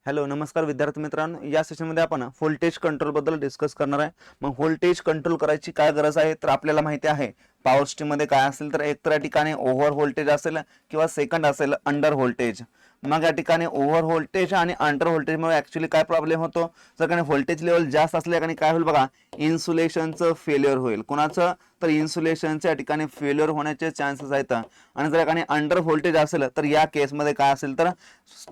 Hello नमस्कार विद्यार्थी मित्रांनो, या सेशनमध्ये आपण व्होल्टेज कंट्रोल बद्दल डिस्कस करणार आहे। मग व्होल्टेज कंट्रोल करायची काय गरज आहे, तर आपल्याला माहिती आहे पॉवर सिस्टम मध्ये काय असेल तर एक तर या ठिकाणी ओव्हर व्होल्टेज असेल किंवा सेकंड असेल अंडर व्होल्टेज। मग या ठिकाणी ओव्हर व्होल्टेज आणि अंडर व्होल्टेज मुळे ऍक्च्युअली काय प्रॉब्लेम होतो, जर काही व्होल्टेज लेवल जास्त असल्या आणि काय होईल बघा, इन्सुलेशनचं फेल्युअर होईल। कोणाचं, तर इन्सुलेशनच्या ठिकाणी फेल्युअर होण्याचे चान्सेस आहेत। आणि जर काही अंडर व्होल्टेज असेल तर या केसमध्ये काय असेल तर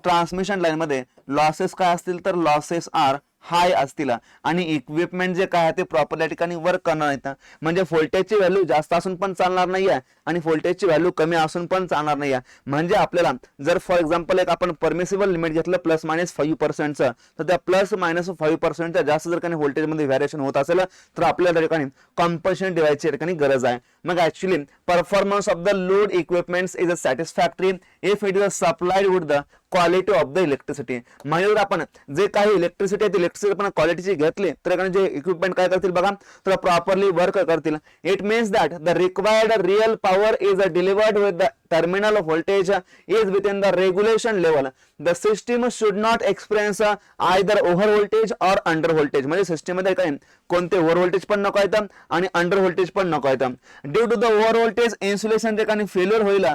ट्रान्समिशन लाईन मध्ये लॉसेस काय असतील तर लॉसेस आर हाय असतील आणि इक्विपमेंट जे काय आहे ते प्रॉपर या ठिकाणी वर्क करणार नाहीत। म्हणजे व्होल्टेजची व्हॅल्यू जास्त असून पण चालणार नाहीये आणि व्होल्टेजची व्हॅल्यू कमी असून पण चालणार नाहीये। म्हणजे आपल्याला जर फॉर एक्झाम्पल एक आपण परमिसिबल लिमिट घेतलं ±5% तर त्या ±5% जास्त जर काही व्होल्टेज मध्ये व्हेरिएशन होत असेल तर आपल्याला त्या ठिकाणी कॉम्पन्सेशन डिव्हाइसची ठिकाणी गरज आहे। मग actually performance of the load equipments is satisfactory if it is supplied with the quality of the electricity. म्हणजे जर आपण जे काही इलेक्ट्रिसिटी आहे इलेक्ट्रिसिटी आपण क्वालिटीची घेतली तर जे इक्विपमेंट काय करतील बघा, तर प्रॉपरली वर्क करतील। It means that the required real power is delivered with the terminal voltage is within the regulation level. The system should not experience either over voltage or under voltage. म्हणजे system मध्ये काय कोणते over voltage पण नको आहेत आणि under voltage पण नको आहेत। Due to the over voltage insulation ठिकाणी फेल्युअर होईल,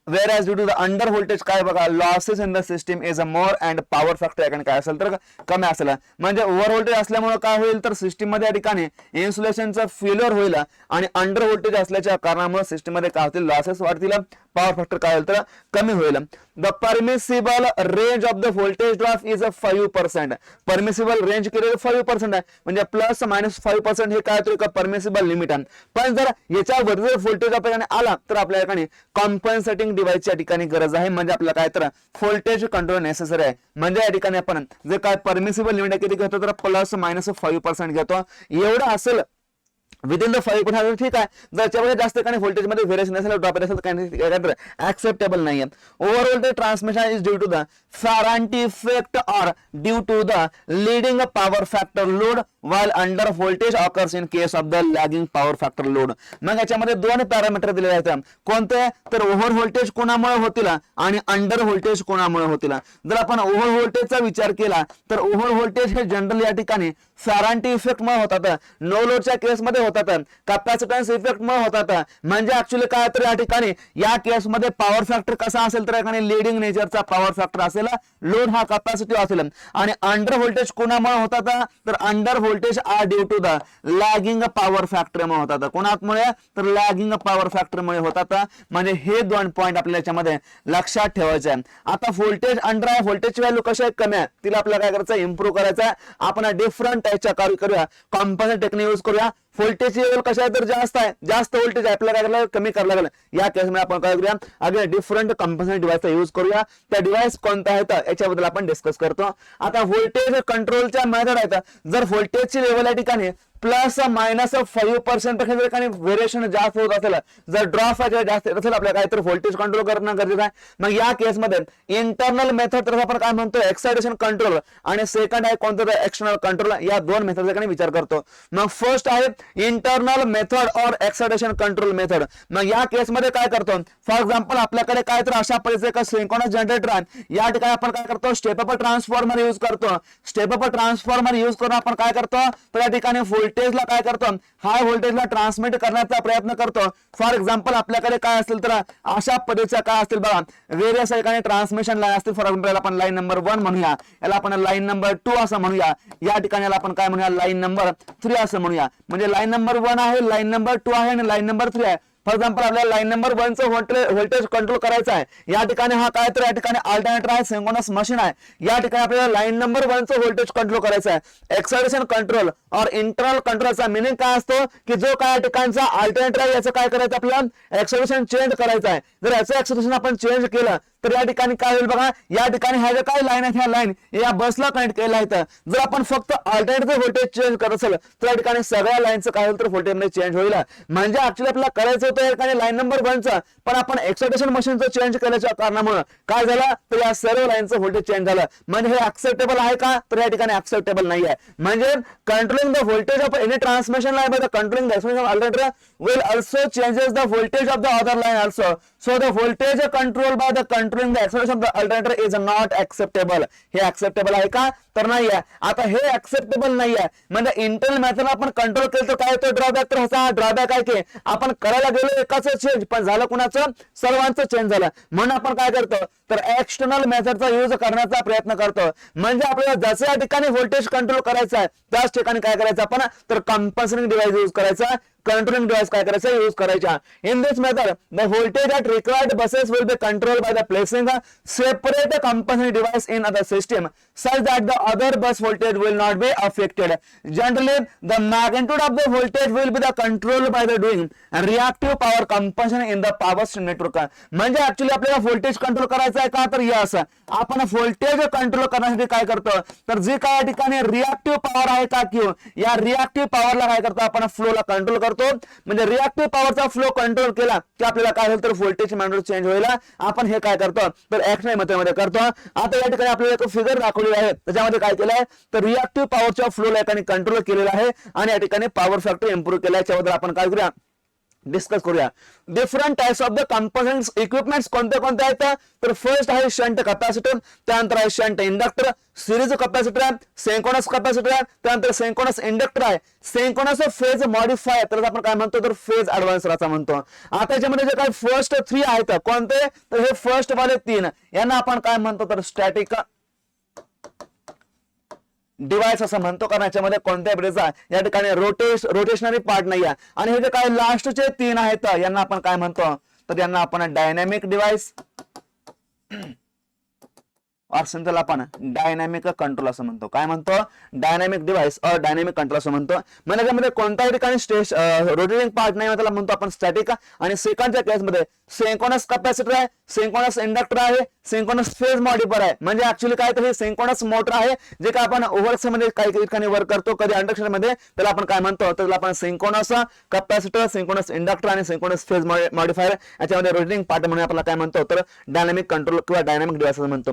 whereas due to the under voltage काय बघा, losses in the system is a more and power factor या ठिकाणी काय असेल तर कमी असेल। म्हणजे ओव्हर व्होल्टेज असल्यामुळे काय होईल तर सिस्टम मध्ये या ठिकाणी इन्सुलेशनचा फेल्युअर होईल आणि अंडर व्होल्टेज असल्याच्या कारणामुळे सिस्टम मध्ये काय होतील, लॉसेस वाढतील, पॉवर फॅक्टर काय होईल तर कमी होईल। The permissible range of the voltage drop is 5%। Permissible range केलेली 5% आहे, म्हणजे ±5% हे काय तर परमिसिबल लिमिट आहे। पण जर याच्यावर जर व्होल्टेज आपल्याकडे आला तर आपल्या ठिकाणी कॉम्पन्सेटिंग डिव्हाइसच्या ठिकाणी गरज आहे। म्हणजे आपल्याला काय तर व्होल्टेज कंट्रोल नेसेसरी आहे। म्हणजे या ठिकाणी आपण जे काय परमिसिबल लिमिट किती घेतो तर ±5% घेतो। एवढं असेल विदिन द 5% ठीक आहे। जर त्याच्यामध्ये जास्त काही व्होल्टेज मध्ये व्हेरिएशन असेल, ड्रॉप असेल तर ऍक्सेप्टेबल नाही आहे। Over voltage transmission is due to the Ferranti effect और due to the leading power factor load while under voltage occurs in case of the lagging power factor load। मग याच्यामध्ये दोन parameter दिले आहेत, कोणते तर ओव्हर व्होल्टेज कोणामुळे होतील आणि अंडर व्होल्टेज कोणामुळे होतील। जर आपण ओव्हर व्होल्टेजचा विचार केला तर ओव्हर व्होल्टेज हे जनरली या ठिकाणी फॅरांटी इफेक्ट मुळे होतात, नो लोडच्या केसमध्ये होतात, कॅपॅसिटन्स इफेक्ट मुळे होतात। म्हणजे ऍक्च्युअली काय तर या ठिकाणी या केसमध्ये पॉवर फॅक्टर कसा असेल तर या लीडिंग नेचरचा पॉवर फॅक्टर असेल, लोड हा कॅपॅसिटी असेल। आणि अंडर व्होल्टेज कोणामुळे होतात तर under voltage are due to the lagging power factor मुळे होतात। कोणामुळे तर लॅगिंग पॉवर फॅक्टर मुळे होतात। म्हणजे हे दोन पॉइंट आपल्याला याच्यामध्ये लक्षात ठेवायचे आहे। आता व्होल्टेज अंडर आहे, व्होल्टेजची व्हॅल्यू कशी आहे कमी आहे, तिला आपल्याला काय करायचं इम्प्रूव्ह करायचं आहे। आपण डिफरंट टाईपच्या कार्य करूया, कॉम्पन्सेट टेक्निक यूज करूया। व्होल्टेज लेवल कशा आहे तर जास्त आहे, जास्त व्होल्टेज आपल्याला काय करायला कमी करायला लागेल। या केसमध्ये आपण काय करूया, अगेन डिफरंट कॉम्पन्सेट डिव्हाइसचा यूज करूया। त्या डिव्हाइस कोणता आहे तर याच्याबद्दल आपण डिस्कस करतो। आता व्होल्टेज कंट्रोलच्या मेथड आहेत। जर व्होल्टेजची लेवल या ठिकाणी ±5% पेक्षा जर व्हेरिएशन जास्त होत असेल, जर ड्रॉप जास्त असेल, आपल्याला काय तर व्होल्टेज कंट्रोल करणं गरजेचं आहे। मग या केसमध्ये इंटरनल मेथड तर आपण काय म्हणतो एक्साइटेशन कंट्रोल आणि सेकंड आहे कोणतं तर एक्सटर्नल कंट्रोल, या दोन मेथडचा विचार करतो। मग फर्स्ट आहे इंटरनल मेथड और एक्साइटेशन कंट्रोल मेथड। मग या केसमध्ये काय करतो, फॉर एक्झाम्पल आपल्याकडे काय तर अशा परिस्थितीत सिंक्रोनस जनरेटर आहे, या ठिकाणी आपण काय करतो स्टेप अप ट्रान्सफॉर्मर यूज करतो। स्टेप अप ट्रान्सफॉर्मर यूज करून आपण काय करतो तर या ठिकाणी व्होल्टेजला काय करतो, हाय व्होल्टेजला ट्रान्समिट करण्याचा प्रयत्न करतो। फॉर एक्झाम्पल आपल्याकडे काय असतील तर अशा पद्धतीच्या काय असतील बघा, वेरियस ठिकाणी ट्रान्समिशन लाईन असतील। फॉर एक्झाम्पल आपण लाईन नंबर 1 म्हणूया, याला आपण लाईन नंबर 2 असं म्हणूया, या ठिकाणी आपण काय म्हणूया लाईन नंबर 3 असं म्हणूया। म्हणजे लाईन नंबर 1 आहे, लाईन नंबर 2 आहे आणि लाईन नंबर 3 आहे। फॉर एक्झाम्पल आपल्याला लाईन नंबर 1 चं व्होल्टेज कंट्रोल करायचं आहे। या ठिकाणी हा काय तर या ठिकाणी अल्टरनेटर आहे, सिंक्रोनस मशीन आहे। या ठिकाणी आपल्याला लाईन नंबर 1 चं व्होल्टेज कंट्रोल करायचं आहे। एक्साइटेशन कंट्रोल और इंटरनल कंट्रोलचा मिनिंग काय असतो की जो काय ठिकाणचा अल्टरनेटर आहे याचं काय करायचं आपल्याला एक्साइटेशन चेंज करायचं आहे। जर याचं एक्साइटेशन आपण चेंज केलं तर या ठिकाणी काय होईल बघा, या ठिकाणी ह्या जे काय लाईन आहे ह्या लाईन या बसला कनेक्ट केलेला आहे। जर आपण फक्त अल्टरनेटरचं व्होल्टेज चेंज करत असेल तर या ठिकाणी सगळ्या लाईनचं काय होईल तर व्होल्टेज मध्ये चेंज होईल। म्हणजे ऍक्च्युअली आपल्याला करायचं होतं या ठिकाणी लाईन नंबर 1 चं, पण आपण एक्साइटेशन मशीनचं चेंज केल्याच्या कारणामुळे काय झालं तर या सर्व लाईनचं व्होल्टेज चेंज झालं। म्हणजे हे ऍक्सेप्टेबल आहे का तर या ठिकाणी ऍक्सेप्टेबल नाही आहे। म्हणजे controlling the voltage of any transmission line by the controlling the expression of alternator will also changes the voltage of the other line also, so the voltage control by the control controlling the acceleration of the alternator is not acceptable. हे acceptable आहे का? तर नाही आहे. आता हे acceptable नाही आहे म्हणजे इंटरनल मेथड आपण कंट्रोल केलं तर काय होतं ड्रॉबॅक. तर ह्याचा ड्रॉबॅक आहे की आपण करायला गेलो एकाच चेंज पण झालं कुणाचं? सर्वांचं चेंज झालं. म्हणून आपण काय करतो तर एक्सटर्नल मेथडचा यूज करण्याचा प्रयत्न करतो. म्हणजे आपल्याला जसं या ठिकाणी व्होल्टेज कंट्रोल करायचं आहे त्याच ठिकाणी काय करायचं आपण तर कंपल्सरिंग डिव्हाइस यूज करायचा, कंट्रोलिंग डिव्हाइस काय करायचा यूज करायचा. In this method the voltage at required buses will be controlled by the placing a separate compensating device in the system such that the other bus voltage will not be affected. Generally the magnitude of the voltage will be the controlled by the doing reactive power compensation in the power network. म्हणजे actually आपल्याला voltage control करायचं आहे का तर yes आपण voltage control करण्यासाठी काय करतो तर जे काय या ठिकाणी रिएक्टिव्ह पॉवर आहे का क्यू या रिएक्टिव्ह पॉवरला काय करतो आपण फ्लोला कंट्रोल करतो. म्हणजे रिएक्टिव्ह पॉवरचा फ्लो कंट्रोल केला की आपल्याला काय होईल तर व्होल्टेज मॅग्नेट चेंज होईल. आपण हे काय करतो तर एक्सटर्नल मेथडमध्ये करतो. आता या ठिकाणी आपल्याला एक फिगर दाखवलेला आहे त्याच्यामध्ये काय केलंय तर रिएक्टिव्ह पॉवरच्या फ्लोला या ठिकाणी कंट्रोल केलेला आहे आणि या ठिकाणी पॉवर फॅक्टर इम्प्रूव्ह केला. याच्याबद्दल आपण काय करूया डिस्कस करूया. Different types of the components equipments कोणते कोणते आहेत तर फर्स्ट आहे शंट कॅपॅसिटर, त्यानंतर आहे शंट इंडक्टर, सिरीज कॅपॅसिटर आहे, सिंक्रोनस कॅपॅसिटर आहे, त्यानंतर सिंक्रोनस इंडक्टर आहे, सिंक्रोनस फेज मॉडिफायर तर आपण काय म्हणतो तर फेज ऍडव्हान्सर असं म्हणतो. आता याच्यामध्ये जे काय फर्स्ट 3 आहेत कोणते तर हे फर्स्ट वाले 3 यांना आपण काय म्हणतो तर स्टॅटिक डिव्हाइस असं म्हणतो कारण याच्यामध्ये कोणत्याही प्रकारचा या ठिकाणी रोटेशनरी पार्ट नाही आहे. आणि हे जे काय लास्टचे 3 आहेत यांना आपण काय म्हणतो तर यांना आपण डायनॅमिक डिव्हाइस और सिंपल आपण डायनॅमिक कंट्रोल असं म्हणतो. काय म्हणतो डायनॅमिक डिव्हाइस और डायनॅमिक कंट्रोल असं म्हणतो. म्हणजे त्यामध्ये कोणत्याही ठिकाणी रोटेटिंग पार्ट नाही त्याला म्हणतो आपण स्टॅटिक. आणि सेकंडच्या केसमध्ये सिंक्रोनस कॅपॅसिटर आहे, सिंक्रोनस इंडक्टर आहे, सिंक्रोनस फेज मॉडिफायर आहे. म्हणजे ऍक्च्युअली काय तर हे सिंक्रोनस मोटर आहे जे काय आपण ओव्हरक्स मध्ये काही ठिकाणी वर्क करतो कधी इंडक्शन मध्ये त्याला आपण काय म्हणतो तर आपण सिंक्रोनस कॅपॅसिटर, सिंक्रोनस इंडक्टर आणि सिंक्रोनस फेज मॉडिफायर याच्यामध्ये रोटेटिंग पार्ट म्हणून आपण काय म्हणतो तर डायनॅमिक कंट्रोल किंवा डायनॅमिक डिव्हाइस असं म्हणतो.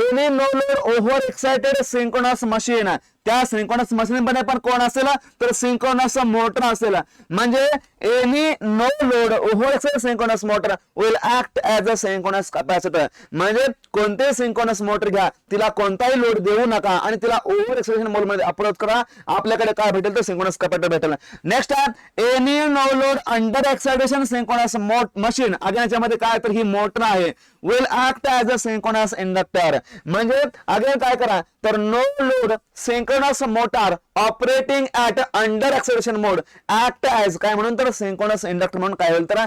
Any no load over excited synchronous machine त्या सिंक्रोनस मशीन मध्ये पण कोण असेल तर सिंक्रोनस मोटर असेल. म्हणजे any no load over excited synchronous motor will act as a synchronous capacitor. म्हणजे कोणते सिंक्रोनस मोटर घ्या तिला कोणताही लोड देऊ नका आणि तिला ओव्हर एक्साइटेशन मोड मध्ये अप्रोच करा आपल्याकडे काय भेटेल तर सिंक्रोनस कॅपॅसिटर भेटेल. नेक्स्ट आहे any no load under excitation synchronous machine. Again याच्यामध्ये काय तर ही मोटर आहे will act as a synchronous inductor. म्हणजे अगेन काय करा तर no load synchronous motor operating at under acceleration mode act as काय म्हणून तर सिंक्रोनस इंडक्टर म्हणून काय होईल तर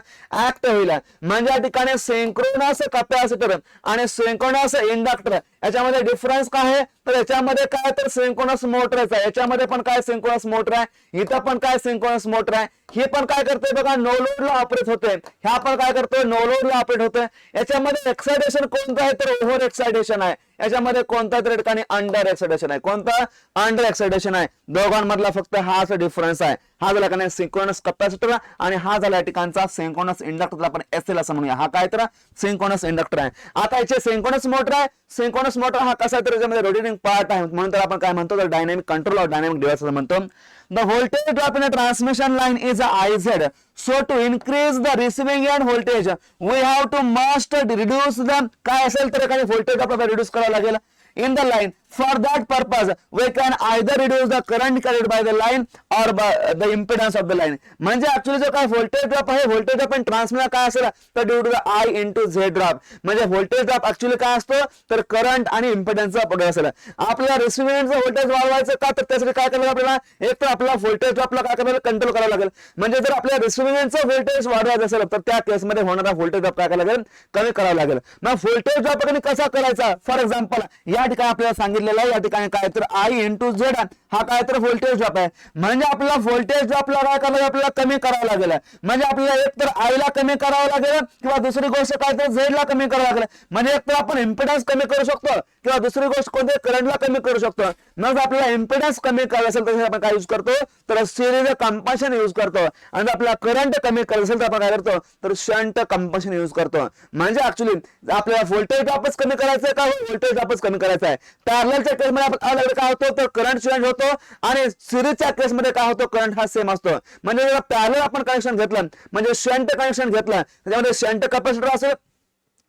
ऍक्ट होईल. म्हणजे या ठिकाणी सिंक्रोनस कॅपॅसिटर आणि सिंक्रोनस इंडक्टर याच्यामध्ये डिफरन्स काय आहे तर याच्यामध्ये काय तर सिंक्रोनस मोटरच आहे, याच्यामध्ये पण काय सिंक्रोनस मोटर आहे, इथं पण काय सिंक्रोनस मोटर आहे. हे पण काय करते बघा नो लोडला ऑपरेट होते, ह्या पण काय करतोय नो लोडला ऑपरेट होते. याच्यामध्ये एक्साइटेशन कोणतं आहे तर ओव्हर एक्साइटेशन आहे, याच्यामध्ये कोणत्या तरी ठिकाणी अंडर एक्साइटेशन आहे. कोणतं अंडर एक्साइटेशन आहे. दोघांमधला फक्त हाच डिफरन्स आहे. हा झाला का सिंक्रोनस कॅपॅसिटर आणि हा झाला या ठिकाणचा सिंक्रोनस इंडक्टर आपण एसएल असं म्हणूया. हा काय तर सिंक्रोनस इंडक्टर आहे. आता याचे सिंक्रोनस मोटर आहे. सिंक्रोनस मोटर हा कसा तर याच्यामध्ये रोटेटिंग पार्ट आहे म्हणून तर आपण काय म्हणतो तर डायनॅमिक कंट्रोल और डायनॅमिक डिव्हाइस असं म्हणतो. The voltage drop in a transmission line is IZ. So to increase the receiving end voltage, we have to must reduce the काय असेल तर काही voltage आपल्याला reduce करावं लागेल in the line. For that purpose, we can either reduce the current carried by the line or by the impedance of the line. म्हणजे actually जो काय व्होल्टेज ड्रॉप आहे व्होल्टेज ड्रॉप इन ट्रान्समिटर काय असेल तर due to the I into Z drop. म्हणजे voltage drop actually काय असतो तर करंट आणि इम्पेडन्सचा प्रोडक्ट असेल. आपल्याला रिसिव्हिंग व्होल्टेज वाढवायचं का तर त्यासाठी काय करायला आपल्याला एक तर आपल्याला व्होल्टेज ड्रॉपला काय करायला कंट्रोल करावं लागेल. म्हणजे जर आपल्याला रिसिव्हिंगचं व्होल्टेज वाढवायचं असेल तर त्या केसमध्ये होणारा व्होल्टेज ड्रॉप काय करायला लागेल कमी करावा लागेल. मग व्होल्टेज ड्रॉप कसा करायचा फॉर एक्झाम्पल या ठिकाणी आपल्याला सांगितलेलं आहे या ठिकाणी काय तर I इंटू झेड हा काय तर व्होल्टेज ड्रॉप आहे. म्हणजे आपल्याला व्होल्टेज ड्रॉपला काय करायला आपल्याला कमी करावं लागेल. म्हणजे आपल्याला एक तर I ला कमी करावं लागेल किंवा दुसरी गोष्ट काय तर झेड ला कमी करावं लागेल. म्हणजे एक तर आपण इम्पेडन्स कमी करू शकतो किंवा दुसरी गोष्ट कोणत्या करंटला कमी करू शकतो. मग आपल्याला इम्पेडन्स कमी करायचं असेल तर आपण काय यूज करतो तर सिरीज कंपन्शन यूज करतो. आणि आपल्याला करंट कमी करायचं असेल तर आपण काय करतो तर शंट कंपन्शन यूज करतो. म्हणजे ऍक्च्युअली आपल्याला व्होल्टेज ड्रॉपच कमी करायचं आहे का व्होल्टेज ड्रॉपच कमी करायचं आहे. पॅरललच्या केसमध्ये आपण अलग काय होतो तर करंट चेंज होतो आणि सिरीजच्या केसमध्ये काय होतो करंट हा सेम असतो. म्हणजे जर पॅरलल आपण कनेक्शन घेतलं म्हणजे शंट कनेक्शन घेतलं त्याच्यामध्ये शंट कॅपॅसिटर असेल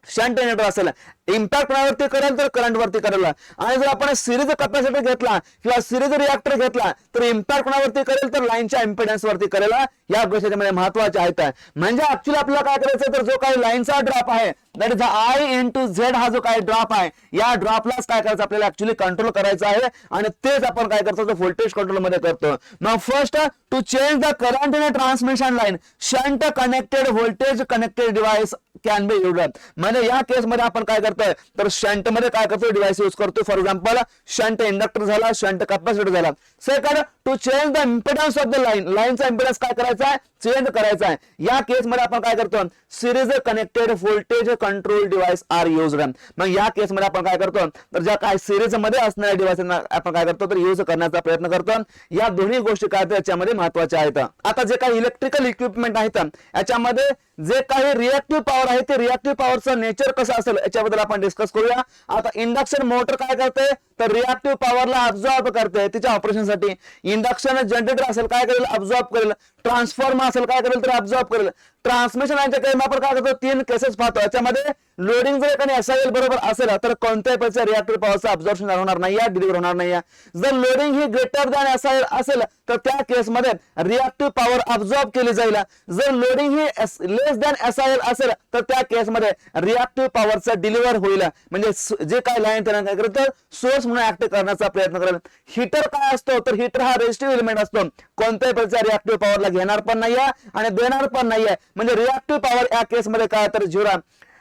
शंट जनरेटर असेल, इम्पॅक्ट कोणावरती करेल तर करंट वरती करेल. आणि जर आपण सिरीज कॅपॅसिटर घेतला किंवा सिरीज रिएक्टर घेतला तर इम्पॅक्ट कोणावरती करेल तर लाईनच्या इम्पिडन्स वरती करेल. या गोष्टी त्यामध्ये महत्वाच्या आहेत. म्हणजे ऍक्च्युअली आपल्याला काय करायचं तर जो काही लाईनचा ड्रॉप आहे that is I into Z हा जो काही ड्रॉप आहे या ड्रॉपलाच काय करायचं आपल्याला ऍक्च्युअली कंट्रोल करायचं आहे आणि तेच आपण काय करतो तर व्होल्टेज कंट्रोल मध्ये करतो. मग first to change the current in a transmission line shunt connected voltage connected device can be used. म्हणजे या केस मध्ये आपण काय करतोय तर शंट मध्ये काय करतो डिव्हाइस यूज करतो. फॉर एक्झाम्पल शंट इंडक्टर झाला, शंट कॅपॅसिटर झाला. Second to change the impedance of the line, लाईनचा इम्पिडन्स काय करायचा आहे चेंज करायचा आहे. या केस मध्ये आपण काय करतो series connected voltage control device are used. मग या केस मध्ये आपण काय करतो तर ज्या काय सिरीज मध्ये असणाऱ्या डिव्हाइसना आपण काय करतो तर यूज करण्याचा प्रयत्न करतो. या दोन्ही गोष्टी काय याच्यामध्ये महत्वाच्या आहेत. आता जे काही इलेक्ट्रिकल इक्विपमेंट आहेत याच्यामध्ये जे काही रिएक्टिव्ह पॉवर आहे ते रिएक्टिव्ह पॉवरचं नेचर कसं असेल याच्याबद्दल आपण डिस्कस करूया. आता इंडक्शन मोटर काय करते तर रिएक्टिव्ह पॉवरला अब्झॉर्ब करते तिच्या ऑपरेशनसाठी. इंडक्शन जनरेटर असेल काय करेल अब्झॉर्ब करेल. ट्रान्सफॉर्मर असेल काय करेल तर अब्झॉर्ब करेल. ट्रान्समिशन लाईनच्या केस आपण काय करतो 3 केसेस पाहतो. याच्यामध्ये लोडिंग जर एखादी असेल बरोबर असेल तर कोणत्याही प्रकारच्या रिएक्टिव्ह पॉवरचं अब्झॉर्प्शन होणार नाही, डिलिव्हर होणार नाही. जर लोडिंग ही ग्रेटर दॅन असेल तर त्या केसमध्ये रिएक्टिव्ह पॉवर अब्झॉर्ब केली जाईल. जर लोडिंग ही लेस दॅन असेल तर त्या केसमध्ये रिएक्टिव्ह पॉवरचं डिलिव्हर होईल. म्हणजे जे काय लाईन त्यांना काय करत सोर्स म्हणून ऍक्ट करण्याचा प्रयत्न करेल. हीटर काय असतो तर हीटर हा रेजिस्टिव्ह एलिमेंट असतो. कोणत्याही प्रकारच्या रिएक्टिव्ह पॉवरला घेणार पण नाहीये आणि देणार पण नाहीये. म्हणजे रिएक्टिव्ह पॉवर या केसमध्ये काय तर 0.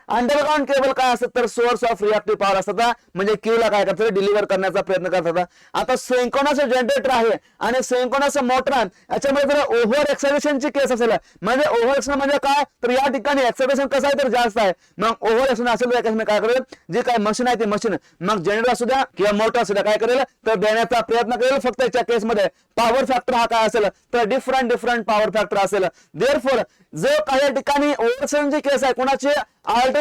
अंडरग्राउंड केबल काय असतात तर सोर्स ऑफ रिएक्टिव्ह पॉवर असतात. म्हणजे क्यूला काय करतात डिलिव्हर करण्याचा प्रयत्न करतात. आता सिंक्रोनस जनरेटर आहे आणि सिंक्रोनस मोटर याच्यामध्ये जर ओव्हर एक्सायटेशनची केस असेल म्हणजे ओव्हर एक्सायटेशन म्हणजे काय तर या ठिकाणी एक्सायटेशन कसं आहे तर जास्त आहे. मग ओव्हर एक्सायटेशन असेल तर केसमध्ये काय करेल जे काय मशीन आहे ते मशीन मग जनरेटर असू द्या किंवा मोटर असू द्या काय करेल तर देण्याचा प्रयत्न करेल. फक्त याच्या केसमध्ये पॉवर फॅक्टर हा काय असेल तर डिफरंट पॉवर फॅक्टर असेल. देअरफॉर जो काही ठिकाणी ओव्हर एक्सायटेशनची केस आहे कोणाची alternate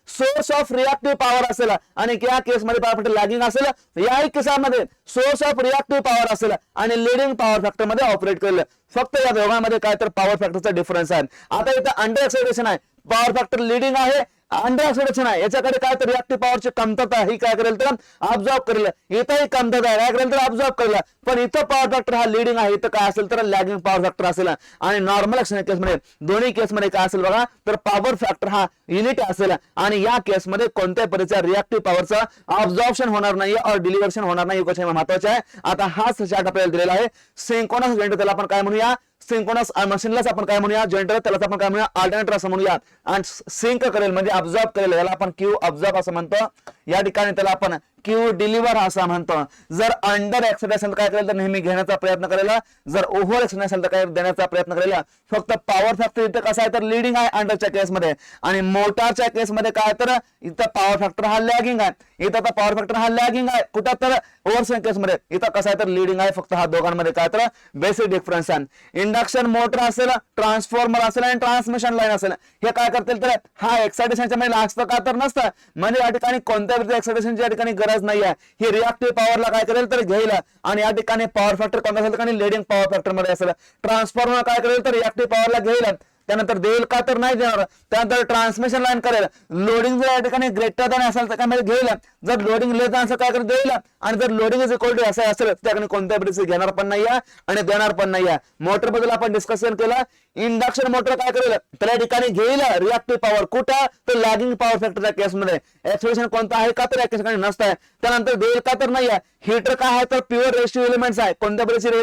source of reactive power असेल आणि या केसमध्ये पॉवर फॅक्टर लॅगिंग असेल. याही केसामध्ये सोर्स ऑफ रिएक्टिव्ह पॉवर असेल आणि लीडिंग पॉवर फॅक्टर मध्ये ऑपरेट करेल. फक्त या दोघांमध्ये काय तर पॉवर फॅक्टरचा डिफरन्स आहे. आता इथं अंडर एक्सायटेशन आहे, पॉवर फॅक्टर लीडिंग आहे, अंडर एक्सायटेशन आहे. याच्याकडे काय तर रिएक्टिव्ह पॉवरची कमतरता ही काय करेल तर अब्झॉर्ब करेल. इथंही कमतरता आहे काय करेल तर अब्झॉर्ब करेल. पण इथं पॉवर फॅक्टर हा लीडिंग आहे, इथं काय असेल तर लॅगिंग पॉवर फॅक्टर असेल. आणि नॉर्मल केसमध्ये दोन्ही केसमध्ये काय असेल बघा तर पॉवर फॅक्टर हा युनिट असेल आणि या केसमध्ये कोणत्याही प्रकारच्या रिएक्टिव्ह पॉवरचं अब्झॉर्प्शन होणार नाही और डिलिव्हरेशन होणार नाही. गोष्ट महत्वाची आहे. आता हाच चार्ट आपल्याला दिलेला आहे. सिंक्रोनस जनरेटर त्याला आपण काय म्हणूया सिंक्रोनस मशीनलाच आपण काय म्हणूया जनरेटर त्याला आपण काय म्हणूया अल्टरनेटर असं म्हणूया. आणि सिंक करेल म्हणजे अब्झॉर्ब करेल याला आपण क्यू अब्झॉर्ब असं म्हणतो. या ठिकाणी त्याला आपण क्यू डिलिव्हर असं म्हणतो. जर अंडर एक्सायटेशन काय करेल तर नेहमी घेण्याचा प्रयत्न करेल. जर ओव्हर एक्सायटेशन असेल तर काय देण्याचा प्रयत्न करेल. फक्त पॉवर फॅक्टर इथं कसं आहे तर लीडिंग आहे अंडरच्या केसमध्ये आणि मोटारच्या केसमध्ये काय तर इथं पॉवर फॅक्टर हा लॅगिंग आहे. इथं तर पॉवर फॅक्टर हा लॅगिंग आहे कुठं तर ओव्हर केसमध्ये. इथं कसं आहे तर लीडिंग आहे. फक्त हा दोघांमध्ये काय तर बेसिक डिफरन्स आहे. इंडक्शन मोटर असेल, ट्रान्सफॉर्मर असेल आणि ट्रान्समिशन लाईन असेल हे काय करतील तर हा एक्सायटेशनच्या मध्ये असतं का तर नसतं. म्हणजे या ठिकाणी कोणत्या एक्सायटेशनच्या ठिकाणी गरज नाही आहे. ही रिएक्टिव्ह पॉवरला काय करेल तर घेईल आणि या ठिकाणी पॉवर फॅक्टर कोणता असेल ठिकाणी लीडिंग पॉवर फॅक्टर मध्ये असेल. ट्रान्सफॉर्मर काय करेल तर रिएक्टिव्ह पॉवरला घेईल त्यानंतर देईल का तर नाही देणार. त्यानंतर ट्रान्समिशन लाईन करेल. लोडिंग जर या ठिकाणी ग्रेटर दॅन असेल तर काय घेईल. जर लोडिंग लेस दॅन असेल काय करेल देईल आणि जर लोडिंग इज इक्वल टू असं असेल त्याकडे कोणत्याही परिस्थिती घेणार पण नाही आणि देणार पण नाही. मोटर बद्दल आपण डिस्कशन केलं. इंडक्शन मोटर काय करेल तर या ठिकाणी घेईल रिएक्टिव्ह पॉवर कुठं तर लॅगिंग पॉवर फॅक्टरच्या केसमध्ये. एक्सप्रेशन कोणता आहे का तर या ठिकाणी नसतं. त्यानंतर देईल का तर नाही. हीटर काय आहे तर प्युअर रेजिस्टिव्ह एलिमेंट्स आहे. कोणत्या परिस्थिती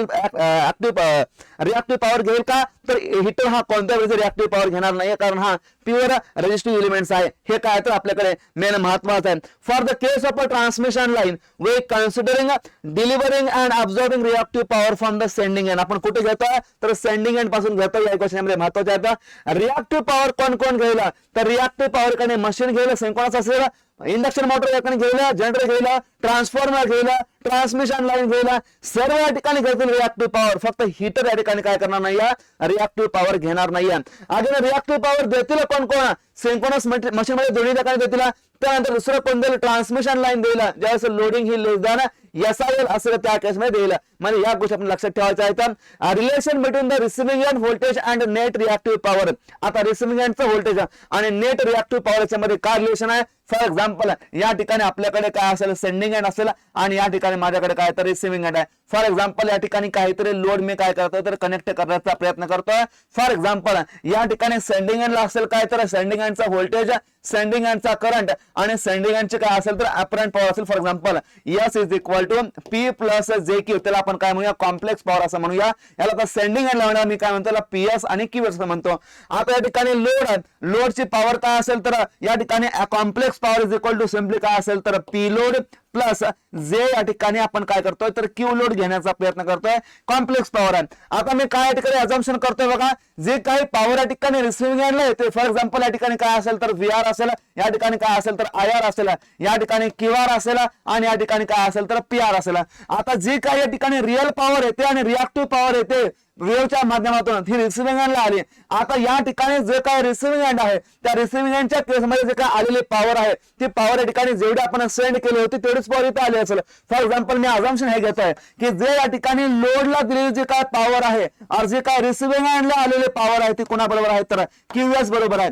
रिएक्टिव्ह पॉवर घेईल का तर हीटर हा कोणत्या परिस्थिती रिएक्टिव्ह पॉवर घेणार नाही कारण हा प्युअर रेजिस्टिव्ह एलिमेंट्स आहे. हे काय तर आपल्याकडे मेन महत्वाचं आहे. For the case of a transmission line we considering delivering and absorbing reactive power from the sending end. आपण कुठे घेतो तर सेंडिंग एंड पासून घेतो. या क्वेश्चनमध्ये महत्वाचं आहे रिएक्टिव्ह पॉवर कोण घेईल तर रिएक्टिव्ह पॉवर कडे मशीन घेईल सिंक्रोनस असेल, इंडक्शन मोटर या ठिकाणी घेईल, जनरेटर घेईल, ट्रान्सफॉर्मर घेईल, ट्रान्समिशन लाईन घेईल. सर्व या ठिकाणी घेतील रिएक्टिव्ह पॉवर. फक्त हीटर या ठिकाणी काय करणार नाही रिएक्टिव्ह पॉवर घेणार नाही. अजून रिएक्टिव्ह पॉवर देतील कोण सिंक्रोनस मशीन मध्ये दोन्ही ठिकाणी देतील त्यानंतर दुसरं कोण देईल, ट्रान्समिशन लाईन देईल, ज्यावेळेस लोडिंग ही लेस दॅन SIL असेल त्या केसमध्ये देईल. म्हणजे या गोष्टी आपण लक्षात ठेवायच्या आहेत. Relation between the receiving end voltage and net reactive power. आता रिसिव्हिंग एंडचं व्होल्टेज आणि नेट रिएक्टिव्ह पॉवर याच्यामध्ये काय रिलेशन आहे. फॉर एक्झाम्पल या ठिकाणी आपल्याकडे काय असेल, सेंडिंग एंड असेल आणि या ठिकाणी माझ्याकडे काय तर रिसिव्हिंग एंड आहे. फॉर एक्झाम्पल या ठिकाणी काहीतरी लोड मी काय करतोय तर कनेक्ट करण्याचा प्रयत्न करतोय. फॉर एक्झाम्पल या ठिकाणी सेंडिंग एंडला असेल काय तर सेंडिंग एंडचा व्होल्टेज, सेंडिंग एंडचा करंट आणि सेंडिंग एंडचे काय असेल तर अपरंट पॉवर असेल. For example S is equal to P plus JQ. त्याला आपण काय म्हणूया, कॉम्प्लेक्स पॉवर असं म्हणूया. याला तर सेंडिंग एंड लावणार मी काय म्हणतो, त्याला PS आणि QS असं म्हणतो. आता या ठिकाणी लोड आहे, लोडची पॉवर काय असेल तर या ठिकाणी complex power is equal to simply काय असेल तर P लोड प्लस जे या ठिकाणी आपण काय करतोय तर Q लोड घेण्याचा प्रयत्न करतोय, कॉम्प्लेक्स पॉवर आहे. आता मी काय या ठिकाणी अझम्पशन करतोय बघा, जे काही पॉवर या ठिकाणी रिसिव्हिंग एंडला येते, फॉर एक्झाम्पल या ठिकाणी काय असेल तर VR असेल, या ठिकाणी काय असेल तर IR असेल, या ठिकाणी QR असेल आणि या ठिकाणी काय असेल तर PR असेल. आता जी काही या ठिकाणी रिअल पॉवर येते आणि रिएक्टिव्ह पॉवर येते वेव्हच्या माध्यमातून ही रिसिव्हिंग एंडला आली. आता या ठिकाणी जे काय रिसिव्हिंग एंड आहे त्या रिसिव्हिंग एंडच्या केसमध्ये जे काय आलेली पॉवर आहे ती पॉवर या ठिकाणी जेवढी आपण सेंड केली होती तेवढीच पॉवर इथे आली असेल. फॉर एक्झाम्पल मी अझम्पशन हे घेतोय की जे या ठिकाणी लोडला दिलेली जी काय पॉवर आहे आणि जे काय रिसिव्हिंग एंडला आलेली पॉवर आहे ती कोणाबरोबर आहे तर QS बरोबर आहे.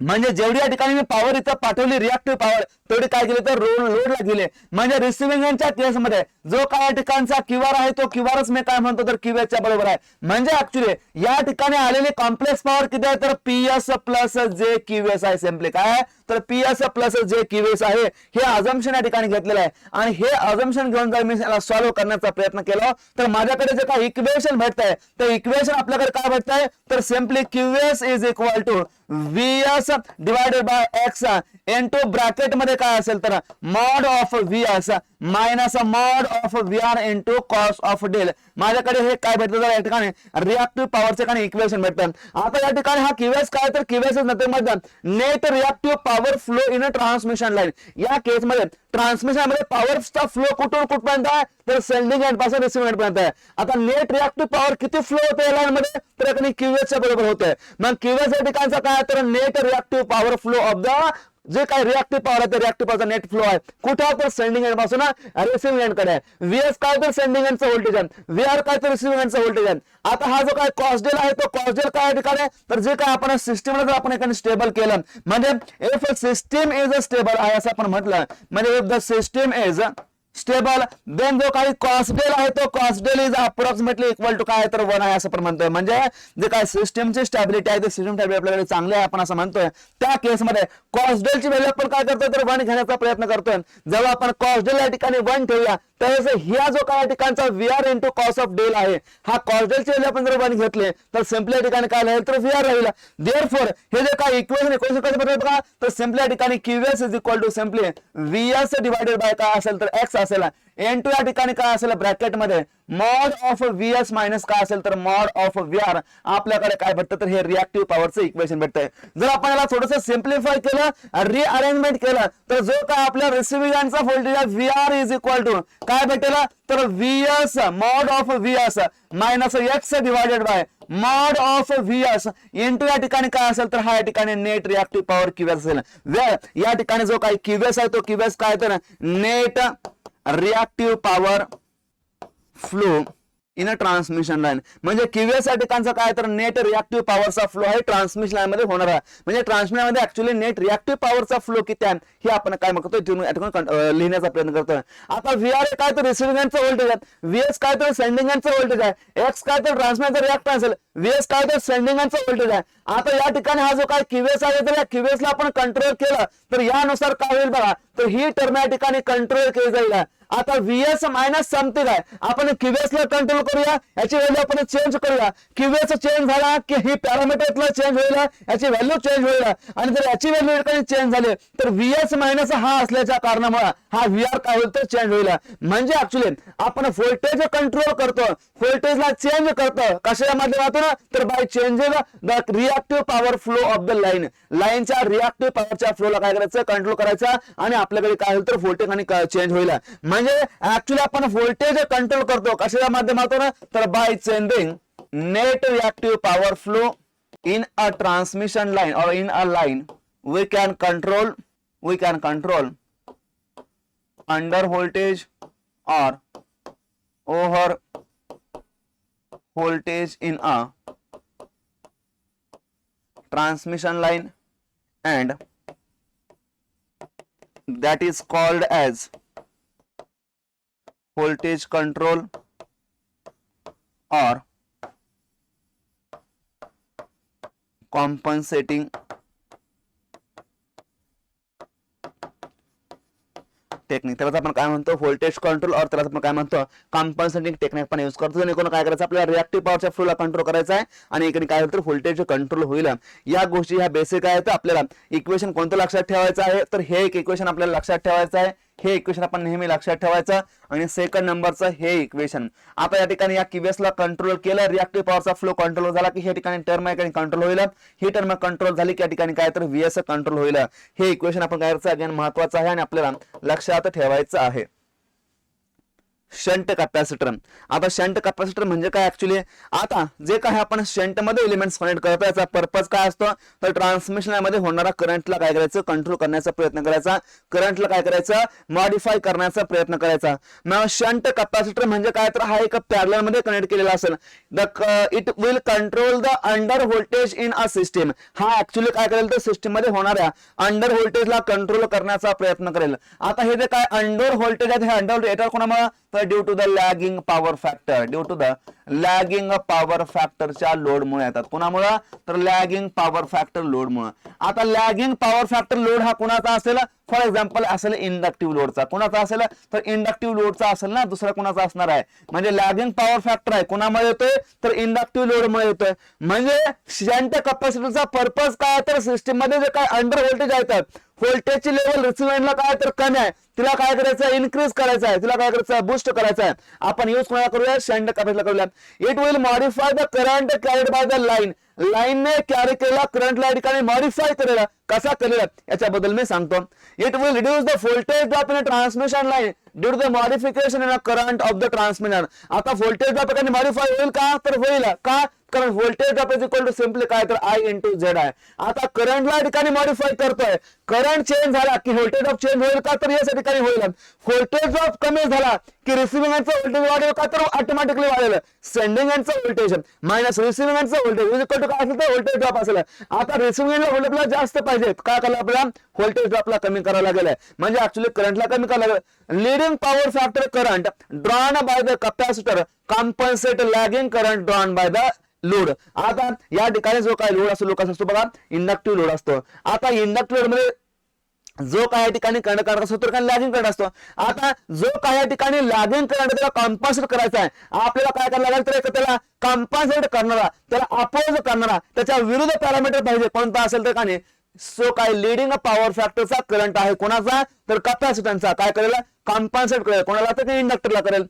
म्हणजे जेवढी या ठिकाणी मी पॉवर इथं पाठवली रिएक्टिव्ह पॉवर तेवढी काय केली तर लोडला गेले. म्हणजे रिसिव्हिंग एंडच्या केसमध्ये जो काय या ठिकाणचा QR आहे तो QRच मी काय म्हणतो तर QS च्या बरोबर आहे. म्हणजे ऍक्च्युली या ठिकाणी आलेली कॉम्प्लेक्स पॉवर किती आहे तर PS प्लस JQS आहे. सिम्पली काय तर PS प्लस JQS आहे. हे अझम्पशन या ठिकाणी घेतलेलं आहे आणि हे अझम्पशन घेऊन जर मी याला सॉल्व्ह करण्याचा प्रयत्न केला तर माझ्याकडे जे काय इक्वेशन भेटतंय ते इक्वेशन आपल्याकडे काय भेटतंय तर simply QS is equal to VS divided by X into bracket मध्ये काय असेल तर mod of VS minus mod of VR into cos of del. माझ्याकडे हे काय भेटतं तर या ठिकाणी रिएक्टिव्ह पॉवरचे काही इक्वेशन भेटतात. आता या ठिकाणी हा QS काय तर QS is nothing but net reactive power flow in a transmission line. या केस मध्ये ट्रान्समिशन मध्ये पॉवरचा फ्लो कुठून कुठपर्यंत आहे तर सेंडिंग एंड पासून रिसिव्हिंग एंड पर्यंत आहे. आता नेट रिएक्टिव्ह पॉवर किती फ्लो होते या लाईन मध्ये तर या ठिकाणी QS च्या बरोबर होते. मग QS या ठिकाणचा काय तर net reactive power flow of the जे काय रिएक्टिव्ह पॉवर आहे ते रिएक्टिव्ह पॉवरचा नेट फ्लो आहे कुठं तर सेंडिंग एंड पासून रिसिव्हिंग एंड कडे. VS काय तर सेंडिंग एंडचं व्होल्टेज आहे, VR काय तर रिसिव्हिंग एंडचं व्होल्टेज आहे. आता हा जो काय कॉस डेल आहे तो कॉस डेल काय ठिकाणी तर जे काय आपण सिस्टमला जर आपण एखादी स्टेबल केलं म्हणजे if system is a stable आहे असं आपण म्हटलं म्हणजे if the system is stable then जो काही कॉस्ट डेल आहे तो cost del is approximately equal to काय तर 1 आहे असं आपण म्हणतोय. म्हणजे जे काय सिस्टमची स्टॅबिलिटी आहे ते सिस्टम स्टॅबिलिटी आपल्याकडे चांगली आहे आपण असं म्हणतोय. त्या केसमध्ये कॉस्ट डेलची व्हॅल्यू आपण काय करतोय तर 1 घेण्याचा प्रयत्न करतोय. जेव्हा आपण कॉस्ट डेल या ठिकाणी 1 ठेवूया त्यावेळेस ह्या जो काय ठिकाणचा VR into cos of del आहे हा कॉस्ट डेलची व्हॅल्यू आपण जर 1 घेतले तर सिम्पली या ठिकाणी काय राहील तर VR राहील. देअरफॉर हे जे काय इक्वेशन कसं बघा तर सिम्पली या ठिकाणी QS is equal to simply VS divided by काय असेल तर X असेल इंटू या ठिकाणी काय असेल ब्रॅकेट मध्ये मॉड ऑफ VS मायनस काय असेल तर मॉड ऑफ VR. आपल्याकडे काय भेटतं तर हे रिएक्टिव्ह पॉवरचं इक्वेशन भेटतंय. जर आपण याला थोडंसं सिम्प्लिफाय केलं, रिअरेंजमेंट केलं तर जो काय आपल्या रिसिव्हिंग एंडचा व्होल्टेज आहे VR इज इक्वल टू काय भेटेल तर VS mod of VS minus X divided by mod of VS into या ठिकाणी काय असेल तर हा या ठिकाणी नेट रिएक्टिव्ह पॉवर QS असेल. या ठिकाणी जो काही QS आहे तो QS काय तर net reactive power flow in a transmission line. म्हणजे QS या ठिकाणचा काय तर नेट रिएक्टिव्ह पॉवरचा फ्लो आहे ट्रान्समिशन लाईन मध्ये होणार आहे. म्हणजे ट्रान्समिशन मध्ये ऍक्च्युअली नेट रिएक्टिव्ह पॉवरचा फ्लो किती आहे हे आपण काय म्हणतो लिहिण्याचा प्रयत्न करतोय. आता VR काय तर रिसिव्हिंग एंडचं व्होल्टेज आहे, VS काय तर सेंडिंग एंडचं व्होल्टेज आहे, X काय तर ट्रान्समिशनचा रिएक्टन्स असेल, VS काय तर सेंडिंग एंडचं व्होल्टेज आहे. आता या ठिकाणी हा जो काय QS आहे तर या QS ला आपण कंट्रोल केलं तर यानुसार काय होईल बघा तर ही टर्म या ठिकाणी कंट्रोल केली जाईल. आता VS मायनस समथिंग आहे आपण QS ला कंट्रोल करूया, याची व्हॅल्यू आपण चेंज करूया. QS चेंज झाला की ही पॅरामीटरला चेंज होईल, याची व्हॅल्यू चेंज होईल आणि जर याची व्हॅल्यू चेंज झाली तर VS मायनस हा असल्याच्या कारणामुळे हा VR काय होईल तर चेंज होईल. म्हणजे ऍक्च्युअली आपण व्होल्टेज कंट्रोल करतो, व्होल्टेजला चेंज करतो कशाच्या माध्यमातून तर by changing the reactive power flow of the line. लाईनच्या रिएक्टिव्ह पॉवरच्या फ्लोला काय करायचं कंट्रोल करायचा आणि आपल्याकडे काय होईल तर व्होल्टेज आणि चेंज होईल. म्हणजे ऍक्च्युअली आपण व्होल्टेज कंट्रोल करतो कशाच्या माध्यमातून तर by changing net reactive power flow in a transmission line और in a line we can control we can control under voltage or over voltage in a transmission line, and that is called as voltage control or compensating technique. त्याला आपण काय म्हणतो voltage control, और त्याला आपण काय म्हणतो कॉम्पन्सेटिंग टेक्निक पण यूज करतो. जेणेकरून काय करायचं आपल्याला रिएक्टिव्ह पॉवरच्या फ्लोला कंट्रोल करायचा आहे आणि इकडे काय होतं व्होल्टेज कंट्रोल होईल. या गोष्टी ह्या बेसिक आहेत. आपल्याला इक्वेशन कोणतं लक्षात ठेवायचं आहे, तर हे एक इक्वेशन आपल्याला लक्षात ठेवायचं आहे. हे इक्वेशन आपण नेहमी लक्षात ठेवायचं. आणि सेकंड नंबरचं हे इक्वेशन. आता या ठिकाणी या क्यूएसला कंट्रोल केलं, रिएक्टिव्ह पॉवरचा फ्लो कंट्रोल झाला की या ठिकाणी टर्म या ठिकाणी कंट्रोल होईल. ही टर्म कंट्रोल झाली की या ठिकाणी काय तर व्हीएस कंट्रोल होईल. हे इक्वेशन आपण काय करायचं अगेन महत्वाचं आहे आणि आपल्याला लक्षात ठेवायचं आहे. Shunt capacitor. आता शंट कॅपॅसिटर म्हणजे काय ऍक्च्युली, आता जे काय आपण शंट मध्ये एलिमेंट्स कनेक्ट करतो याचा पर्पज काय असतो, तर ट्रान्समिशन मध्ये होणारा करंटला काय करायचं कंट्रोल करण्याचा प्रयत्न करायचा, करंटला काय करायचं मॉडिफाय करण्याचा प्रयत्न करायचा. मग शंट कॅपॅसिटर म्हणजे काय, तर हा एक पॅरलल मध्ये कनेक्ट केलेला असेल. It will control the under voltage in a system. हा ऍक्च्युली काय करेल तर सिस्टम मध्ये होणाऱ्या अंडर व्होल्टेजला कंट्रोल करण्याचा प्रयत्न करेल. आता हे जे काय अंडर व्होल्टेज आहे हे अंडर व्होल्टेज येतात कोणामुळे, तर due to the lagging power factor, due to the lagging power फॅक्टरच्या लोडमुळे येतात. कोणामुळे, तर लॅगिंग पॉवर फॅक्टर लोडमुळे. आता लॅगिंग पॉवर फॅक्टर लोड हा कोणाचा असेल, फॉर एक्झाम्पल असेल इंडक्टिव्ह लोडचा. कोणाचा असेल, तर इंडक्टिव्ह लोडचा असेल ना, दुसरा कोणाचा असणार आहे. म्हणजे लॅगिंग पॉवर फॅक्टर आहे कोणामुळे येतोय, तर इंडक्टिव्ह लोडमुळे येतोय. म्हणजे शंट कॅपॅसिटरचा पर्पज काय, तर सिस्टम मध्ये जे काय अंडर व्होल्टेज आहेत, व्होल्टेजची लेवल रिसिव्हरला काय तर कमी आहे, तिला काय करायचं इन्क्रीज करायचं आहे, तिला काय करायचं बूस्ट करायचं आहे. आपण यूज कोणाला करूया, शंट कॅपॅसिटर करूया. It will modify the current carried by the line. लाईनने कॅरी केलेला करंटला या ठिकाणी मॉडिफाय केलेला, कसा केलेला याच्याबद्दल मी सांगतो. It will reduce the voltage drop in a transmission line due to the modification in a current of the transmitter. आता व्होल्टेज ड्रॉप याने मॉडिफाय होईल का, तर होईल का, कारण voltage drop is equal to simply काय तर I इंटू झेड आहे. आता करंटला या ठिकाणी मॉडिफाय करतोय, करंट चेंज झाला की व्होल्टेज ड्रॉप चेंज होईल का, तर या ठिकाणी होईल. व्होल्टेज ड्रॉप कमी झाला की रिसिव्हिंग एंडचं व्होल्टेज वाढेल का, तर ऑटोमॅटिकली वाढेल. सेंडिंग एंडचं व्होल्टेज मायनस रिसिव्हिंग एंडचं व्होल्टेज इज इक्वल टू काय असेल तर व्होल्टेज ड्रॉप असेल. आता रिसिव्हिंग एंडला व्होल्टेजला जास्त पाहिजे, काय करायला आपल्याला व्होल्टेज ड्रॉपला कमी करायला लागेल. म्हणजे ऍक्च्युली करंटला कमी करायला लागेल. Leading power factor current drawn by the capacitor compensate lagging current drawn by the load. आता या ठिकाणी जो काय लोड असतो, लोक असतो बघा इंडक्टिव्ह लोड असतो. आता इंडक्टिव्ह लोड मध्ये जो काय या ठिकाणी करंट काढत असतो तर लॅगिंग करंट असतो. आता जो काय या ठिकाणी लॅगिंग करंट त्याला कॉम्पन्सेट करायचा आहे, आपल्याला काय करायला लागेल, तर त्याला कॉम्पन्सेट करणारा, त्याला अपोज करणारा, त्याच्या विरुद्ध पॅरामीटर पाहिजे. कोणता असेल तर काय सो काय लीडिंग पॉवर फॅक्टरचा करंट आहे कोणाचा, तर कॅपॅसिटन्सचा. काय करेल कॉम्पन्सेट करेल कोणाला, तर इंडक्टरला करेल.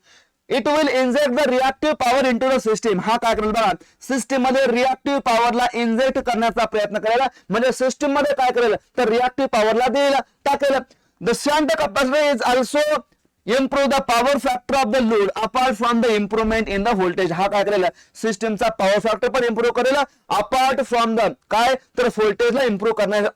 It will inject the reactive power into the system. हा काय करेल बघा, सिस्टीम मध्ये रिएक्टिव्ह पॉवरला इंजेक्ट करण्याचा प्रयत्न करेल. म्हणजे सिस्टीम मध्ये काय करेल, तर रिएक्टिव्ह पॉवरला देईल, टाकेल. The shunt capacitor is also improve the power factor of the load apart from the improvement in the voltage. हा काय करेल सिस्टीमचा पॉवर फॅक्टर पण इम्प्रूव्ह करेल अपार्ट फ्रॉम द काय, तर व्होल्टेजला इम्प्रूव्ह करण्याचा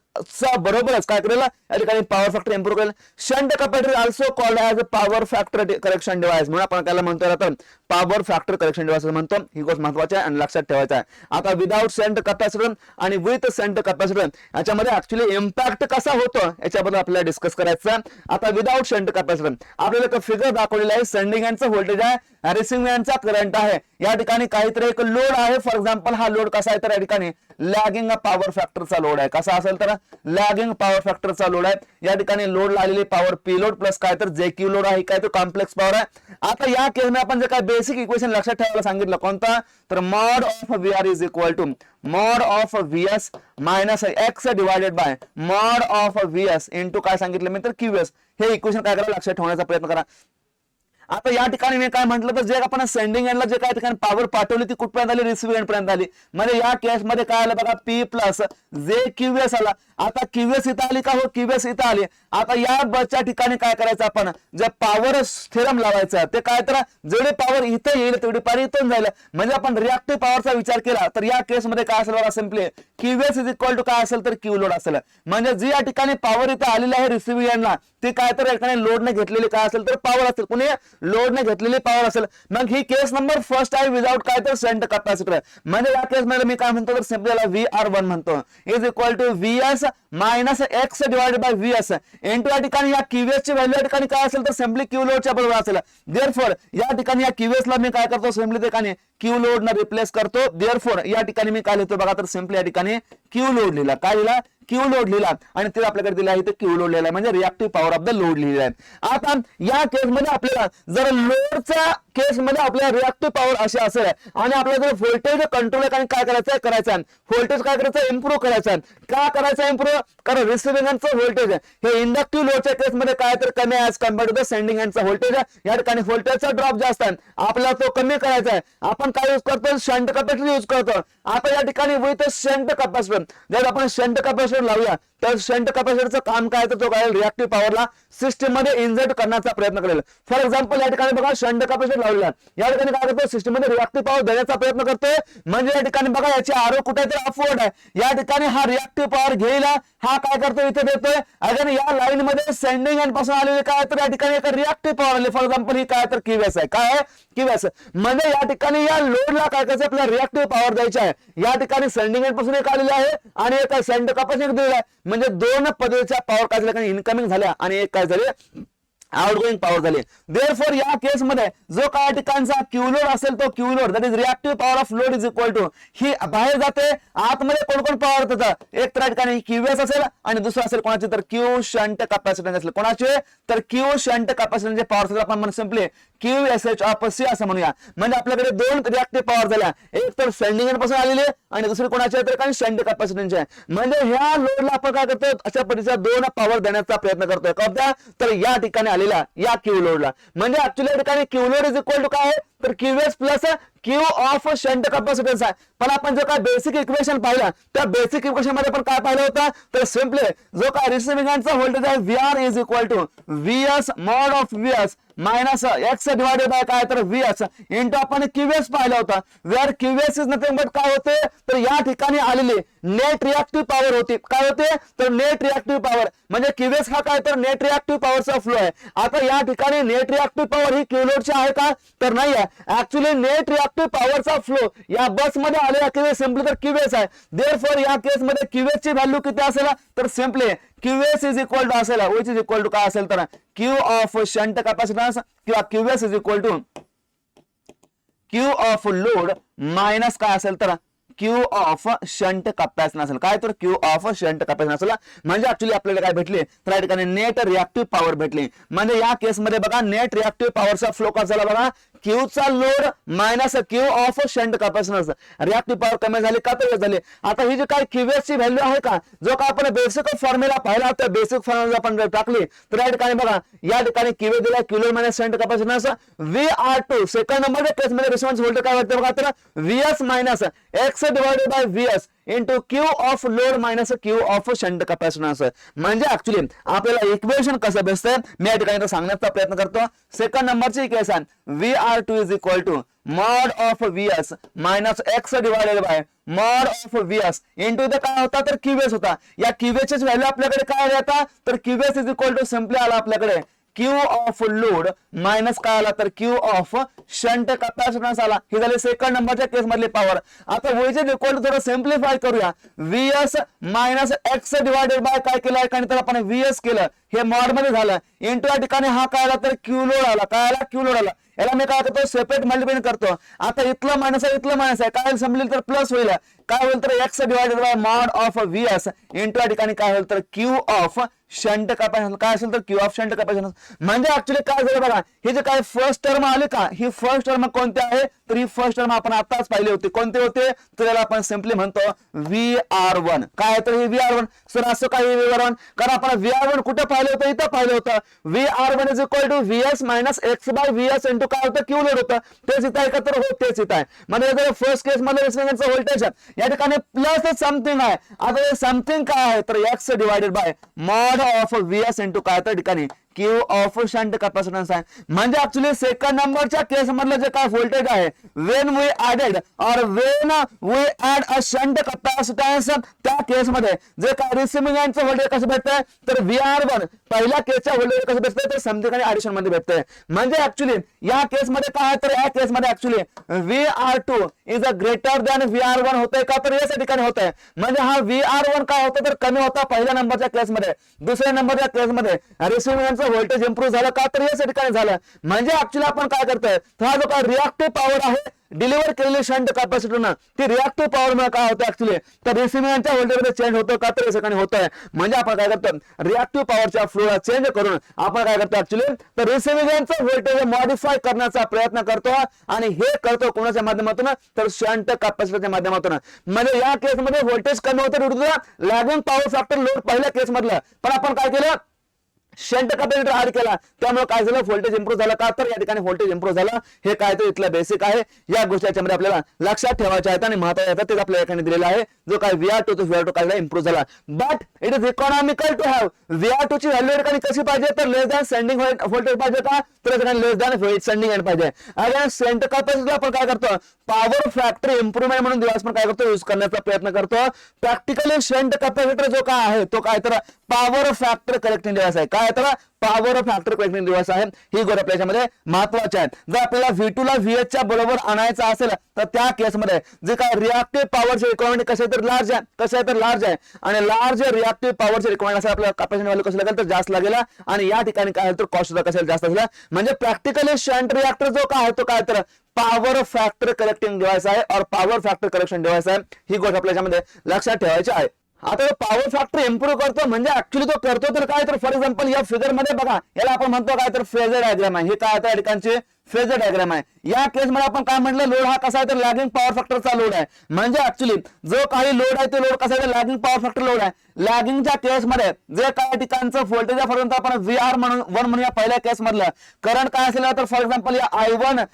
बरोबरच काय करेल या ठिकाणी पॉवर फॅक्टर इम्प्रूव्ह करेल. Shunt capacitor also called as power factor correction device. म्हणून आपण त्याला म्हणतो तर पॉवर फॅक्टर करेक्शन डिव्हाइस म्हणतो. ही गोष्ट महत्वाची आहे आणि लक्षात ठेवायचं आहे. आता विदाउट शंट कॅपॅसिटर आणि विथ शंट कॅपॅसिटर याच्यामध्ये ऍक्च्युली इम्पॅक्ट कसा होतो याच्याबद्दल आपल्याला डिस्कस करायचं. आता विदाउट शंट कॅपॅसिटर आपल्याला फिगर दाखवलेला आहे, सेंडिंग एंडचं व्होल्टेज आहे, रिसिव्हिंग एंडचा करंट आहे. या ठिकाणी काहीतरी एक लोड आहे, फॉर एक्झाम्पल हा लोड कसा आहे, तर या ठिकाणी लॅगिंग पॉवर फॅक्टरचा लोड आहे. कसा असेल तर लॅगिंग पॉवर फॅक्टरचा लोड आहे. या ठिकाणी लोड लागलेली पॉवर पी लोड प्लस काय तर जे क्यू लोड आहे, काय तर कॉम्प्लेक्स पॉवर आहे. आता या केसमध्ये आपण जे काय बेसिक इक्वेशन लक्षात ठेवायला सांगितलं कोणता, तर mod of VR is equal to mod of VS minus X divided by mod of VS into काय सांगितलं मी तर QS. हे इक्वेशन काय करा लक्षात ठेवण्याचा प्रयत्न करा. आता या ठिकाणी मी काय म्हटलं तर जे आपण सेंडिंग एंडला जे काय ठिकाणी पॉवर पाठवली ती कुठपर्यंत आली, रिसिव्हिंग एंड पर्यंत आली. म्हणजे या केस मध्ये काय आलं बघा, पी प्लस जे क्यूएस आला. आता क्यूएस इथं आली का, हो क्यूएस इथं आली. आता या बसच्या ठिकाणी काय करायचं, आपण जे पॉवर थेरम लावायचं ते काय, तर जेवढी पॉवर इथं येईल तेवढी पॉवर इथून जाईल. म्हणजे आपण रिएक्टिव्ह पॉवरचा विचार केला तर या केस मध्ये काय असेल बघा, simply QS is equal to काय असेल तर क्यू लोड असेल. म्हणजे जी या ठिकाणी पॉवर इथं आलेली आहे रिसिव्हिंग एंडला ती काय तर एकाने लोडने घेतलेली काय असेल तर पॉवर असेल, कुणी लोडने घेतलेली पॉवर असेल. मग ही केस नंबर फर्स्ट आहे विदाउट काय तर शंट कॅपॅसिटर. म्हणजे या केस मध्ये मी काय म्हणतो तर सिंपली याला VR1 म्हणतो, is equal to VS minus X divided by VS into या ठिकाणी या क्यूएस ची व्हॅल्यू या ठिकाणी काय असेल तर सिंपली क्यू लोडच्या बरोबर असेल. देअरफॉर या ठिकाणी या क्यूएस ला मी काय करतो, सिंपली ठिकाणी क्यू लोड न रिप्लेस करतो. देअरफॉर या ठिकाणी मी काय लिहितो बघा, तर सिंपली या ठिकाणी क्यू लोड लिहिला. काय लिहिला, क्यू लोड लिहिला. आणि ते आपल्याकडे दिलं आहे ते क्यू लोड लिहिला, म्हणजे reactive power of the load लिहिलेला आहे. आता या केस मध्ये आपल्याला जर लोडच्या केस मध्ये आपल्याला रिएक्टिव्ह पॉवर अशी असेल आणि आपल्याला जर व्होल्टेज कंट्रोल काय करायचं व्होल्टेज काय करायचं, इम्प्रूव्ह करायचं. का करायचं इम्प्रूव्ह, कारण रिसिव्हिंग एंडचं व्होल्टेज हे इंडक्टिव्ह लोडच्या केस मध्ये काय तर कमी आहे कम्पेअर्ड टू द सेंडिंग एंडचा व्होल्टेज. या ठिकाणी व्होल्टेजचा ड्रॉप जास्त आहे, आपल्याला तो कमी करायचा आहे. आपण काय यूज करतो, शंट कॅपॅसिटर यूज करतो. आता या ठिकाणी विथ शंट कॅपॅसिटर जर आपण शंट कॅपॅसिटर लावूया तर शंट कॅपॅसिटरचं काम काय तर तो काय रिएक्टिव्ह पॉवरला सिस्टम मध्ये इंजेक्ट करण्याचा प्रयत्न करेल. फॉर एक्झाम्पल या ठिकाणी बघा शंट कॅपॅसिटर लावलेला, या ठिकाणी काय करतो, सिस्टम मध्ये रिएक्टिव्ह पॉवर देण्याचा प्रयत्न करतोय. म्हणजे या ठिकाणी बघा याची आरो कुठेतरी अपवर्ड आहे, या ठिकाणी हा रिएक्टिव्ह पॉवर घेईला, हा काय करतो इथे देतोय. अगेन या लाईन मध्ये सेंडिंग एंड पासून आलेले काय तर या ठिकाणी एक रिएक्टिव्ह पॉवर आली. फॉर एक्झाम्पल ही काय तर क्यूएस आहे, काय आहे क्यूएस. म्हणजे या ठिकाणी या लोडला काय करायचं, आपल्याला रिएक्टिव्ह पॉवर द्यायची आहे. या ठिकाणी सेंडिंग एंड पासून एक आलेली आहे आणि एक शंट कॅपॅसिटर दिलेला आहे. म्हणजे दोन पद्धतीच्या पॉवर काय झाल्या, इनकमिंग झाल्या आणि एक काय झाले आउटगोइंग पॉवर झाली. देअरफॉर या केस मध्ये जो काय ठिकाणचा क्यू लोड असेल तो Q load that is reactive power of load is equal to ही बाहेर जाते. आतमध्ये कोण कोण पॉवर देतं, एक तर ठिकाणी क्यूएस असेल आणि दुसरं असेल कोणाचे तर क्यू शंट कॅपॅसिटन्स असेल. कोणाचे तर क्यू शंट कॅपॅसिटन्सचे पॉवर असेल आपण सिंपली QSH ऑफ C असं म्हणूया. म्हणजे आपल्याकडे दोन रिएक्टिव्ह पॉवर झाल्या, एक तर सेंडिंग एंड पासून आलेली आणि दुसरी कोणाची तर काही शंट कॅपॅसिटन्सची आहे. म्हणजे ह्या लोडला आपण काय करतो, अशा पद्धतीच्या दोन पॉवर देण्याचा प्रयत्न करतोय. कोणत्या तर या ठिकाणी आलेला या क्यू लोडला. म्हणजे ऍक्च्युअली या ठिकाणी Q load is equal to काय आहे तर QS plus Q of shunt capacitance आहे. पण आपण जो काय बेसिक इक्वेशन पाहिला त्या बेसिक इक्वेशन मध्ये पण काय पाहिलं होतं तर सिंपली जो काय रिसिव्हिंग एंडचा व्होल्टेज आहे VR is equal to VS mod of VS minus X divided by काय तर VS इंटू आपण क्यूएस पाहिला होता. Where QS is nothing but काय होते तर या ठिकाणी आलेली नेट रिएक्टिव्ह पॉवर होती. काय होते तर नेट रिएक्टिव्ह पॉवर, म्हणजे क्यूएस हा काय तर नेट रिएक्टिव्ह पॉवरचा फ्लो आहे. आता या ठिकाणी नेट रिएक्टिव्ह पॉवर ही क्यू लोडची आहे का तर नाही आहे. ऍक्च्युअली नेट रिएक्टिव्ह पॉवरचा फ्लो या बस मध्ये आलेला क्यूएस सिंपली तर क्यूएस आहे. देअरफॉर या केस मध्ये क्यूएस ची व्हॅल्यू किती असेल तर simply QS is equal to असेल विच इज इक्वल टू काय असेल तर क्यू ऑफ शंट कॅपॅसिटन्स किंवा QS is equal to Q of load minus काय असेल तर क्यू ऑफ शंट कॅपॅसिटन्स असेल. काय तर क्यू ऑफ शंट कॅपॅसिटन्स असेल. म्हणजे ऍक्च्युअली आपल्याला काय भेटले तर या ठिकाणी नेट रिएक्टिव्ह पॉवर भेटली. म्हणजे या केस मध्ये बघा नेट रिएक्टिव्ह पॉवरचा फ्लो कसा झाला बघा, क्यू चा load minus Q of shunt capacitance. Reactive power कमी झाली का तर झाली. आता ही जी काय क्यूएस ची व्हॅल्यू आहे का जो काय आपण बेसिक फॉर्म्युला पाहिला त्या बेसिक फॉर्म्युला आपण टाकली तर या ठिकाणी बघा या ठिकाणी क्यूए दिला Q load minus shunt capacitance VR2 second number case मध्ये रिस्पॉन्स व्होल्टेज काय वाटतं बघा तर VS minus X divided by VS into Q of load minus Q of shunt capacitance. म्हणजे ऍक्च्युअली आपल्याला इक्वेशन कसं भेटतंय मी या ठिकाणी सांगण्याचा प्रयत्न करतो. सेकंड नंबरची equation VR2 is equal to mod of VS minus X divided by mod of VS into इथे काय होता तर क्यूएस होता. या क्यूएस ची व्हॅल्यू आपल्याकडे काय आली आता तर QS is equal to simply आला आपल्याकडे क्यू ऑफ लोड मायनस काय आला तर क्यू ऑफ शंट कॅपॅसिटन्स आला. ही झाली सेकंड नंबरच्या केस मधली पॉवर. आता व्होल्टेज इज इक्वल टू थोडं सिम्प्लिफाय करूया. VS minus X divided by काय केलं आणि तर आपण VS केलं हे मॉड मध्ये झालं इंटू या ठिकाणी हा काय आला तर क्यू लोड आला. काय आला क्यू लोड आला. याला मी काय करतो सेपरेट मल्टिप्लाय करतो. आता इथलं मायनस आहे इथलं मायनस आहे काय समजेल तर प्लस होईल. काय होईल तर x divided by mod of VS into या ठिकाणी काय होईल तर क्यू ऑफ शंट कॅपॅसिटन्स काय असेल तर क्यू ऑफ शंट कॅपॅसिटन्स. म्हणजे ऍक्च्युअली काय झालं बघा हे जे काय फर्स्ट टर्म आले का ही फर्स्ट टर्म कोणती आहे तर ही फर्स्ट टर्म आपण आताच पाहिली होती. कोणते होते? तर याला आपण सिम्पली म्हणतो VR1. काय तर हे VR1. सर असं काय VR1? कारण आपण VR1 कुठे पाहिलं होतं? इथं पाहिलं होतं. VR1 is equal to VS minus X by VS into काय होतं? क्यू लोड होतं. तेच इथं आहे का? तर हो तेच इथं आहे. म्हणजे फर्स्ट केस मध्ये रिसिव्हिंगचं व्होल्टेज या ठिकाणी प्लस समथिंग आहे. आता हे समथिंग काय आहे? तर x divided by mod of VS into काय त्या ठिकाणी क्यू ऑफ शंट कॅपॅसिटन्स आहे. म्हणजे ऍक्च्युली सेकंड नंबरच्या केस मधलं जे काय व्होल्टेज आहे when we added or when we add a shunt capacitance त्या केस मध्ये जे काय रिसिव्हिंग एंडचं व्होल्टेज कसं भेटतंय तर VR1 पहिल्या केसच्या व्होल्टेज कसं भेटतंय तर समथिंग आणि ऍडिशन मध्ये भेटतंय. म्हणजे ऍक्च्युली या केस मध्ये काय आहे तर या केस मध्ये actually VR2 is a greater than VR1 होतंय का तर या ठिकाणी होतंय. म्हणजे हा VR1 काय होतं तर कमी होता पहिल्या नंबरच्या केस मध्ये. दुसऱ्या नंबरच्या केस मध्ये रिसिव्हिंग व्होल्टेज इंप्रूव्ह झालं का तर या ठिकाणी झालं. म्हणजे ऍक्च्युली आपण काय करतोय तर हा जो काय रिएक्टिव्ह पॉवर आहे डिलिव्हर केलेली शंट कॅपॅसिटरनं ती रिएक्टिव्ह पॉवर मध्ये काय होतं ऍक्च्युली तर रिसिव्हिंगच्या व्होल्टेज मध्ये चेंज होतं का तर या ठिकाणी होतंय. म्हणजे आपण काय करतो रिएक्टिव्ह पॉवरच्या फ्लोला चेंज करून आपण काय करतो ऍक्च्युली तर रिसिव्हिंगचं व्होल्टेज मॉडिफाय करण्याचा प्रयत्न करतो आणि हे करतो कोणाच्या माध्यमातून तर शंट कॅपॅसिटरच्या माध्यमातून. म्हणजे या केस मध्ये व्होल्टेज कमी होतं लॅगिंग पॉवर फॅक्टर लोड पहिल्या केस मधलं पण आपण काय केलं शंट कॅपॅसिटर ऍड केला त्यामुळे काय झालं व्होल्टेज इंप्रूव्ह झालं का तर या ठिकाणी व्होल्टेज इंप्रूव्ह झालं. हे काय तर इथलं बेसिक आहे. या गोष्टी याच्यामध्ये आपल्याला लक्षात ठेवायच्या आहेत आणि महत्त्वाचं आहे तेच आपल्या एकाने दिलेलं आहे. जो काय VR2 तो VR2 काय इंप्रूव्ह झाला but it is economical to have VR2 ची व्हॅल्यू या ठिकाणी कशी पाहिजे तर लेस दॅन सेंडिंग व्होल्टेज पाहिजे का तर या ठिकाणी लेस दॅन सेंडिंग एंड पाहिजे. आणि शंट कॅपॅसिटर आपण काय करतो पॉवर फॅक्टर इम्प्रूव्हमेंट म्हणून दिवस पण काय करतो यूज करण्याचा प्रयत्न करतो. प्रॅक्टिकली शंट कॅपॅसिटर जो काय आहे तो काय तर पॉवर फॅक्टर करेक्टिंग डिव्हाइस आहे. काय तर पॉवर फॅक्टर करेक्टिंग डिव्हाइस आहे. ही गोष्ट आपल्यामध्ये महत्वाची आहे. जर आपल्याला V2 ला VH च्या बरोबर आणायचं असेल तर त्या केसमध्ये जे काय रिएक्टिव्ह पॉवरचे रिक्वायरमेंट कसे तर लार्ज आहे कसे तर लार्ज आहे आणि लार्ज रिएक्टिव्ह पॉवरचे रिक्वायरमेंट असेल आपल्याला कॅपॅसिटी व्हॅल्यू कसं लागेल तर जास्त लागेल आणि या ठिकाणी काय तर कॉस्ट सुद्धा कसेल जास्त असेल. म्हणजे प्रॅक्टिकली शंट रिएक्टर जो काय आहे तो काय तर पॉवर फॅक्टर करेक्टिंग डिव्हाइस आहे और पॉवर फॅक्टर करेक्शन डिव्हाइस आहे. ही गोष्ट आपल्यामध्ये लक्षात ठेवायची आहे. आता पॉवर फॅक्टर इम्प्रूव्ह करतो म्हणजे ऍक्च्युली तो करतो तर काय तर फॉर एक्झाम्पल या फिगर मध्ये बघा याला आपण म्हणतो काय तर फेजर डायग्राम आहे. हे काय त्या ठिकाणचे फेजर डायग्राम आहे. या केस मध्ये आपण काय म्हटलं लोड हा कसा आहे तर लॅगिंग पॉवर फॅक्टरचा लोड आहे. म्हणजे ऍक्च्युली जो काही लोड आहे तो लोड कसा आहे लॅगिंग पॉवर फॅक्टर लोड आहे. लॅगिंगच्या केस मध्ये जे काही ठिकाणचं व्होल्टेज आहे फॉर एक्झाम्पल आपण VR म्हणूया पहिल्या केस मधलं करंट काय असेल तर फॉर एक्झाम्पल या I1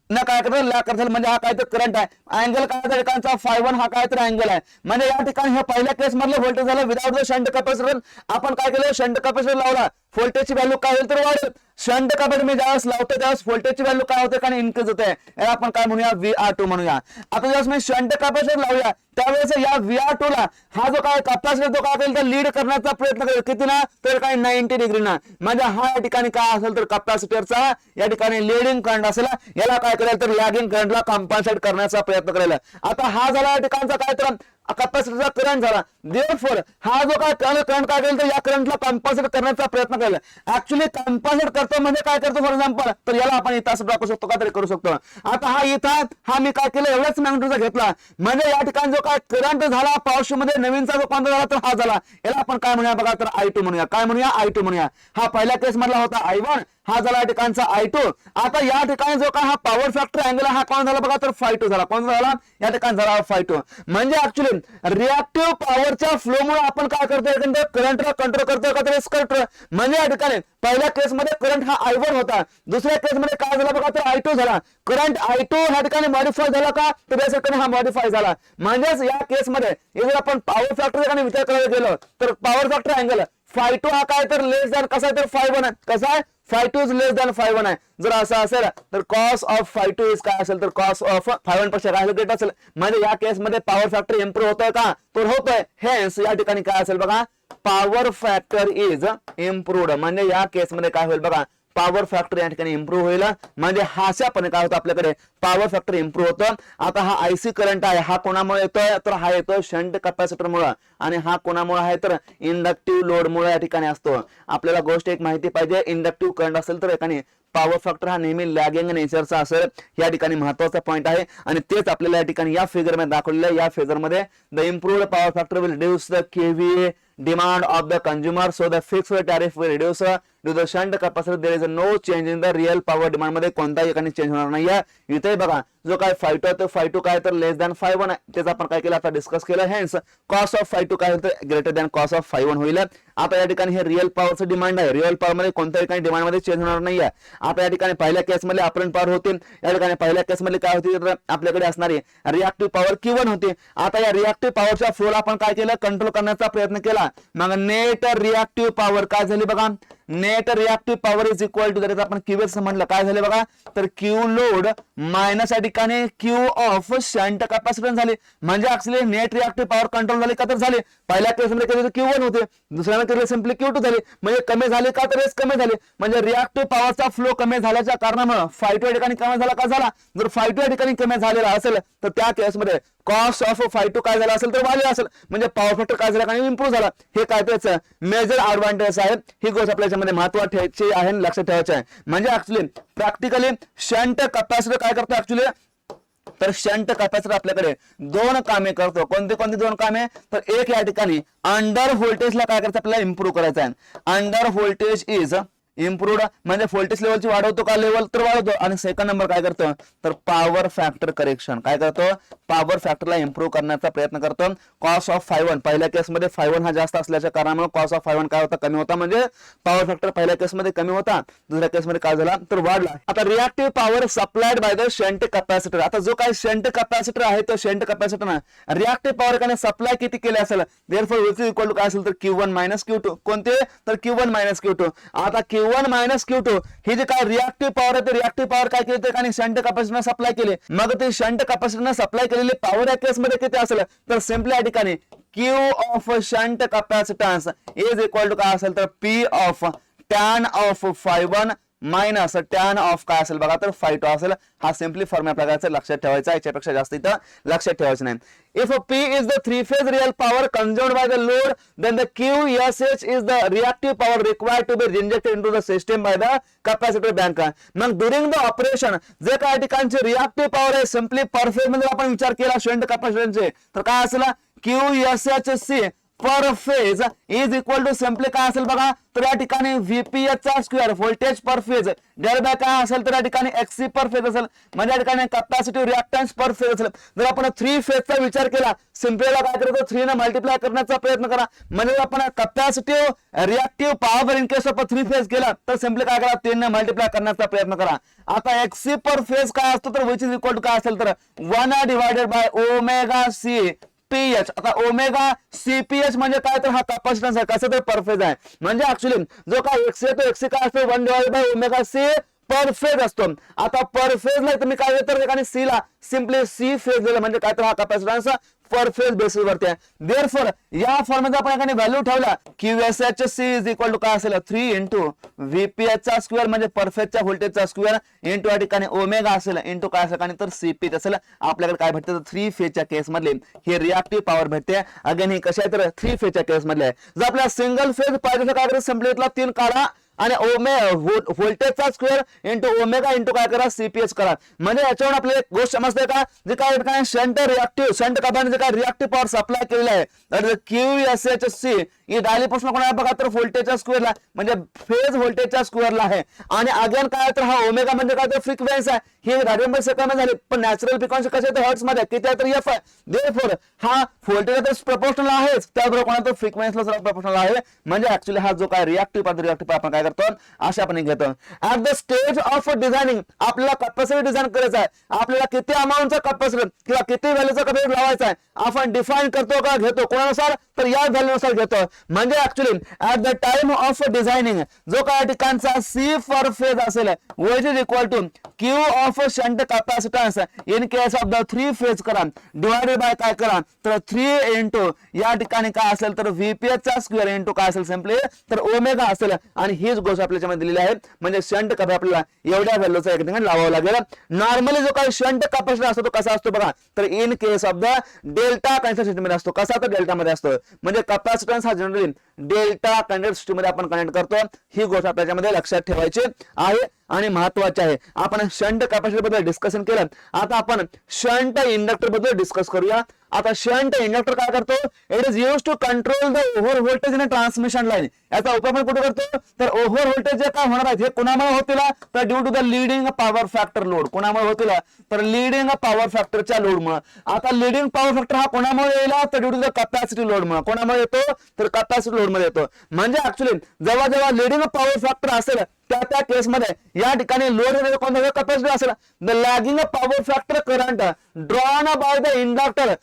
ना काय करतो लॅग करतो म्हणजे हा काय तर करंट आहे अँगल काय त्या ठिकाणचा ∅1 हा काय तर अँगल आहे. म्हणजे या ठिकाणी हे पहिल्या केस मधलं व्होल्टेज झालं विदाउट द शंट कॅपॅसिटर. आपण काय केलं शंट कॅपॅसिटर लावला व्होल्टेजची व्हॅल्यू काय होईल तर वाढेल. शंट कॅपॅसिटर मी ज्यावेळेस लावतो त्यावेळेस व्होल्टेजची व्हॅल्यू काय होते कारण इन्क्रीज होते. याला आपण काय म्हणूया VR2 म्हणूया. आता ज्यावेळेस मी शंट कॅपॅसिटर लावूया त्यावेळेस या VR2 ला हा जो काय कॅपॅसिटर तो काय करेल तर लीड करण्याचा प्रयत्न करेल किती ना तर काय 90 डिग्री ना. म्हणजे हा या ठिकाणी काय असेल तर कॅपॅसिटरचा या ठिकाणी लीडिंग करंट असेल याला काय करेल तर लॅगिंग करंटला कॉम्पन्सेट करण्याचा प्रयत्न करेल. आता हा झाला या ठिकाणचा काय तर कॅपॅसिटरचा करंट झाला. देअरफॉर हा जो काय करंट काय करेल तर या करंटला कॉम्पन्सेट करण्याचा प्रयत्न करेल. ऍक्च्युली कॉम्पन्सेट करतो म्हणजे काय करतो फॉर एक्झाम्पल तर याला आपण इथं असं दाखवू शकतो का तरी करू शकतो. आता हा इथं हा मी काय केलं एवढाच मॅग्नेट्यूडचा घेतला म्हणजे या ठिकाणी जो काय करंट झाला पॉवर मध्ये नवीनचा जो रूपांतर झाला तर हा झाला. याला आपण काय म्हणूया बघा तर I2 म्हणूया. काय म्हणूया I2 म्हणूया. हा पहिल्या केस मधला होता I1 हा झाला या ठिकाणचा I2. आता या ठिकाणी जो काय हा पॉवर फॅक्टर अँगल हा कोण झाला बघा तर ∅2 झाला. कोण झाला या ठिकाणी झाला ∅2. म्हणजे ऍक्च्युली रिएक्टिव्ह पॉवरच्या फ्लो मुळे आपण काय करतो एकंदर करंटला कंट्रोल करतो का तर करतो. म्हणजे या ठिकाणी पहिल्या केस मध्ये करंट हा I1 होता दुसऱ्या केस मध्ये काय झाला बघा तर I2 झाला. करंट I2 ह्या ठिकाणी मॉडिफाय झाला का तर या ठिकाणी हा मॉडिफाय झाला. म्हणजेच या केस मध्ये जर आपण पॉवर फॅक्टर ठिकाणी विचार करायला गेलो तर पॉवर फॅक्टर अँगल ∅2 हा काय तर लेस दॅन कसा आहे तर ∅1 आहे. कसा आहे ∅2 इज लेस दॅन ∅1 आहे. जर असं असेल तर कॉस ऑफ ∅2 इज काय असेल तर कॉस ऑफ ∅1 पेक्षा काय ग्रेट असेल. म्हणजे या केस मध्ये पॉवर फॅक्टर इम्प्रूव्ह होतोय का तर होतोय. हेन्स या ठिकाणी काय असेल बघा पॉवर फॅक्टर इज इम्प्रूव्ड. म्हणजे या केस मध्ये काय होईल बघा पॉवर फॅक्टर या ठिकाणी इम्प्रूव्ह होईल. म्हणजे हाशापणे काय होतं आपल्याकडे पॉवर फॅक्टर इम्प्रूव्ह होतं. आता हा IC करंट आहे हा कोणामुळे येतोय तर हा येतोय शंट कॅपॅसिटर मुळे आणि हा कोणामुळे आहे तर इंडक्टिव्ह लोड मुळे या ठिकाणी असतो. आपल्याला गोष्ट एक माहिती पाहिजे इंडक्टिव्ह करंट असेल तर एकाने पॉवर फॅक्टर हा नेहमी लॅगिंग नेचरचा असेल. या ठिकाणी महत्वाचा पॉईंट आहे आणि तेच आपल्याला या ठिकाणी या फिगर मध्ये दाखवलेलं आहे. या फिगर मध्ये the improved power factor will reduce the KVA demand of the consumer so the fixed tariff will reduce due the shunt capacitor there is no change in the real power demand मध्ये कोणत्याही ठिकाणी change होणार नाही आहे। इथे बघा जो काय phi2 आहे तो phi2 काय तर लेस दॅन phi1 आहे, त्याचा आपण काय केलं आता डिस्कस केलं। हेन्स कॉस ऑफ phi2 काय होतं greater than cos of phi1 होईल। आता या ठिकाणी हे रिअल पॉवरचं डिमांड आहे, रिअल पॉवर मध्ये कोणत्याही ठिकाणी डिमांड मध्ये चेंज होणार नाही आहे। आता या ठिकाणी पहिल्या केस मध्ये अपरंट पॉवर होते, या ठिकाणी पहिल्या केस मध्ये काय होती तर आपल्याकडे असणारी रिएक्टिव्ह पॉवर Q1 होती। आता या रिएक्टिव्ह पॉवरच्या फ्लोला आपण काय केलं कंट्रोल करण्याचा प्रयत्न केला, मग नेट रिएक्टिव्ह पॉवर काय झाली बघा, net reactive power is equal to जर आपण QS म्हणलं काय झाले बघा तर Q लोड मायनस या ठिकाणी Q ऑफ शंट कॅपॅसिटन्स झाले, म्हणजे actually net reactive power control झाले का तर झाले। पहिल्या केस मध्ये काय Q1 होते, दुसऱ्या केस सिंपली Q2 झाले, म्हणजे कमी झाले का तर कमी झाले, म्हणजे रिएक्टिव्ह पॉवरचा फ्लो कमी झाल्याच्या कारणामुळे phi2 या ठिकाणी कमी झाला का झाला। जर phi2 या ठिकाणी कमी झालेला असेल तर त्या केस मध्ये कॉस्ट ऑफ phi2 काय झाला असेल तर वाढला असेल, म्हणजे पॉवर फॅक्टर काय झाला आणि इम्प्रूव्ह झाला। हे काय त्याचं मेजर ऍडव्हान्टेज आहे, ही गोष्ट आपल्यामध्ये महत्त्वाची ठेवायची आहे, लक्षात ठेवायची आहे। म्हणजे ऍक्च्युअली प्रॅक्टिकली शंट कॅपॅसिटर काय करतो ऍक्च्युअली तर शंट कॅपॅसिटर आपल्याकडे दोन कामे करतो। कोणती कोणती दोन कामे तर एक या ठिकाणी अंडर व्होल्टेजला काय करायचं आपल्याला इम्प्रूव्ह करायचं आहे। अंडर व्होल्टेज इज इम्प्रूव्ड म्हणजे व्होल्टेज लेवलची वाढवतो का लेवल तर वाढवतो, आणि सेकंड नंबर काय करतो तर पॉवर फॅक्टर करेक्शन काय करतो पॉवर फॅक्टरला इम्प्रूव्ह करण्याचा प्रयत्न करतो। कॉस ऑफ phi1 पहिल्या केसमध्ये phi1 हा जास्त असल्याच्या कारणामुळे कॉस ऑफ phi1 काय होता कमी होता, म्हणजे पॉवर फॅक्टर पहिल्या केसमध्ये कमी होता, दुसऱ्या केसमध्ये काय झाला तर वाढला। आता reactive power supplied by the shunt capacitor, आता जो काय शंट कॅपॅसिटर आहे तो शंट कॅपॅसिटर रिएक्टिव्ह पॉवर काने सप्लाय किती केले असेल therefore which is equal to काय असेल तर Q1 मायनस Q2, कोणते तर Q1 मायनस Q2। आता Q1 मायनस Q2 ही जे काय रिएक्टिव्ह पॉवर आहे ते रिएक्टिव्ह पॉवर काय केली तर काही शंट कॅपॅसिटर सप्लाय केले, मग ते शंट कॅपॅसिटर सप्लाय केलेले पॉवर या केस मध्ये किती असेल तर सिंपली या ठिकाणी Q of shunt capacitance is equal to काय असेल तर P of tan of phi1 minus tan of काय असेल बघा तर phi2 असेल। हा सिंपली फॉर्म्युला आपल्याला लक्षात ठेवायचा आहे, याच्यापेक्षा जास्त इथं लक्षात ठेवायचं नाही। If P is the three-phase real power consumed by the load, then the QSH is the reactive power required to be injected into the system by the capacitor bank. मग during the operation जे काय ठिकाणचे reactive power आहे simply पर phase मध्ये आपण विचार केला shunt कॅपॅसिटरचे तर काय असेल QSHC per phase is equal to simply काय असेल बघा तर या ठिकाणी VPH चा square voltage per phase divide by काय असेल तर या ठिकाणी XC पर फेज असेल, म्हणजे या ठिकाणी कॅपॅसिटिव्ह रिएक्टन्स पर फेज असेल। जर आपण 3 फेजचा विचार केला सिंपलीला काय करायचं 3 ने मल्टिप्लाय करण्याचा प्रयत्न करा, म्हणजे आपण capacitive reactive power in case of 3 phase केला तर सिंपली काय करा 3 ने मल्टिप्लाय करण्याचा प्रयत्न करा। आता XC पर फेज काय असतो तर विच इज इक्वल टू काय असेल तर 1 divided by omega C PH। आता ओमेगा CPH म्हणजे काय तर हा कॅपॅसिटन्स आहे कसं तर पर फेज आहे, म्हणजे ऍक्च्युअली जो काय XC तो XC काय असतो 1 divided by omega C per phase असतो। आता पर फेज ला तुम्ही काय देता ठिकाणी C ला सिंपली C फेज दिलं म्हणजे काय तर हा कॅपॅसिटन्स पर फेज बेसिस वरती आहे। देअरफॉर या फॉर्म्युला आपण एखादी व्हॅल्यू ठेवला QSHC इज इक्वल टू काय असेल 3 इंटू VPH चा स्क्वेअर म्हणजे पर फेजच्या व्होल्टेजचा स्क्वेअर इंटू या ठिकाणी ओमेगा असेल इंटू काय असेल तर CP असेल। आपल्याकडे काय भेटते तर 3 फेजच्या केस मधले हे रिएक्टिव्ह पॉवर भेटते। अगेन हे कशा आहे तर 3 फेजच्या केस मधले आहे। जर आपल्याला सिंगल फेज पाहिजे तर काय करायचं सिंपली इथला 3 काढा आणि व्होल्टेजचा स्क्वेअर इंटू ओमेगा इंटू काय करा CPH करा, म्हणजे याच्यावर आपल्याला एक गोष्ट समजते का जे काय शंट रिएक्टिव्ह शंट कॅपॅसिटर जे काय रिएक्टिव्ह पॉवर सप्लाय केलेला आहे तर QSHC ही डायलीपासून कोणा बघा तर व्होल्टेजच्या स्क्वेअरला म्हणजे फेज व्होल्टेजच्या स्क्वेअरला आहे, आणि अगेन काय तर हा ओमेगा म्हणजे काय तर फ्रिक्वेन्सी आहे, हे रेडियन पर सेकंड झाले पण नॅचरल फ्रिक्वेन्सी कसे तर हर्ट्ज मध्ये किती आहे तर F आहे। देअरफॉर हा व्होल्टेज तर प्रपोर्शनल आहेच त्याबरोबर कोणा तर फ्रिक्वेन्सीला सुद्धा प्रपोर्शनल आहे, म्हणजे ऍक्च्युअली हा जो काय रिएक्टिव्ह आपण काय करतो अशा आपण घेतो। At the stage of designing आपल्याला कॅपॅसिटर डिझाइन करायचा आहे, आपल्याला किती अमाऊंटचा कॅपॅसिटर किंवा किती व्हॅल्यूचा कॅपॅसिटर लावायचा आहे आपण डिफाइन करतो का घेतो कोणानुसार तर या व्हॅल्यूनुसार घेतो, म्हणजे actually at the time of designing जो काय ठिकाणचा C पर फेज असेल which is equal to Q of shunt capacitance in case of the 3 phase करा डिवाइडेड बाय काय करा तर 3 इंटू या ठिकाणी काय असेल तर VPH चा स्क्वेअर इंटू काय असेल सिंपली तर ओमेगा असेल, आणि हीच गोष्ट आपल्याच्यामध्ये दिलेली आहे, म्हणजे शंट कॅपॅसिटर आपल्याला एवढ्या व्हॅल्यूचा एक ठिकाणी लावावा लागेल। नॉर्मली जो काही शंट कॅपॅसिटर असतो तो कसा असतो बघा तर in case of the delta connection system मध्ये असतो, कसा तर डेल्टा मध्ये असतो, म्हणजे कॅपॅसिटन्स हा जनरली डेल्टा कनेक्ट सिस्टम मध्ये आपण कनेक्ट करतो। ही गोष्ट आपल्याच्यामध्ये लक्षात ठेवायची आहे आणि महत्वाचे आहे। आपण शंट कॅपॅसिटर बद्दल डिस्कशन केलं, आता आपण शंट इंडक्टर बद्दल डिस्कस करूया। आता शंट इंडक्टर काय करतो, it is use to control the over voltage in transmission line. याचा उपयोग आपण कुठे करतो, तर ओव्हर व्होल्टेज जे काय होणार आहेत हे कोणामुळे होतील, तर due to the leading power factor load. कोणामुळे होतील, तर लिडिंग पॉवर फॅक्टरच्या लोडमुळे. आता लिडिंग पॉवर फॅक्टर हा कोणामुळे येईल, तर ड्यू टू द कपॅसिटी लोडमुळे. कोणामुळे येतो, तर कपॅसिटी लोडमध्ये येतो. म्हणजे ऍक्च्युअली जेव्हा जेव्हा लिडिंग पॉवर फॅक्टर असेल त्या केसमध्ये या ठिकाणी लोड कोणता कपॅसिटी असेल, the lagging power factor current drawn by the inductor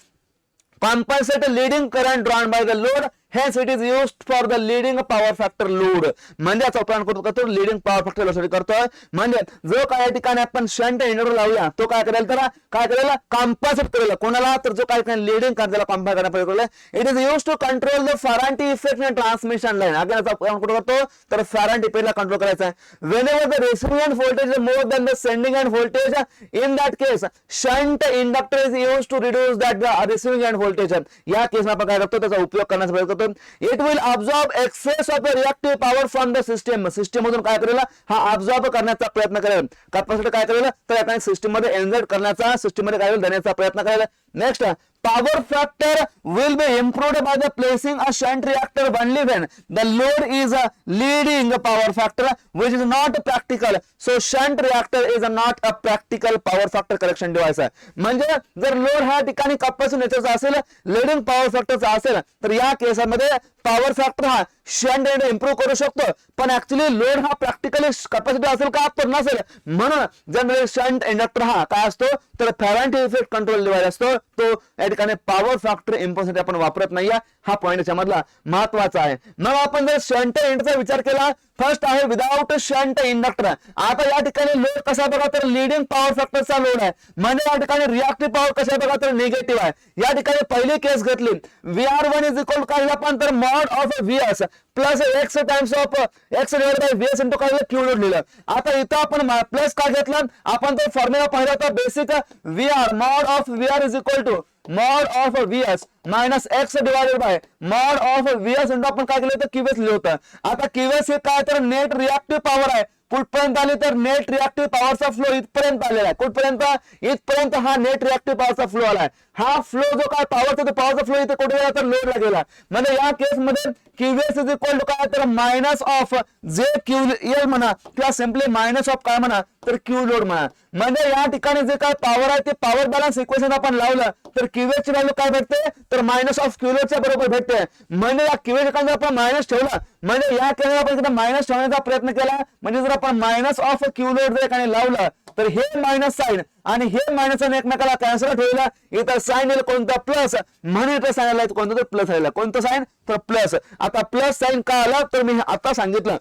compensate leading current drawn by the load, hence it is used for the leading power factor load. म्हणजे याचा उपयोग करतो लीडिंग पॉवर फॅक्टर लोडसाठी करतो. म्हणजे जो काही ठिकाणी आपण शंट इंडक्टर लावूया तो काय करेल, तर काय करेल, कॉम्पन्सेट करेल कोणाला, तर जो काही ठिकाणी लीडिंग करंट त्याला कॉम्पन्सेट करण्यासाठी. It is use to control the Ferranti effect in transmission line. Again याचा उपयोग कुठे करतो, तर फॅरांटी इफेक्टला कंट्रोल करायचा आहे. whenever the receiving end voltage is more than the sending end voltage, in that case shunt inductor is used to reduce that the receiving end voltage. या केस आपण काय करतो, त्याचा उपयोग करण्याचा प्रयत्न करतो. It will absorb excess of the reactive power from the system. System मधून काय करेल, हा अब्सॉर्ब करण्याचा प्रयत्न करेल. कॅपॅसिटर काय करेल, तर या सिस्टम मध्ये इन्सर्ट करण्याचा, सिस्टम मध्ये काय देण्याचा प्रयत्न करेल. Next, power factor will be improved by the placing a shunt reactor only when the load is a leading power factor, which is not practical. So shunt reactor is not a practical power factor correction device. म्हणजे जर load ह्या ठिकाणी capacity नेचरचा असेल, leading power फॅक्टरचा असेल, तर या केसमध्ये power factor हा शंट इम्प्रूव्ह करू शकतो. पण ऍक्च्युअली लोड हा प्रॅक्टिकली कपॅसिटी असेल का, तर नसेल. म्हणून जनरल शंट इंडक्टर हा काय असतो, तर फॅरांटी इफेक्ट कंट्रोल डिव्हाइस असतो. तो या ठिकाणी पॉवर फॅक्टर इम्प्रूव्हसाठी आपण वापरत नाहीये. हा पॉईंट याच्यामधला महत्वाचा आहे. मग आपण जर शंट इंडक्टरचा विचार केला, फर्स्ट आहे विदाउट शंट इंडक्टर. आता या ठिकाणी लोड कसा बघा, तर लीडिंग पॉवर फॅक्टरचा लोड आहे. म्हणजे या ठिकाणी रिएक्टिव्ह पॉवर कशा बघा, तर निगेटिव्ह आहे. या ठिकाणी पहिली केस घेतली, VR1 इज इक्वल काय आपण, तर mod of VS plus x times of x divide by VS into काय क्यू लोड लिहिलं. आता इथं आपण प्लस काय घेतलं, आपण तो फॉर्म्युला पाहिला होता basic, VR mod of VR is equal to mod of VS minus X divided by mod of VS into आपण काय केलं होतं, QS लिहिलं होतं. आता QS हे काय, तर नेट रिएक्टिव्ह पॉवर आहे. कुठपर्यंत आली, तर नेट रिएक्टिव्ह पॉवरचा फ्लो इथपर्यंत आलेला आहे. कुठपर्यंत, इथपर्यंत हा नेट रिएक्टिव्ह पॉवरचा फ्लो आलाय. हा फ्लो जो काय पॉवरचा, तो पॉवरचा फ्लो इथे कुठे गेला, तर लोडला गेला. म्हणजे या केस मध्ये QS इज इक्वल टू काय, तर मायनस ऑफ JQL म्हणा, किंवा सिम्पली मायनस ऑफ काय म्हणा, तर क्यू लोड म्हणा. म्हणजे या ठिकाणी जे काय पॉवर आहे ते पॉवर बॅलन्स इक्वेशन आपण लावलं, तर QS ची व्हॅल्यू काय भेटते, तर मायनस ऑफ क्यू लोडच्या बरोबर भेटते. म्हणजे या QS ठिकाणी आपण मायनस ठेवला, म्हणजे या केस आपण मायनस ठेवण्याचा प्रयत्न केला. म्हणजे जर आपण मायनस ऑफ क्यू लोड जर एकाने लावलं, तर हे मायनस साइन आणि हे मायनस साइन एकमेकाला कॅन्सल ठेवला. इथं साइन येईल कोणतं, प्लस. म्हणून इथं साइन आला कोणतं, तर प्लस आला. कोणतं साइन, तर प्लस. आता प्लस साइन का आला, तर मी आता सांगितलं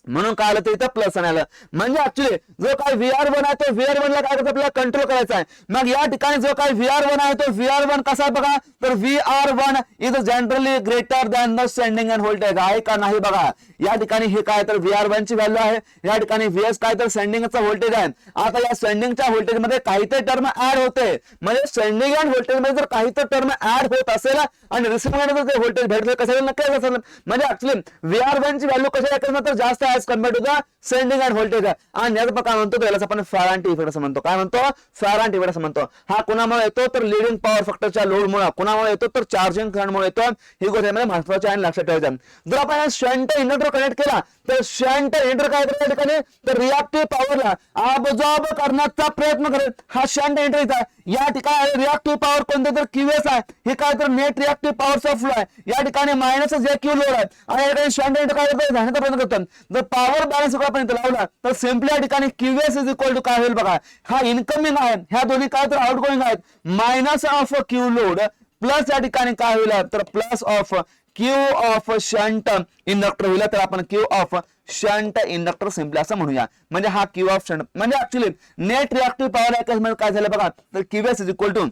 म्हणून काय आलं, तर इथं प्लस आलं. म्हणजे ऍक्च्युअली जो काय VR1 आहे, तो VR1 ला काय करतो, आपल्याला कंट्रोल करायचा आहे. मग या ठिकाणी जो काय VR1 आहे, तो VR1 कसा आहे बघा, तर VR1 is generally greater than the sending end voltage. आहे का नाही बघा. या ठिकाणी हे काय, तर VR1 ची व्हॅल्यू आहे. या ठिकाणी VS काय, तर सेंडिंगचा व्होल्टेज आहे. आता या सेंडिंगच्या व्होल्टेज मध्ये काहीतरी टर्म ऍड होते. म्हणजे सेंडिंग एंड व्होल्टेज मध्ये जर काहीतरी टर्म ऍड होत असेल आणि रिसिव्हिंग एंड मध्ये व्होल्टेज भेटले कसं नक्की असेल. म्हणजे ऍक्च्युअली VR1 ची व्हॅल्यू कशा आहे, तर जास्त as compared to the sending end voltage. आणि याचं काय म्हणतो, त्याला आपण फॅरांटी इफेक्ट असं म्हणतो. काय म्हणतो, फॅरांटी इफेक्ट असं म्हणतो. हा कुणामुळे येतो, तर लिडिंग पॉवर फॅक्टरच्या लोडमुळे. कुणामुळे येतो, तर चार्जिंग करंटमुळे येतो. ही गोष्ट महत्वाची आहे, लक्षात ठेवायचं. जर आपण शंट इंडक्टर कनेक्ट केला, तर शंट इंडक्टर काय करतो, या ठिकाणी तर रिएक्टिव्ह पॉवरला अब्सॉर्ब करण्याचा प्रयत्न करेल. हा शंट इंडक्टर या ठिकाणी रिएक्टिव्ह पॉवर कोणते, तर QS आहे. हे काय, तर नेट रिएक्टिव्ह पॉवरचा फ्लो आहे. या ठिकाणी मायनस JQ लोड आहे. आणि या ठिकाणी शंट इंडक्टर काय करतो, जाण्याचा प्रयत्न करतो. जर पॉवर बॅलन्स आपण इथे लावला, तर सिम्पली या ठिकाणी QS इज इक्वल टू काय होईल बघा, हा इनकमिंग आहे. ह्या दोन्ही काय, तर आउटगोइंग आहेत. Minus of Q load plus या ठिकाणी काय होईल, तर plus of Q of shunt inductor होईल. तर आपण Q of shunt inductor simply असं म्हणूया. म्हणजे हा क्यू ऑफ शंट म्हणजे ऍक्च्युअली नेट रिएक्टिव्ह पॉवर काय झालं बघा, तर QS इज इक्वल टू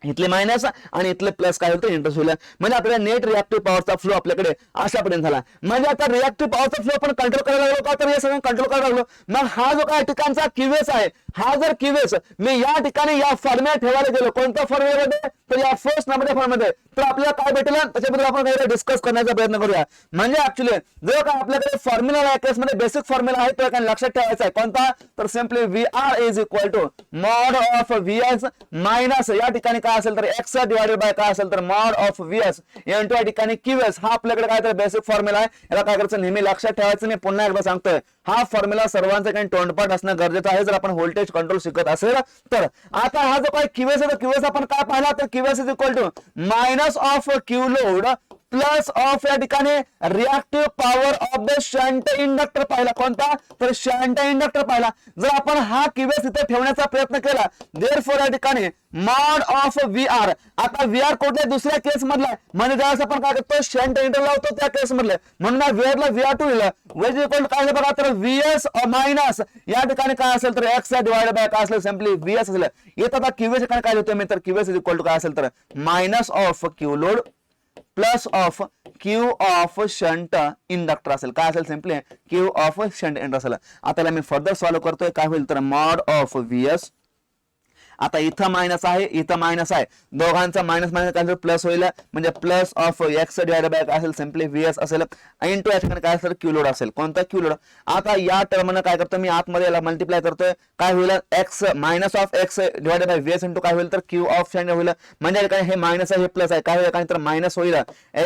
इथले मायनस आणि इथले प्लस काय होतं, इंटरेस्ट होईल. म्हणजे आपल्याला नेट रिएक्टिव्ह पॉवरचा फ्लो आपल्याकडे अशापर्यंत झाला. म्हणजे आता रिएक्टिव्ह पॉवरचा फ्लो आपण कंट्रोल करायला लागलो का, तर हे सगळं कंट्रोल करायला लागलो. मग हा जो काय ठिकाणचा QS आहे, हा जर QS मी या ठिकाणी या फॉर्म्युला ठेवायला गेलो, कोणत्या फॉर्म्युल्यामध्ये, तर या फर्स्ट नंबरच्या फॉर्ममध्ये तर आपल्याला काय भेटेल त्याच्याबद्दल आपण काही डिस्कस करण्याचा प्रयत्न करूया. म्हणजे ऍक्च्युली जो काय आपल्याकडे फॉर्म्युला आहे केसमध्ये बेसिक फॉर्म्युला आहे तो काय लक्षात ठेवायचा आहे कोणता, तर simply VR is equal to mod of VS minus या ठिकाणी काय असेल तर x डिवाइडेड बाय काय असेल तर मॉड ऑफ VS इंटू या ठिकाणी QS. हा आपल्याकडे काय तर बेसिक फॉर्म्युला आहे. याला काय करायचं नेहमी लक्षात ठेवायचं. मी पुन्हा एकदा सांगतोय हा फॉर्म्युला सर्वांचा काही तोंडपाठ असणं गरजेचं आहे जर आपण व्होल्टेज कंट्रोल शिकत असेल तर. आता हा जो काही QS आहे तर QS आपण काय पाहिला तर QS is equal to minus of Q load plus of या ठिकाणी reactive power of the shunt inductor पाहिला कोणता तर शंट इंडक्टर पाहिला. जर आपण हा QS इथे ठेवण्याचा प्रयत्न केला देअरफॉर या ठिकाणी मॉड ऑफ VR. आता VR कुठल्या दुसऱ्या केस मधला म्हणजे ज्यावेळेस आपण काय करतो शंट इंडक्टर लावतो त्या केस मधले म्हणून VR ला VR2 लिहिलं वेज इक्वल काय बघा तर VS मायनस या ठिकाणी काय असेल तर x डिवाइडेड बाय काय असेल सिम्पली VS असेल. येत आता QS ठिकाणी काय होतं मी तर QS इज इक्वल टू काय असेल तर minus of Q load plus of Q of shunt inductor असेल काय असेल simply Q of shunt inductor असेल. आता मी फर्दर सॉल्व्ह करतोय काय होईल तर मॉड ऑफ VS. आता इथं मायनस आहे इथं मायनस आहे दोघांचा मायनस मायनस काय प्लस होईल म्हणजे plus of x divided by काय असेल सिम्पली VS असेल इंटू या ठिकाणी काय असेल Q लोड असेल कोणता Q लोड. आता या टर्मनं काय करतो मी आतमध्ये याला मल्टिप्लाय करतोय काय होईल x minus of x divided by VS into काय होईल तर Q ऑफ शंट होईल म्हणजे काय हे मायनस आहे हे प्लस आहे काय होईल काय तर मायनस होईल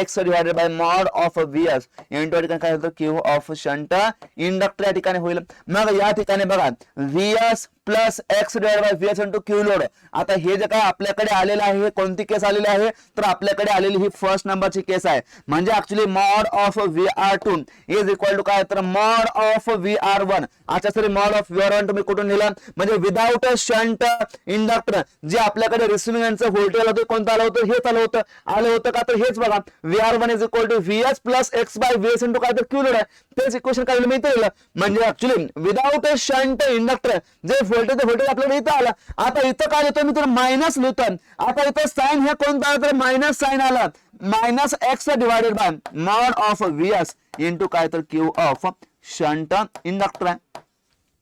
x divided by mod of VS into या ठिकाणी काय होईल तर Q ऑफ शंट इंडक्टर या ठिकाणी होईल. मग या ठिकाणी बघा VS plus x divided by VS into Q load. आता हे जे काय आपल्याकडे आलेलं आहे हे कोणती केस आलेली आहे तर आपल्याकडे आलेली ही फर्स्ट नंबरची केस आहे. म्हणजे actually mod of VR2 is equal to काय तर मॉड ऑफ VR1. अच्छा सॉरी मॉड ऑफ VR1 तुम्ही कुठून लिहिलं म्हणजे विदाउट शंट इंडक्टर जे आपल्याकडे रिसिव्हिंग एंडचं व्होल्टेज होतं कोणतं आलं होतं हेच आलं होतं का तर हेच बघा VR1 is equal to VS plus x by VS into काय तर Q लोड आहे. तेच इक्वेशन काय मी इथे लिहिलं म्हणजे ऍक्च्युली विदाउट शंट इंडक्टर जे व्होल्टेज आपल्याला इथं आला. आता इथं काय लिहितो मी तर मायनस लिहितो. आता इथं साइन हे कोणता आला तर मायनस साइन आला minus x divided by mod of VS into काय तर Q ऑफ शंट इंडक्टर आहे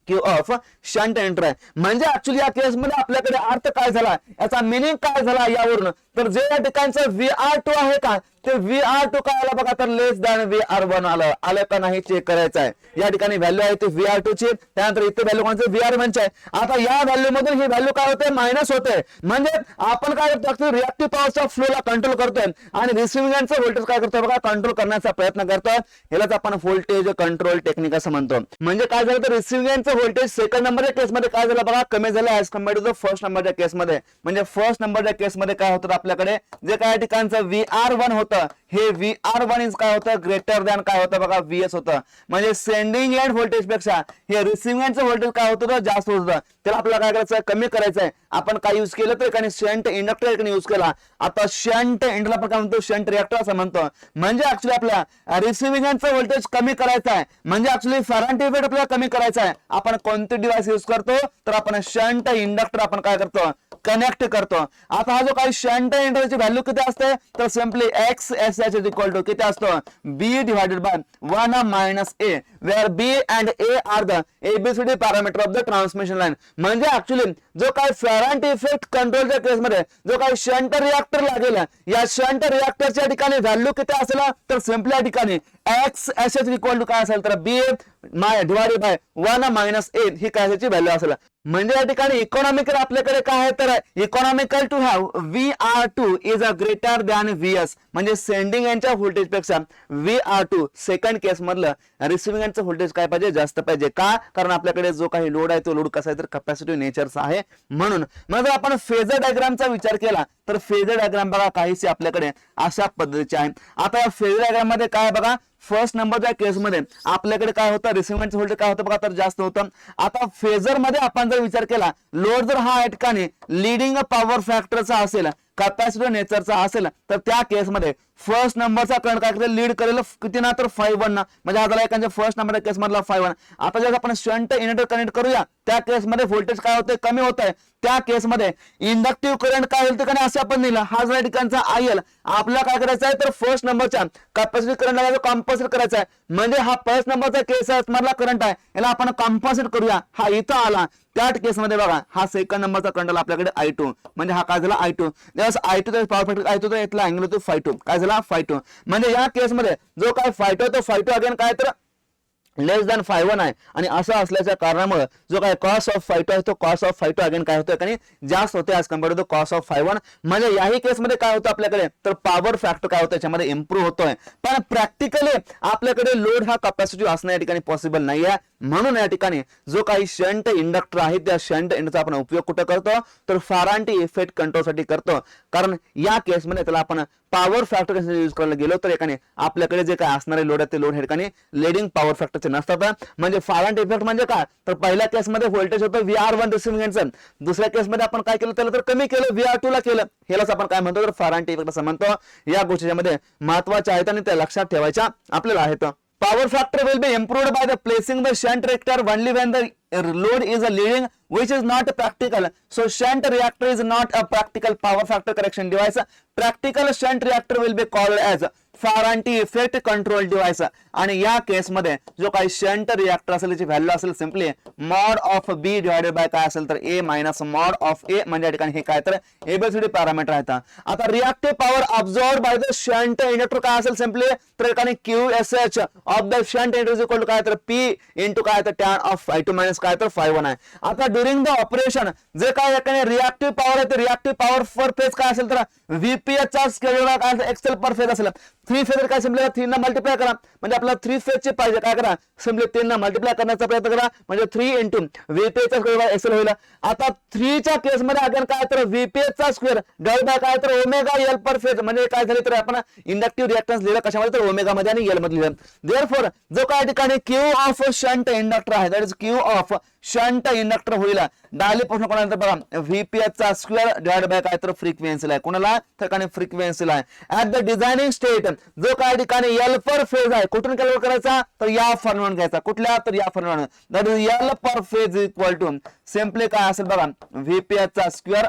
Q ऑफ शंट इंडक्टर आहे. म्हणजे ऍक्च्युली या केस मध्ये आपल्याकडे अर्थ काय झाला याचा मिनिंग काय झाला यावरून तर जे या ठिकाणचं VR2 आहे का ते VR2 काय आला बघा तर लेस दॅन VR1 आलं का नाही चेक करायचं आहे. या ठिकाणी व्हॅल्यू आहे ती VR2 ची त्यानंतर इथे व्हॅल्यू कोणाची VR1 ची आहे. आता या व्हॅल्यू मधून ही व्हॅल्यू काय होते मायनस होते म्हणजे आपण काय करतो रिएक्टिव्ह पॉवरच्या फ्लोला कंट्रोल करतोय आणि रिसिव्हिंग एंडचं व्होल्टेज काय करतोय बघा कंट्रोल करण्याचा प्रयत्न करतोय. यालाच आपण व्होल्टेज कंट्रोल टेक्निक असं म्हणतो. म्हणजे काय झालं तर रिसिव्हिंग एंडचं व्होल्टेज सेकंड नंबरच्या केसमध्ये काय झालं बघा कमी झालं as compared to the first नंबरच्या केसमध्ये. म्हणजे फर्स्ट नंबरच्या केसमध्ये काय होतं आपल्याकडे जे काय ठिकाणचं VR1 होतं हे VR1 इज काय होतं ग्रेटर दॅन काय होतं बघा VS होतं. म्हणजे सेंडिंग एंड व्होल्टेज पेक्षा हे रिसिव्हिंग एंडचं व्होल्टेज काय होतं जास्त होतं. त्याला आपल्याला काय करायचं कमी करायचं आहे. आपण काय युज केलं तर काही शंट इंडक्टर युज केला. आता शंट इंडक्टर आपण काय म्हणतो शंट रिएक्टर असं म्हणतो. म्हणजे ऍक्च्युली आपल्या रिसिव्हिंग एंडचं व्होल्टेज कमी करायचं आहे म्हणजे ऍक्च्युली फॅराडे इफेक्ट आपल्याला कमी करायचा आहे. आपण कोणते डिव्हाइस युज करतो तर आपण शंट इंडक्टर आपण काय करतो कनेक्ट करतो. आता हा जो काही शंट इंडक्टरची व्हॅल्यू किती असते तर simply XSH is equal to किती असतो B divided by 1 minus A where B and A are the ABCD parameter of the transmission line. म्हणजे ऍक्च्युली जो काही फॅराडे इफेक्ट कंट्रोलच्या केसमध्ये जो काही शंट रिएक्टर लागेल या शंट रिएक्टरच्या ठिकाणी व्हॅल्यू किती असेल तर सिम्पली या ठिकाणी XSH इक्वल टू काय असेल तर B divided by 1 minus A ही काय याची व्हॅल्यू असेल. म्हणजे या ठिकाणी इकॉनॉमिकल आपल्याकडे काय आहे तर economical to have VR2 is a greater than VS. म्हणजे सेंडिंग एंडच्या व्होल्टेज पेक्षा VR2 सेकंड केस मधलं रिसिव्हिंग एंडचं व्होल्टेज काय पाहिजे जास्त पाहिजे का कारण आपल्याकडे जो काही लोड आहे तो लोड कसा आहे तर कॅपॅसिटिव्ह नेचरचा आहे म्हणून. मग जर आपण फेजर डायग्रामचा विचार केला तर फेजर डायग्राम बघा काहीशी आपल्याकडे अशा पद्धतीचे आहे. आता या फेजर डायग्राम मध्ये काय बघा फर्स्ट नंबरच्या केसमध्ये आपल्याकडे काय होतं रिसिव्हिंग एंडचं व्होल्टेज काय होतं बघा तर जास्त होतं. आता फेजर मध्ये आपण जर विचार केला लोड जर हा या ठिकाणी लिडिंग पॉवर फॅक्टरचा असेल कॅपॅसिटिव्ह नेचरचा असेल तर त्या केसमध्ये फर्स्ट नंबरचा करंट काय करेल लीड करेल किती ना तर 5-1 ना म्हणजे आता एखाद्या फर्स्ट नंबरच्या केस मधला 5-1. आता जर आपण शंट इंडक्टर कनेक्ट करूया त्या केसमध्ये व्होल्टेज काय होते कमी होत आहे. त्या केसमध्ये इंडक्टिव्ह करंट काय होईल तर असं आपण दिलं हा जो ठिकाणचा IL आपल्याला काय करायचं आहे तर फर्स्ट नंबरच्या कॅपॅसिटी करंट कॉम्पन्सेट करायचा आहे. म्हणजे हा फर्स्ट नंबरचा केस मधला करंट आहे याला आपण कॉम्पन्सेट करूया हा इथं आला त्या केसमध्ये बघा हा सेकंड नंबरचा कंडल आपल्याकडे I2 म्हणजे हा काय झाला I2. I2 power factor I2 तर इथला अँगल होतो φ2 काय झाला φ2. म्हणजे या केसमध्ये जो काय φ2 तो φ2 अगेन काय तर लेस दॅन φ1 आहे आणि असं असल्याच्या कारणामुळे जो काय कॉस ऑफ φ2 आहे तो कॉस ऑफ φ2 अगेन काय होतोय आणि जास्त होते as compare to cos of φ1. म्हणजे याही केसमध्ये काय होतं आपल्याकडे तर पॉवर फॅक्टर काय होतं याच्यामध्ये इम्प्रूव्ह होतोय. पण प्रॅक्टिकली आपल्याकडे लोड हा कॅपॅसिटी असणं या ठिकाणी पॉसिबल नाही आहे. म्हणून या ठिकाणी जो काही शंट इंडक्टर आहे त्या शंट इंडक्टरचा आपण उपयोग कुठे करतो तर फॅराडे इफेक्ट कंट्रोलसाठी करतो. कारण या केसमध्ये त्याला आपण पॉवर फॅक्टर यूज करायला गेलो तर एकाने आपल्याकडे जे काय असणारे लोड आहे ते लोड हे ठिकाणी लीडिंग पॉवर फॅक्टरचे नसतात. म्हणजे फॅराडे इफेक्ट म्हणजे काय तर पहिल्या केसमध्ये व्होल्टेज होतं VR1 रिसिव्हिंग एंडचं, दुसऱ्या केसमध्ये आपण काय केलं त्याला तर कमी केलं VR2 ला केलं. ह्यालाच आपण काय म्हणतो तर फॅराडे इफेक्ट असं म्हणतो. या गोष्टीमध्ये महत्वाच्या आहेत आणि त्या लक्षात ठेवायच्या आपल्याला आहेत. Power factor will be improved by the placing the shunt reactor only when the load is a leading, which is not practical. So shunt reactor is not a practical power factor correction device. Practical shunt reactor will be called as Faraday effect control device. आणि या केसमध्ये जो काही shunt reactor असेल त्याची value असेल simply mod of B divided by काय असेल तर A minus mod of A. म्हणजे या ठिकाणी हे काय तर एबीसीडी पॅरामीटर आहेत. आता reactive power absorb by the shunt inductor काय असेल सिम्पली तर या ठिकाणी QSH of the shunt inductor is equal to काय तर P इंटू काय तर टॅन ऑफ φ2 मायनस काय तर φ1 आहे. आता ड्युरिंग द ऑपरेशन जे काय या ठिकाणी रिएक्टिव्ह पॉवर आहे ते रिएक्टिव्ह पॉवर पर फेज काय असेल तर VPH चा स्केल काय एक्सेल पर फेज असेल. 3 फेज काय सिम्पली 3 ने मल्टिप्लाय करा म्हणजे आपला 3 फेज चे पाहिजे काय करा सिम्पली 3 ने मल्टिप्लाय करण्याचा प्रयत्न करा म्हणजे 3 इंटू VPH चा स्क्वेअर एक्सेल होईल. आता 3 च्या केस मध्ये अगेन काय तर VPH चा स्क्वेअर डिवाइड बाय काय तर ओमेगा L पर फेज. म्हणजे काय झाले तर आपण इंडक्टिव्ह रिएक्टन्स लिहिलं कशामध्ये तर ओमेगा मध्ये आणि L मध्ये लिहिलं. देअरफॉर जो काय ठिकाणी Q ऑफ शंट इंडक्टर आहे that is Q of shunt inductor होईल डायली प्रश्न कोणानंतर बघा VPH चा स्क्वेअर डिवाइड बाय काय तर फ्रिक्वेन्सी आहे कोणाला ठिकाणी फ्रिक्वेन्सी आहे ऍट द डिझायनिंग स्टेट. जो काय ठिकाणी L पर फेज आहे कुठून कॅल्क्युलेट करायचा तर या फॉर्म्युला घ्यायचा कुठल्या तर या formula that is L per phase equal to simply काय असेल बघा VPH चा स्क्वेअर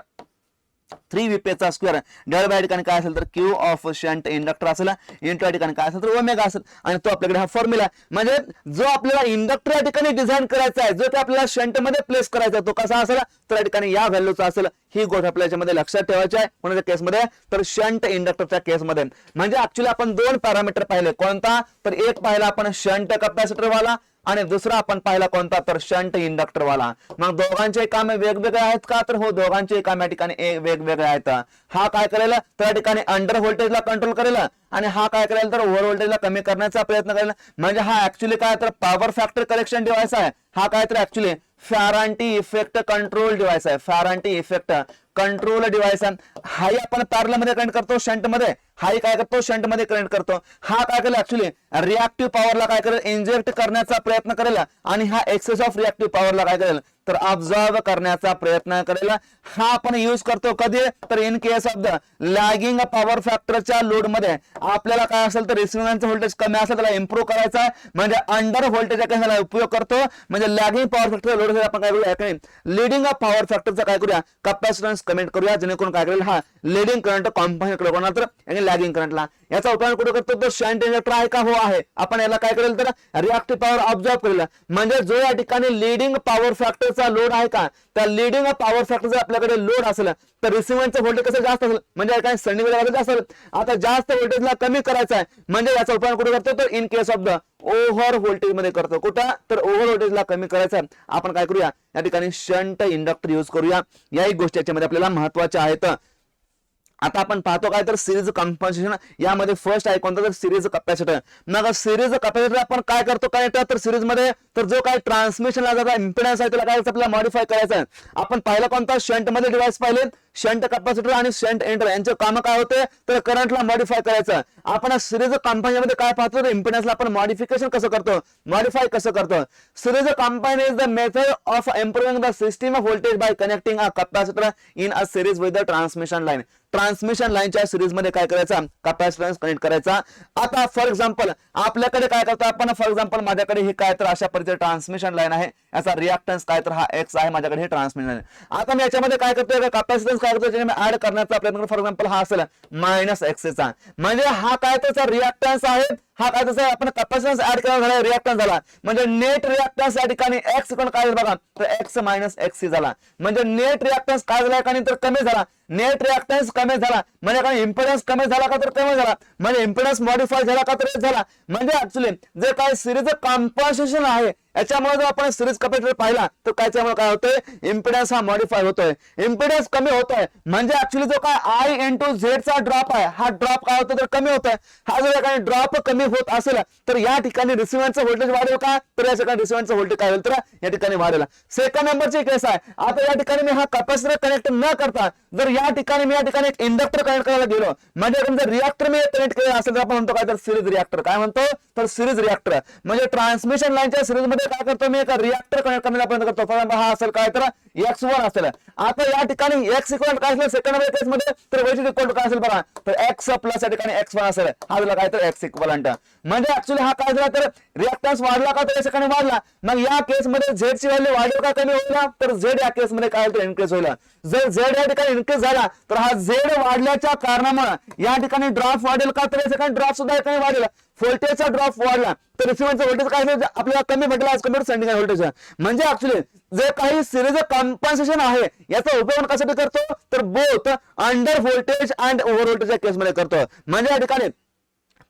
3 VPH चा स्क्वेअर डिवाइड बाय ठिकाणी काय असेल तर Q ऑफ शंट इंडक्टर असेल इंटू या ठिकाणी काय असेल तर ओमेगा असेल. आणि तो आपल्याकडे हा फॉर्म्युला म्हणजे जो आपल्याला इंडक्टर या ठिकाणी डिझाइन करायचा आहे जो ते आपल्याला शंट मध्ये प्लेस करायचा तो कसा असेल तर या ठिकाणी या व्हॅल्यूचा असेल. ही गोष्ट आपल्या याच्यामध्ये लक्षात ठेवायची आहे कोणाच्या केसमध्ये तर शंट इंडक्टरच्या केसमध्ये. म्हणजे ऍक्च्युअली आपण 2 पॅरामीटर पाहिले कोणता तर एक पाहिला आपण शंट कॅपॅसिटर वाला आणि दुसरा आपण पाहिला कोणता तर शंट इंडक्टर वाला. मग दोघांचे काम वेगवेगळे आहेत का तर हो दोघांचे काम या ठिकाणी वेगवेगळे आहेत. हा काय करेल तर या ठिकाणी अंडर व्होल्टेजला कंट्रोल करेल आणि हा काय करेल तर ओव्हर व्होल्टेजला कमी करण्याचा प्रयत्न करेल. म्हणजे हा ऍक्च्युली काय तर पॉवर फॅक्टर करेक्शन डिव्हाइस आहे. हा काय तर actually Faraday effect control device आहे. फॅराडे इफेक्ट कंट्रोल डिव्हाइस आहे. हाही आपण पॅरलल मध्ये कनेक्ट करतो शंट मध्ये हाही काय करतो शंट मध्ये कनेक्ट करतो. हा काय करेल ऍक्च्युली रिएक्टिव्ह पॉवरला काय करेल इंजेक्ट करण्याचा प्रयत्न करेल आणि हा एक्सेस ऑफ रिएक्टिव्ह पॉवरला काय करेल तर ऑब्झर्व करण्याचा प्रयत्न करेल. हा आपण यूज करतो कधी तर in case of the lagging power फॅक्टरच्या लोड मध्ये आपल्याला काय असेल तर रिसिव्हिंगचं व्होल्टेज कमी असेल त्याला इम्प्रूव्ह करायचा आहे म्हणजे अंडर व्होल्टेजच्या केसला उपयोग करतो. म्हणजे लॅगिंग पॉवर फॅक्टर लोड आपण काय करूया लीडिंग पॉवर फॅक्टरचा काय करूया कॅपॅसिटन्स कमेंट करूया जेणेकरून काय करेल हा लीडिंग करंट कॉम्पन्सेट करणार तर लॅगिंग करंटला. याचा उपयोग कुठे करतो तो शंट इंडक्टर आहे का हो आहे. आपण याला काय करेल तर रिएक्टिव्ह पॉवर ऑब्झर्व करेल. म्हणजे जो या ठिकाणी लीडिंग पॉवर फॅक्टरचा लोड आहे का त्या लीडिंग पॉवर फॅक्टर जर आपल्याकडे लोड असेल तर रिसिव्हिंगचं व्होल्टेज कसं जास्त असेल म्हणजे काय सेंडिंग जास्त असेल. आता जास्त व्होल्टेजला कमी करायचा आहे म्हणजे याचा उपयोग कुठे करतो तर in case of the over voltage मध्ये करतो. कुठं तर ओव्हर व्होल्टेजला कमी करायचा आहे आपण काय करूया या ठिकाणी शंट इंडक्टर यूज करूया. याही गोष्टी याच्यामध्ये आपल्याला महत्वाच्या आहेत. आता आपण पाहतो काय तर सिरीज कॉम्पन्सेशन यामध्ये फर्स्ट आहे कोणता तर सिरीज कॅपॅसिटर. मग सिरीज कॅपॅसिटर आपण काय करतो काय तर सिरीज मध्ये तर जो काय ट्रान्समिशन लागला इम्पिडन्स आहे त्याला काय आपल्याला मॉडिफाय करायचा आहे. आपण पाहिलं कोणता शंट मध्ये डिव्हाइस पाहिले शंट कॅपॅसिटर आणि शंट इंडक्टर यांचे काम काय होते तर करंटला मॉडिफाय करायचं. आपण सिरीज कॉम्पाउंड मध्ये काय पाहतो तर इम्पिडन्सला आपण मॉडिफिकेशन कसं करतो मॉडिफाय कसं करतो. Series compound is the method of improving the system off voltage bye connecting a capacitor in a series with the transmission line. Transmission लाईनच्या सिरीज मध्ये काय करायचा कॅपॅसिटन्स कनेक्ट करायचा. आता फॉर एक्झाम्पल आपल्याकडे काय करतो आपण फॉर एक्झाम्पल माझ्याकडे हे काय तर अशा पद्धतीचे ट्रान्समिशन लाईन आहे याचा रिएक्टन्स काय तर हा X आहे माझ्याकडे हे ट्रान्समिशन लाईन. आता मी याच्यामध्ये काय करतोय कॅपॅसिटन्स काय करतो मी ऍड करण्याचा प्रयत्न करतो. फॉर एक्झाम्पल हा असेल -X चा म्हणजे हा काय त्याचा रिएक्टन्स आहे हा काय तसं आपण कॅपॅसिटन्स ऍड केला झाला रिॲक्टन्स झाला म्हणजे नेट रिॲक्टन्स या ठिकाणी एक्स इक्वल काय झालं बघा तर एक्स मायनस एक्ससी झाला म्हणजे नेट रिॲक्टन्स काय झाला या तर कमी झाला नेट रिॲक्टन्स कमी झाला म्हणजे काय इम्पेडन्स कमी झाला का तर कमी झाला म्हणजे इम्पेडन्स मॉडिफाय झाला का तर झाला म्हणजे ऍक्च्युली जे काय सिरीज कॉम्पन्सेशन आहे याच्यामुळे जर आपण सिरीज कॅपॅसिटर पाहिला तर त्याच्यामुळे काय होतंय इम्पेडन्स हा मॉडिफाय होतोय इम्पेडन्स कमी होतोय म्हणजे ऍक्च्युली जो काय आय इंटू झेड चा ड्रॉप आहे हा ड्रॉप काय होतो तर कमी होतोय हा जर काही ड्रॉप कमी होत असेल तर या ठिकाणी रिसिव्हरचं व्होल्टेज वाढेल का तर या ठिकाणी रिसिव्हरचं व्होल्टेज काय होईल तर या ठिकाणी वाढेल सेकंड नंबरची केस आहे आता या ठिकाणी मी हा कॅपॅसिटर कनेक्ट न करता जर या ठिकाणी मी या ठिकाणी एक इंडक्टर कनेक्ट करायला गेलो म्हणजे जर रिॲक्टर मी कनेक्ट केलं असेल तर आपण म्हणतो काय तर सिरीज रिॲक्टर काय म्हणतो तर सिरीज रिॲक्टर म्हणजे ट्रान्समिशन लाईनच्या सिरीज मध्ये काय करतो मी एक रिॲक्टर कनेक्ट करण्याचा प्रयत्न करतो फॉर एक्झाम्पल हा असेल काय तर x1 असेल आता या ठिकाणी x इक्वल काय असेल सेकंड नंबर केस मध्ये तर y इक्वल काय असेल बघा तर x प्लस या ठिकाणी x1 असेल हा झाला काय तर x इक्वलंट म्हणजे ऍक्च्युली हा काय झाला तर रिॲक्टन्स वाढला का तर या ठिकाणी वाढला मग या केस मध्ये z ची व्हॅल्यू वाढेल का कमी होईल तर z या केस मध्ये काय होईल इनक्रीज होईल जर z या ठिकाणी इनक्रीज झाला तर हा z वाढल्याच्या कारणामुळे या ठिकाणी ड्रॉप वाढेल का तर या ठिकाणी ड्रॉप सुद्धा या ठिकाणी वाढेल व्होल्टेजचा ड्रॉप वाढला तर रिसिव्हरचा व्होल्टेज काय आपल्याला कमी भेटला आज कम्पेअर सेंडिंग व्होल्टेज म्हणजे ऍक्च्युली जे काही सिरीज कॉम्पन्सेशन आहे याचा उपयोग कशासाठी करतो तर both under voltage and over व्होल्टेजच्या केसमध्ये करतो म्हणजे या ठिकाणी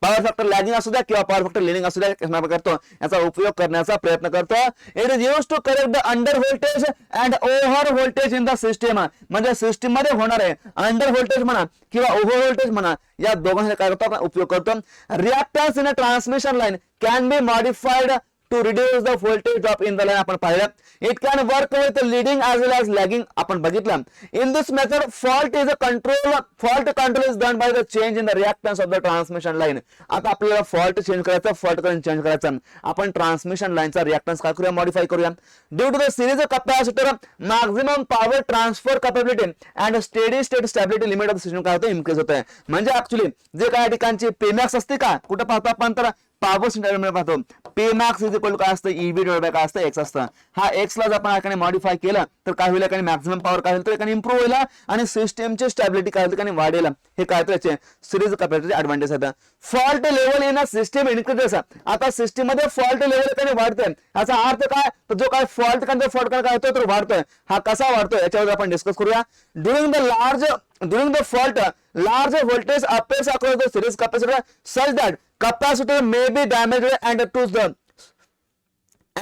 पॉवर फॅक्टर लॅगिंग असू द्या किंवा पॉवर फॅक्टर लिडिंग असू द्या करतो याचा उपयोग करण्याचा प्रयत्न करतो it is used to correct the under voltage and over voltage in the system म्हणजे सिस्टम मध्ये होणार आहे अंडर व्होल्टेज म्हणा किंवा ओव्हर व्होल्टेज म्हणा या दोघांचा काय करतो आपण उपयोग करतो reactance in a transmission line can be modified to reduce the voltage drop in the line आपण पाहिलं it can work with leading as well as lagging आपण बघितलं in this method fault control is done by the change in the reactance of the transmission line आता आपल्याला fault change करायचा fault current change करायचा आपण transmission लाईनचा reactance काय करूया मॉडिफाय करूया due to the series capacitor maximum power transfer capability and steady state stability limit of the system काय होतं इन्क्रीज होतं म्हणजे ऍक्च्युली जे काय ठिकाणची पेमॅक्स असते का कुठं पाहतो आपण तर पॉवर स्टॅबिलिटी पाहतो पेमॅक्स इज इक्वल काय असतं ईबी डिवाइड बाय काय असतं एक्स असतं हा एक्स ला जर आपण एकाने मॉडिफाय केलं तर काय होईल एकाने मॅक्सिमम पॉवर काय होईल तर एकाने इम्प्रूव्ह होईल आणि सिस्टमची स्टॅबिलिटी काय होईल वाढेल हे काय तर याचे सिरीज कॅपॅसिटरचे ऍडव्हान्टेज आहेत fault level in a system increases आता सिस्टम मध्ये फॉल्ट लेवल एकाने वाढतोय याचा अर्थ काय तर जो काय फॉल्ट काय होतो तर वाढतोय हा कसा वाढतोय याच्यावर आपण डिस्कस करूया during the fault large voltage appears across the series capacitor such that capacitor may be damaged and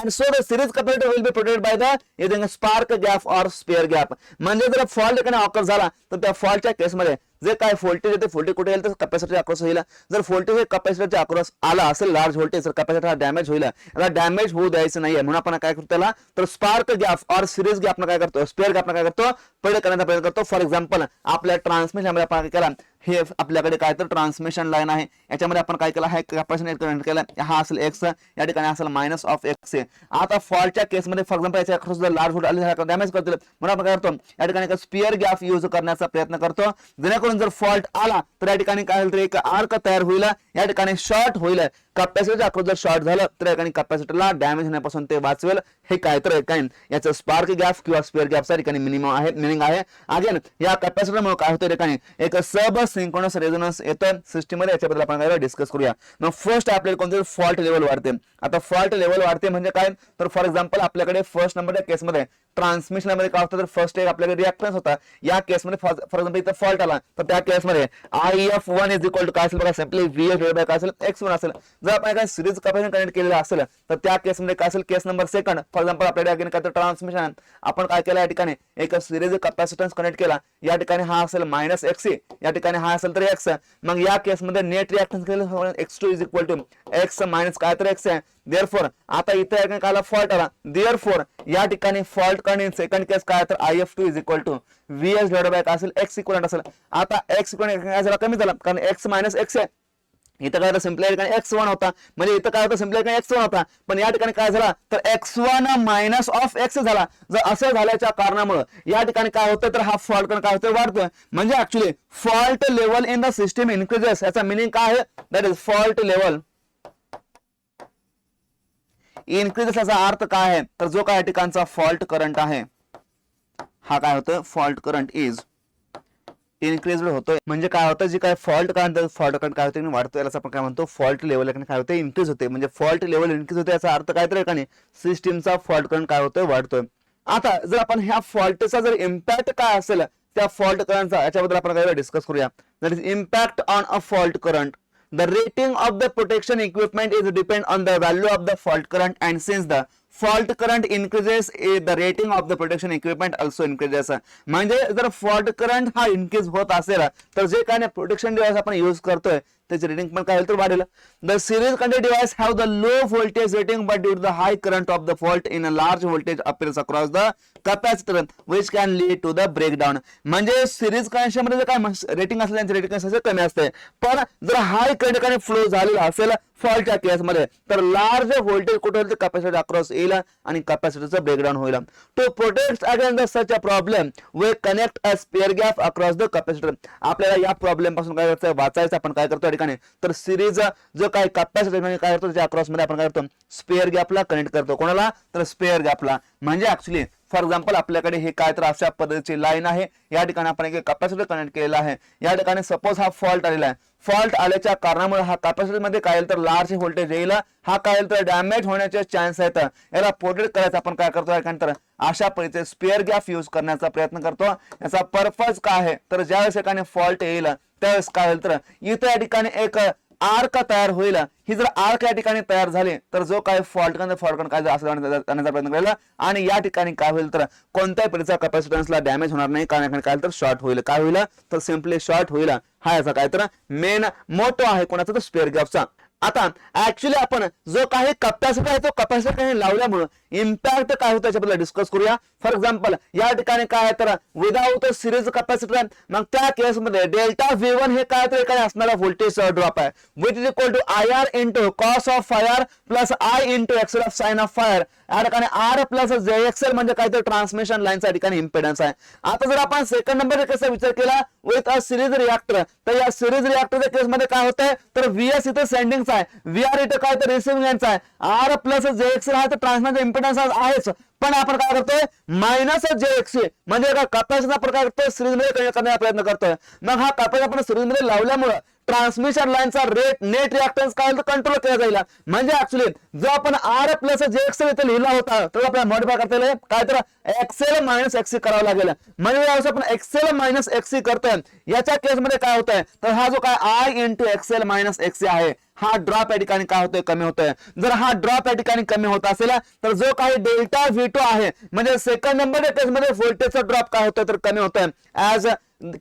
so the series capacitor will be protected by the using a spark gap or spare gap म्हणजे जर fault एखादा occur झाला तर त्या फॉल्टच्या केसमध्ये जे काय voltage आहे ते व्होल्टेज कुठे येईल तर कॅपॅसिटरच्या अक्रॉस होईल जर व्होल्टेज कॅपॅसिटरच्या अक्रॉस आला असेल लार्ज व्होल्टेज तर कॅपॅसिटर हा डॅमेज होईल याला डॅमेज होऊ द्यायचं नाहीये म्हणून आपण काय करतो त्याला तर स्पार्क गॅप और सिरीज गॅप काय करतो स्पेअर गॅप काय करतो पहिले करण्याचा प्रयत्न करतो फॉर एक्झाम्पल आपल्या ट्रान्समिशन मध्ये आपण काय केला हे आपल्याकडे काय तर ट्रान्समिशन लाईन आहे याच्यामध्ये आपण काय केलं हा कॅपॅसिटर कनेक्ट केला हा असेल एक्स या ठिकाणी असेल मायनस ऑफ एक्स आता फॉल्टच्या केसमध्ये फॉर एक्झाम्पल याच्या अक्रॉस जर लार्ज व्होल्टेज आले डॅमेज करतो म्हणून आपण काय करतो या ठिकाणी स्पेअर गॅप यूज करण्याचा प्रयत्न करतो जेणेकरून जर फॉल्ट आला तर या ठिकाणी काय होईल तर एक आर्क तयार होईल या ठिकाणी शॉर्ट होईल कॅपॅसिटरच्या अक्रॉस जर शॉर्ट झालं तर या ठिकाणी कॅपॅसिटरला डॅमेज होण्यापासून ते वाचवेल हे काय तर काय याचं स्पार्क गॅप किंवा स्पेअर गॅपचा ठिकाणी मिनिंग आहे अगेन या कॅपॅसिटरमुळे काय होतं ठिकाणी एक सब सिंक्रोनस रेझोनन्स येतं सिस्टम मध्ये याच्याबद्दल आपण काय डिस्कस करूया मग फर्स्ट आपल्याला कोणते फॉल्ट लेवल वाढते आता फॉल्ट लेवल वाढते म्हणजे काय तर फॉर एक्झाम्पल आपल्याकडे फर्स्ट नंबरच्या केसमध्ये ट्रान्समिशन मध्ये काय होतं तर फर्स्ट एक आपल्याकडे रिॲक्टन्स होता या केसमध्ये फॉर एक्झाम्पल इथं फॉल्ट आला तर त्या केसमध्ये IF1 इज इक्वल टू काय असेल बघा सिम्पली VF डिवाइड बाय काय असेल X1 असेल जर आपण काय सिरीज कॅपॅसिटर कनेक्ट केलेला असेल तर त्या केसमध्ये काय असेल केस नंबर सेकंड फॉर एक्झाम्पल आपल्याकडे काय तर ट्रान्समिशन आपण काय केलं या ठिकाणी एक सिरीज कॅपॅसिटन्स कनेक्ट केला या ठिकाणी हा असेल मायनस एक्स या ठिकाणी हा असेल तर एक्स मग या केसमध्ये नेट रिॲक्टन्स केलं X2 is equal to X minus काय तर एक्स आहे देअरफॉर आता इथे काय फॉल्ट आला देअरफॉर या ठिकाणी फॉल्ट करणे सेकंड केस काय तर IF2 is equal to VS divide by काय असेल X इक्वलंट असेल आता X इक्वलंट काय झाला कमी झाला कारण X मायनस X आहे इथं काय सिम्पली ठिकाणी X1 होता म्हणजे इथं काय होतं सिम्पली ठिकाणी X1 होता पण या ठिकाणी काय झाला तर X1 मायनस ऑफ X झाला जर असं झाल्याच्या कारणामुळे या ठिकाणी काय होतं तर हा फॉल्ट काय होतं वाढतोय म्हणजे actually fault level in the system increases याचा मिनिंग काय आहे that is fault level increases याचा अर्थ काय आहे तर जो काय ठिकाणचा फॉल्ट करंट आहे हा काय होतं फॉल्ट करंट इज इन्क्रीज होतोय. म्हणजे काय होतं, जे काय फॉल्ट करंट काय होते वाढतो, याला आपण काय म्हणतो फॉल्ट लेवल काय होते इन्क्रीज होते. म्हणजे फॉल्ट लेवल इन्क्रीज होते याचा अर्थ काय तर एकाने सिस्टीमचा फॉल्ट करंट काय होतोय वाढतोय. आता जर आपण ह्या फॉल्टचा जर इम्पॅक्ट काय असेल त्या फॉल्ट करंटचा याच्याबद्दल आपण काय डिस्कस करूया. That is impact on a fault current. The rating of the protection equipment is depend on the value of the fault current, and since the fault current increases, the rating of the protection equipment also increases. म्हणजे जर fault current हा increase होत असेल तर जे काय protection device आपण use करतोय त्याची रेटिंग पण काय होईल तर वाढेल. The series connected device have the low voltage rating but due to the high current of the fault in a large voltage appears across the capacitor which can lead to the breakdown. म्हणजे series connection मध्ये काय rating असले त्यांची rating कमी असते, पण जर high current flow झालेला असेल फॉल्टच्या केसमध्ये तर लार्ज व्होल्टेज कुठे होईल कॅपॅसिटर अक्रॉस येईल आणि कॅपॅसिटरचं ब्रेकडाउन होईल. To protect against such a problem we connect a spare gap across the capacitor. आपल्याला या प्रॉब्लेम पासून काय करायचं वाचायचं, आपण काय करतो ठिकाणी तर सिरीज जो काय कॅपॅसिटर काय करतो त्याच्या अक्रॉस मध्ये आपण काय करतो स्पेअर गॅपला कनेक्ट करतो. कोणाला तर स्पेअर गॅपला. म्हणजे ऍक्च्युली फॉर एक्झाम्पल आपल्याकडे हे काय तर अशा पद्धतीची लाईन आहे, या ठिकाणी आपण एक कॅपॅसिटर कनेक्ट केलेला आहे. या ठिकाणी सपोज हा फॉल्ट आलेला आहे, फॉल्ट आल्याच्या कारणामुळे हा कॅपॅसिटर मध्ये काय तर लार्ज व्होल्टेज येईल, हा काय तर डॅमेज होण्याचे चान्स आहेत. याला प्रोटेक्ट करायचं आपण काय करतो यानंतर अशा पद्धतीचे स्पेअर गॅप यूज करण्याचा प्रयत्न करतो. याचा पर्पज काय आहे तर ज्यावेळेस एखाने फॉल्ट येईल त्यावेळेस काय होईल तर इथे या ठिकाणी एक आर्क तयार होईल. ही जर आर्क या ठिकाणी तयार झाली तर जो काय फॉल्ट काय असं करण्याचा प्रयत्न करेल आणि या ठिकाणी काय होईल तर कोणत्याही प्रकारचा कॅपॅसिटन्सला डॅमेज होणार नाही, कारण काय तर शॉर्ट होईल. काय होईल तर सिम्पली शॉर्ट होईल. हा याचा काय तर मेन मोटो आहे कोणाचा तर स्पेअर गॅपचा. आता ऍक्च्युली आपण जो काही कॅपॅसिटर आहे तो कॅपॅसिटर काही लावल्यामुळे इम्पॅक्ट काय होतं याच्याबद्दल डिस्कस करूया. फॉर एक्झाम्पल या ठिकाणी काय आहे तर विदाउट सिरीज कॅपॅसिटर, मग त्या केसमध्ये डेल्टा V1 हे काय तर एखाद्या असणारा व्होल्टेज ड्रॉप आहे which is equal to IR into cos of phi plus I into XL of sine of phi. या ठिकाणी R प्लस JXL म्हणजे काय तर ट्रान्समिशन लाईनचा ठिकाणी इम्पेडन्स आहे. आता जर आपण सेकंड नंबर केसचा विचार केला विथ अ सिरीज रिएक्टर, तर या सिरीज रिएक्टरच्या केसमध्ये काय होतंय तर VS इथे सेंडिंगचा आहे, VR इथे काय तर रिसिव्हिंग एंडचा आहे, R प्लस JXL हा तर ट्रान्समिशन इम्पेडन्स आहेच, पण आपण काय करतोय मायनस JXC म्हणजे कॅपॅसिटर आपण काय करतोय सिरीज मध्ये कनेक्ट करण्याचा प्रयत्न करतोय. मग हा कॅपॅसिटर आपण सिरीज मध्ये लावल्यामुळे ट्रान्समिशन लाईनचा नेट रिएक्टन्स काय कंट्रोल केला जाईल. म्हणजे ऍक्च्युली जो आपण R प्लस JXL इथे लिहिला होता तो आपल्याला मॉडिफाय करता येईल काय तर XL मायनस XC करावं लागेल. म्हणजे यावेळेस आपण XL मायनस XC करतोय. याच्या केसमध्ये काय होतंय तर हा जो काय I into XL minus XC आहे हा ड्रॉप या ठिकाणी काय होतोय कमी होतोय. जर हा ड्रॉप या ठिकाणी कमी होत असेल तर जो काही डेल्टा V2 आहे म्हणजे सेकंड नंबर केसमध्ये व्होल्टेजचा ड्रॉप काय होतोय तर कमी होतोय ऍज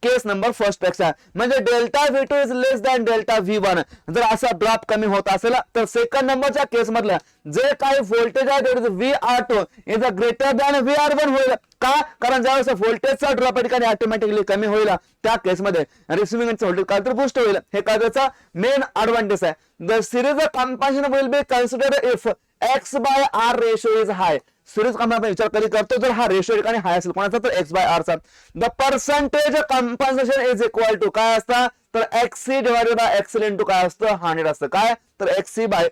केस नंबर फर्स्ट पेक्षा. म्हणजे delta V2 is less than delta V1. जर असा ड्रॉप कमी होत असेल तर सेकंड नंबरच्या केस मधलं जे काही व्होल्टेज आहे VR2 is greater than VR1 होईल. का कारण ज्यावेळेस व्होल्टेजचा ड्रॉप या ठिकाणी ऑटोमॅटिकली कमी होईल त्या केसमध्ये रिसिव्हिंग एंडचं व्होल्टेज काय तर बूस्ट होईल. हे काय त्याचा मेन ऍडव्हान्टेज आहे. The series compensation will be considered if X/R ratio is high. Series compensation विचार कधी करतो जर हा रेशो ठिकाणी हाय असेल कोणाचा तर X/R चा. The percentage compensation is equal to काय असतं तर XC divided by XL into काय असतं 100 असतं. काय तर XC by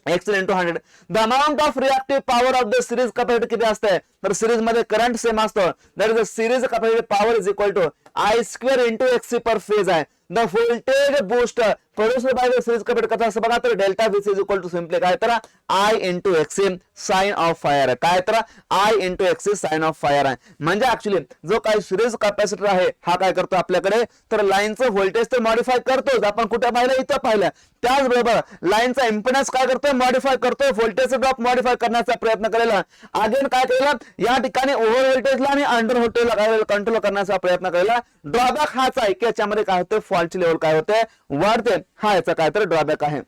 XL into 100. The amount of reactive power of the series capacitor किती असते तर सिरीज मध्ये करंट सेम असतो. That is the series capacitor power is equal to I square into XC per phase आहे. The voltage boost produced by the series capacitor कसं असं बघा तर delta V is equal to simply काय तर I into XC sine of phi आहे. काय तर I into XC sine of phi आहे. म्हणजे ऍक्च्युली जो काही सिरीज कॅपॅसिटर आहे हा काय करतो आपल्याकडे तर लाईनचं व्होल्टेज तर मॉडिफाय करतोच. आपण कुठे पाहिलं इथं पाहिलं. त्याचबरोबर लाईनचा इम्पेडन्स काय करतोय मॉडिफाय करतोय, व्होल्टेजचा ड्रॉप मॉडिफाय करण्याचा प्रयत्न केलेला. अगेन काय केलं या ठिकाणी ओव्हर व्होल्टेजला आणि अंडर व्होल्टेजला कंट्रोल करण्याचा प्रयत्न केलेला. ड्रॉबॅक हाच आहे की याच्यामध्ये काय होतं फॉल्टची लेवल काय होते वाढते. हा याचा काय तर ड्रॉबॅक आहे.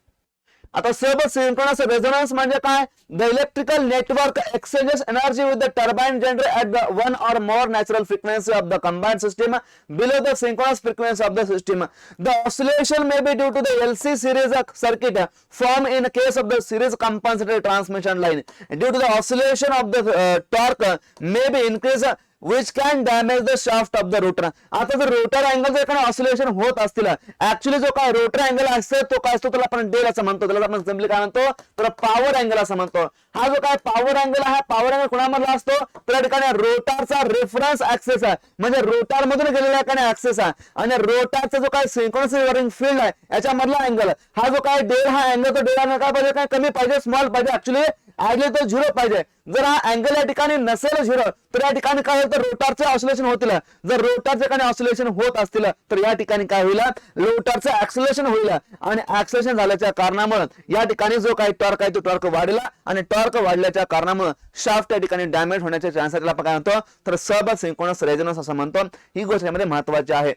आता सब सिंक्रोनस रेझोनन्स म्हणजे काय the electrical network exchanges energy with the turbine generator at the one or more natural frequency of the combined system below the synchronous frequency of the system. The oscillation may be due to the LC series circuit formed in case of the series compensated transmission line. Due to the oscillation of the torque may be increased which can damage the shaft of the rotor. आता जर rotor angle जर एखादा oscillation होत असतील actually जो काय rotor angle असतो तो काय असतो त्याला आपण डेल असं म्हणतो. त्याला आपण सिंपली काय म्हणतो तर पॉवर अँगल असं म्हणतो. हा जो काय पॉवर अँगल आहे, पॉवर अँगल कोणामधला असतो तर या ठिकाणी रोटारचा रेफरन्स ऍक्सेस आहे, म्हणजे रोटार मधून गेलेला ठिकाणी ऍक्सेस आहे, आणि रोटारचा जो काय सिंक्रोनस रिव्हॉल्विंग फील्ड आहे याच्यामधला अँगल, हा जो काय डेल हा अँगल, तो डेल काय पाहिजे, काय कमी पाहिजे, स्मॉल पाहिजे, ऍक्च्युली आयडियल तो 0 पाहिजे. जर हा अँगल या ठिकाणी नसेल 0 तर या ठिकाणी काय होईल तर रोटारचे ऑसिलेशन होतील. जर रोटारचे ठिकाणी ऑसिलेशन होत असतील तर या ठिकाणी काय होईल, रोटारचं ऍक्सिलरेशन होईल, आणि ऍक्सिलरेशन झाल्याच्या कारणामुळे या ठिकाणी जो काही टॉर्क आहे तो टॉर्क वाढला, आणि टॉर्क वाढल्याच्या कारणामुळे शाफ्ट या ठिकाणी डॅमेज होण्याचे चान्सेस आपण काय म्हणतो तर सब सिंक्रोनस रेझोनन्स असं म्हणतो. ही गोष्ट यामध्ये महत्वाची आहे.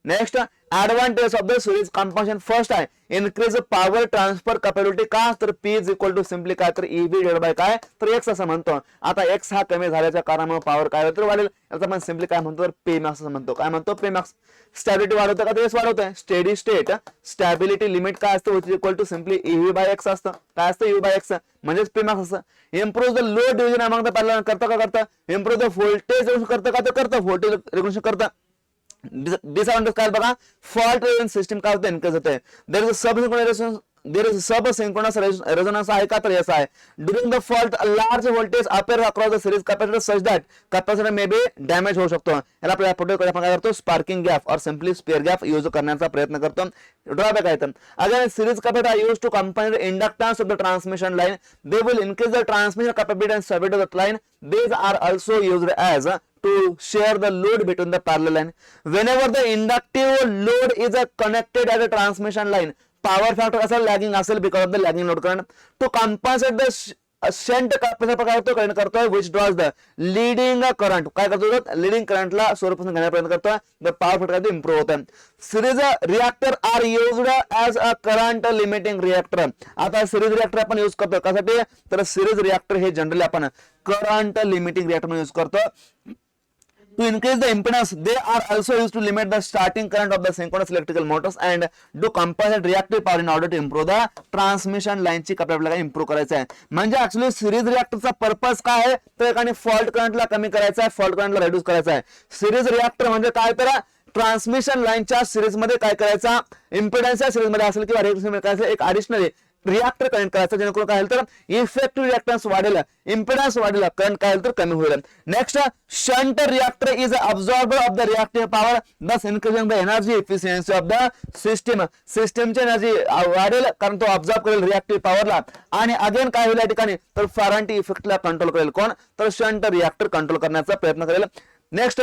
Next advantage of the series compensation first आहे इनक्रीज पॉवर ट्रान्सफर कॅपॅबिलिटी. का तर P is equal to simply काय तर EB डिवाइड बाय काय तर X असं म्हणतो. आता X हा कमी झाल्याच्या कारणामुळे पॉवर काय होतं वाढेल, याचा आपण सिम्पली काय म्हणतो तर P max असं म्हणतो. काय म्हणतो P max. स्टॅबिलिटी वाढवतं का तेच वाढवतंय, स्टेडी स्टेट स्टॅबिलिटी लिमिट काय असतं which equal to simply EV by X असतं. काय असतं EV बाय X म्हणजेच P max असतं. Improve the load division among the parallel करतं का करतं, इम्प्रूव्ह द व्होल्टेज करतं का तर करतं, व्होल्टेज रेग्युलेशन करतं. डिसअडवांटेज काय बघा, फॉल्ट सिस्टम काय होतं इनकेस होते. There is sub synchronous resonance आहे का तर यस आहे. During the fault large voltage appear across the series capacitor such that capacitor may be damage होऊ शकतो. याला आपल्याला प्रोटेक्ट आपण काय करतो, sparking gap or simply spare gap use करण्याचा प्रयत्न करतो. ड्रॉबॅक आहे तर again series capacitor use to combined inductance of the transmission line, they will increase the transmission capability and stability of the line. These are also used as to share the load between the parallel line. Whenever the inductive load is connected at a transmission line, power factor असेल lagging असेल because of the lagging load current. To compensate the shunt capacitor काय होतो current करतोय which draws the leading current. काय करतो leading करंटला स्वरूपासून घेण्याचा प्रयत्न करतोय. the power factor काय इम्प्रूव्ह होतं. Series reactor are used as a current limiting reactor. आता सिरीज रिएक्टर आपण यूज करतो कशासाठी तर सिरीज रिएक्टर हे जनरली आपण करंट लिमिटिंग रिएक्टर म्हणून यूज करतो. To increase the impedance, they are also used to limit the starting current of the synchronous electrical motors and do compensate reactive power in order to improve the transmission line ची capability improve करायचं आहे. म्हणजे actually series रिएक्टरचा purpose काय आहे तर एकाने fault करंटला कमी करायचा आहे, फॉल्ट करंटला रिड्यूस करायचा आहे. सिरीज रिएक्टर म्हणजे काय तर ट्रान्समिशन लाईनच्या सिरीज मध्ये काय करायचा, इम्पेडन्सच्या सिरीज मध्ये असेल किंवा रेजिस्टन्स मध्ये काय असेल एक ॲडिशनल रिएक्टर कनेक्ट करायचं जेणेकरून काय होईल तर इफेक्टिव्ह रिएक्टन्स वाढेल, इम्पेडन्स वाढेल, करंट काय होईल तर कमी होईल. Next shunt reactor is absorber of the reactive power thus increasing the energy efficiency of the system. सिस्टमची एनर्जी वाढेल कारण तो अब्सॉर्ब करेल रिएक्टिव्ह पॉवरला, आणि अगेन काय होईल या ठिकाणी तर फॅरांटी इफेक्टला कंट्रोल करेल कोण तर शंट रिएक्टर कंट्रोल करण्याचा प्रयत्न करेल. Next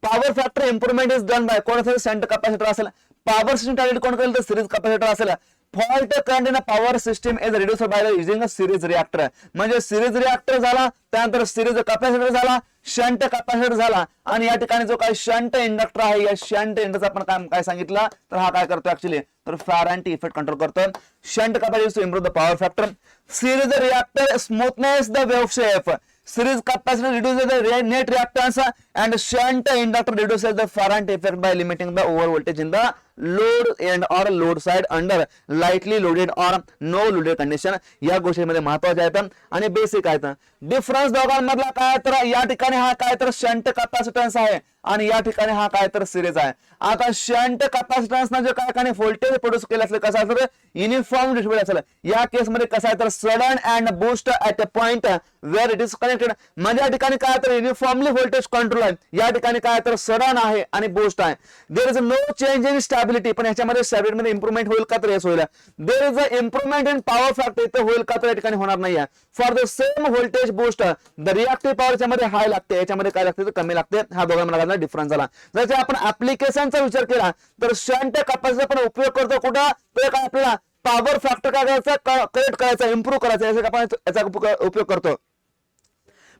power factor improvement is done by कोण असेल शंट कॅपॅसिटर असेल. पॉवर सिस्टम टार्गेट कोण करेल तर सिरीज कॅपॅसिटर असेल. Fault current in power system is reduced by using a series reactor. म्हणजे सिरीज रिएक्टर झाला, त्यानंतर सिरीज कॅपॅसिटर झाला, शंट कॅपॅसिटर झाला, आणि या ठिकाणी जो काही शंट इंडक्टर आहे या शंट इंडक्टरचा आपण काय सांगितलं तर हा काय करतो ऍक्च्युअली तर फॅरांटी इफेक्ट कंट्रोल करतो. Shunt capacitor to improve the power factor. Series reactor smoothness the wave shape. Series capacitor reduces the net reactance and shunt inductor reduces the Faraday effect by limiting the over voltage in the load end or load side under lightly loaded or no loaded condition. या गोष्टीमध्ये महत्वाचे आहेत आणि basic आहेत. Difference दोघांमधला काय तर या ठिकाणी हा काय तर शंट कॅपॅसिटन्स आहे आणि या ठिकाणी हा काय तर सिरीज आहे. आता शंट कॅपॅसिटन्स जे काय ठिकाणी व्होल्टेज प्रोड्यूस केलं असेल कसं असेल युनिफॉर्म डिस्ट्रीब्युट असेल. या केस मध्ये कसं आहे तर sudden and boost at a point where it is connected. म्हणजे या ठिकाणी काय तर युनिफॉर्मली व्होल्टेज कंट्रोल आहे, या ठिकाणी काय तर सडन आहे आणि बूस्ट आहे. There is no change in stability, पण याच्यामध्ये स्टॅबिलिटी मध्ये इम्प्रूव्हमेंट होईल का तर येस होईल. There is a improvement in power factor, इथे होईल का तर या ठिकाणी होणार नाही. For the same voltage boost the reactive power मध्ये हाय लागते, याच्यामध्ये काय लागते तर कमी लागते. हा दोघांमध्ये डिफरन्स झाला. जर आपण ऍप्लिकेशनचा विचार केला तर शंट कॅपॅसिटर पण उपयोग करतो कुठं तर काय आपल्याला पॉवर फॅक्टर काय करायचा करेक्ट करायचा इम्प्रूव्ह करायचा याचा आपण याचा उपयोग करतो.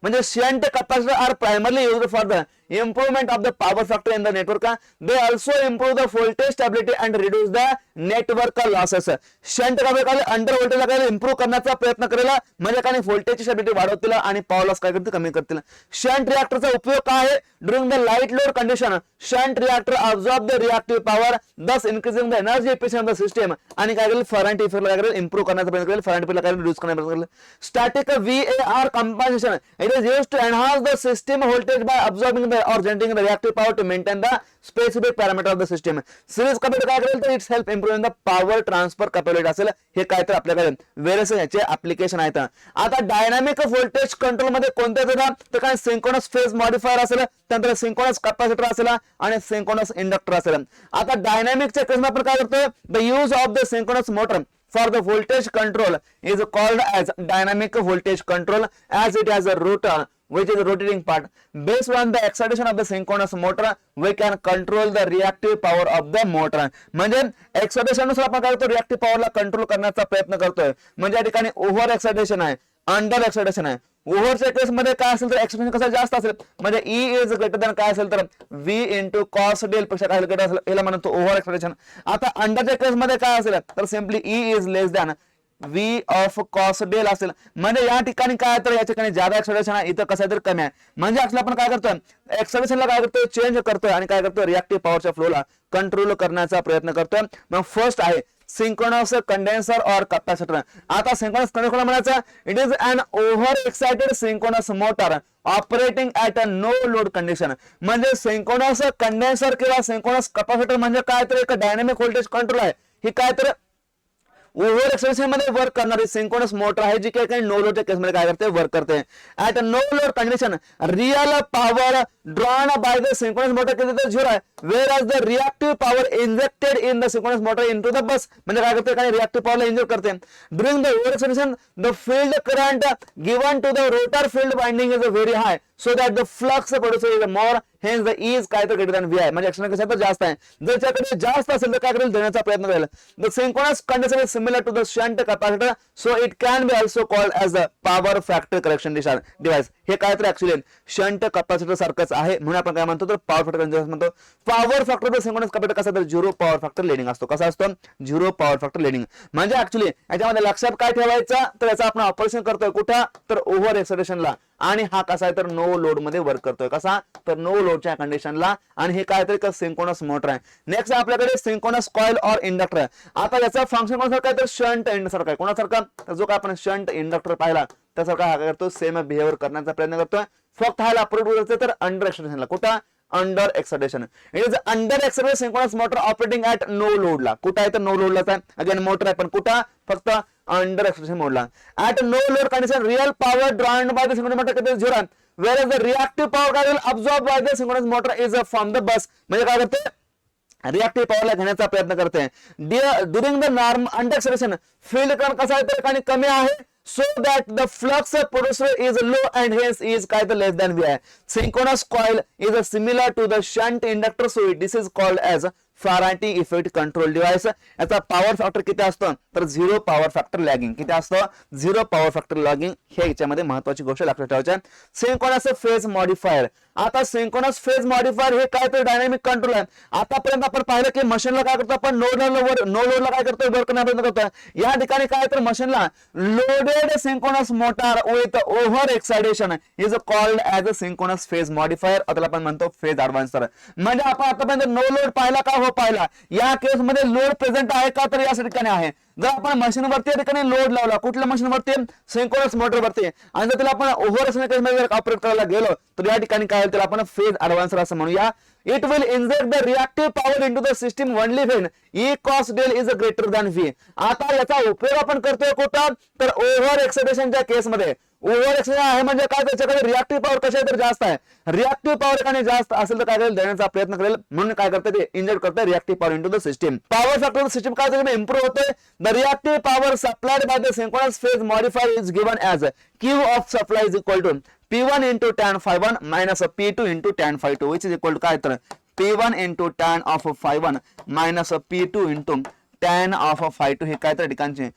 म्हणजे shunt capacitor are primarily used for the improvement of the power factor in the network. They also improve the voltage stability and reduce the network losses. Shunt capacitor under voltage ला काय improve करण्याचा प्रयत्न करेल, म्हणजे काय व्होल्टेजची stability वाढवतील आणि पॉवर लॉस काय करतील कमी करतील. शंट रिएक्टरचा उपयोग काय आहे during the light load condition. Shunt reactor absorb the reactive power thus increasing the energy efficiency of the system, आणि काय करेल फॅरांटी इफेक्ट काय करेल इम्प्रूव्ह करण्याचा प्रयत्न करेल, फॅरांटी इफेक्ट काय रिड्यूस करण्याचा प्रयत्न करेल. Static VAR compensation it is used to enhance the system voltage by absorbing the or generating the reactive power to maintain the specific parameter of the system. Series capacitor काय करेल तर it's help improving the power transfer capability असेल. हे काय तर आपल्याकडे various याचे application आहेत. आता डायनामिक व्होल्टेज कंट्रोल मध्ये कोणते येतात तर काय सिंक्रोनस फेज मॉडिफायर असेल, त्यानंतर सिंक्रोनस कॅपॅसिटर असेल आणि सिंक्रोनस इंडक्टर असेल. आता डायनामिकच्या केसमध्ये आपण काय करतोय the use of the synchronous motor for the voltage control is called as dynamic voltage control as it has a rotor which is a rotating part. Based on the excitation of the synchronous motor we can control the reactive power of the motor. म्हणजे excitation नुसार आपण काय करतो reactive पॉवरला control करण्याचा प्रयत्न करतोय. म्हणजे या ठिकाणी ओव्हर एक्साइटेशन आहे, अंडर एक्साइटेशन आहे. ओव्हरच्या केस मध्ये काय असेल तर एक्साइटेशन कसं जास्त असेल म्हणजे E इज ग्रेटर दॅन काय असेल तर V इंटू कॉस डेल पेक्षा काय ग्रेटर असेल याला म्हणतो ओव्हर एक्साइटेशन. आता अंडरच्या केस मध्ये काय असेल तर simply E is less than V of cos del असेल. म्हणजे या ठिकाणी काय तर या ठिकाणी ज्यादा एक्साइटेशन आहे, इथं कसं तर कमी आहे. म्हणजे actually आपण काय करतोय एक्साइटेशनला काय करतोय चेंज करतोय आणि काय करतोय रिएक्टिव्ह पॉवरच्या फ्लोला कंट्रोल करण्याचा प्रयत्न करतोय. मग फर्स्ट आहे सिंक्रोनस कंडेन्सर और कॅपॅसिटर. आता सिंक्रोनस कंडेन्सर म्हणायचं it is an over excited synchronous motor operating at a no load condition. म्हणजे सिंक्रोनस कंडेन्सर किंवा सिंक्रोनस कॅपॅसिटर म्हणजे काय तर एक डायनामिक व्होल्टेज कंट्रोल आहे. ही काय तर ओव्हर एक्साइटेशन मध्ये वर्क करणारी सिंक्रोनस मोटर आहे जी काही नो लोडच्या केसमध्ये काय करते वर्क करते. At no load condition real power drawn by the synchronous motor किती तर 0 आहे. Whereas the reactive power injected in the synchronous motor into the bus. म्हणजे काय करते काय रिएक्टिव्ह पॉवरला इंजेक्ट करते. During the over excitation the field current given to the rotor field winding is very high so that the flux produce is more hence the E is काय तर greater than V आहे. म्हणजे action कसं तर जास्त आहे. जर त्याकडे जास्त असेल तर काय करेल देण्याचा प्रयत्न करेल. The synchronous condenser is similar to the shunt capacitor so it can be also called as the power factor correction device. हे काय तर ऍक्च्युअली शंट कॅपॅसिटर सारखंच आहे म्हणून आपण काय म्हणतो तर पॉवर फॅक्टर करेक्शन म्हणतो. पॉवर फॅक्टर सिंक्रोनस कॅपॅसिटर कसा तर 0 पॉवर फॅक्टर लीडिंग असतो. कसा असतो 0 पॉवर फॅक्टर लीडिंग. म्हणजे ऍक्च्युअली याच्यामध्ये लक्षात काय ठेवायचं तर याचा आपण ऑपरेशन करतोय कुठं तर ओव्हर एक्साइटेशनला आणि हा कसा आहे तर नो लोड मध्ये वर्क करतोय. कसा तर नो लोडच्या कंडिशनला आणि हे काय तरी सिंक्रोनस मोटर आहे. नेक्स्ट आपल्याकडे सिंक्रोनस कॉइल और इंडक्टर आहे. आता याचा फंक्शन कोणासारखा आहे तर शंट इंडक्टर आहे. कोणासारखा तर जो काय आपण शंट इंडक्टर पाहिला त्यासारखा हा काय करतो सेम बिहेवियर करण्याचा प्रयत्न करतोय. फक्त हा अप्रोच तर अंडर एक्साइटेशनला कुठं under excitation. It is under excited synchronous motor operating at no लोडला. कुठं आहे तर नो लोडलाच आहे. अगेन मोटर आहे पण कुठं फक्त अंडर एक्साइटेशन मोडला. At no load condition real power drawn by the synchronous motor किती 0 आहे. whereas the reactive power काय होईल absorbed by the synchronous motor is from the bus. म्हणजे काय करते रिएक्टिव्ह पॉवरला घेण्याचा प्रयत्न करते. During the norm under excitation field current कसा आहे तर कमी आहे so that the flux produced is low and hence is काय तर less than V आहे. Synchronous coil is similar to the shunt inductor so this is called as Faraday effect control device. याचा power factor किती असतो तर 0 power factor lagging. किती असतं 0 power factor lagging. हे याच्यामध्ये महत्वाची गोष्ट लक्षात ठेवायची. Synchronous phase modifier. आता सिंक्रोनस फेज मॉडिफायर हे काय तर डायनामिक कंट्रोल आहे. आतापर्यंत आपण पाहिलं की मशीनला काय करतो आपण नो लोडला काय करतो वर्क करण्याचा प्रयत्न करतो. या ठिकाणी काय तर मशीनला loaded synchronous motor with over excitation is called as a synchronous phase modifier. त्याला आपण म्हणतो फेज ऍडव्हान्सर. म्हणजे आपण आतापर्यंत नो लोड पाहिला का हो पाहिला. या केस मध्ये लोड प्रेझेंट आहे का तर या ठिकाणी आहे. जर आपण मशीन वरती या ठिकाणी लोड लावला कुठल्या मशीन वरती सिंक्रोनस मोटर वरती आणि जर त्याला आपण ओव्हर असण्याच्या केस मध्ये ऑपरेट करायला गेलो तर या ठिकाणी काय त्याला आपण फेज ऍडव्हान्सर असं म्हणूया. It will inject the reactive power into the system only when E cos del is greater than V. आता याचा उपयोग आपण करतोय कुठं तर ओव्हर एक्साइटेशनच्या केस मध्ये. ओव्हर एक्साइटेशन आहे म्हणजे काय त्याच्याकडे रिएक्टिव्ह पॉवर कशा तर जास्त आहे. रिएक्टिव्ह पॉवर एकाने जास्त असेल तर काय करेल देण्याचा प्रयत्न करेल म्हणून काय करते ते इंजेक्ट करते reactive power into the system. Power factor system काय होते इम्प्रूव्ह होते. The reactive power supplied by the synchronous phase modifier is given as Q of supply is equal to P1 into tan phi1 minus P2 into tan phi2 which is equal to काय तर P1 into tan of phi1 minus P2 into tan of phi2. हे काय तर ठिकाणचे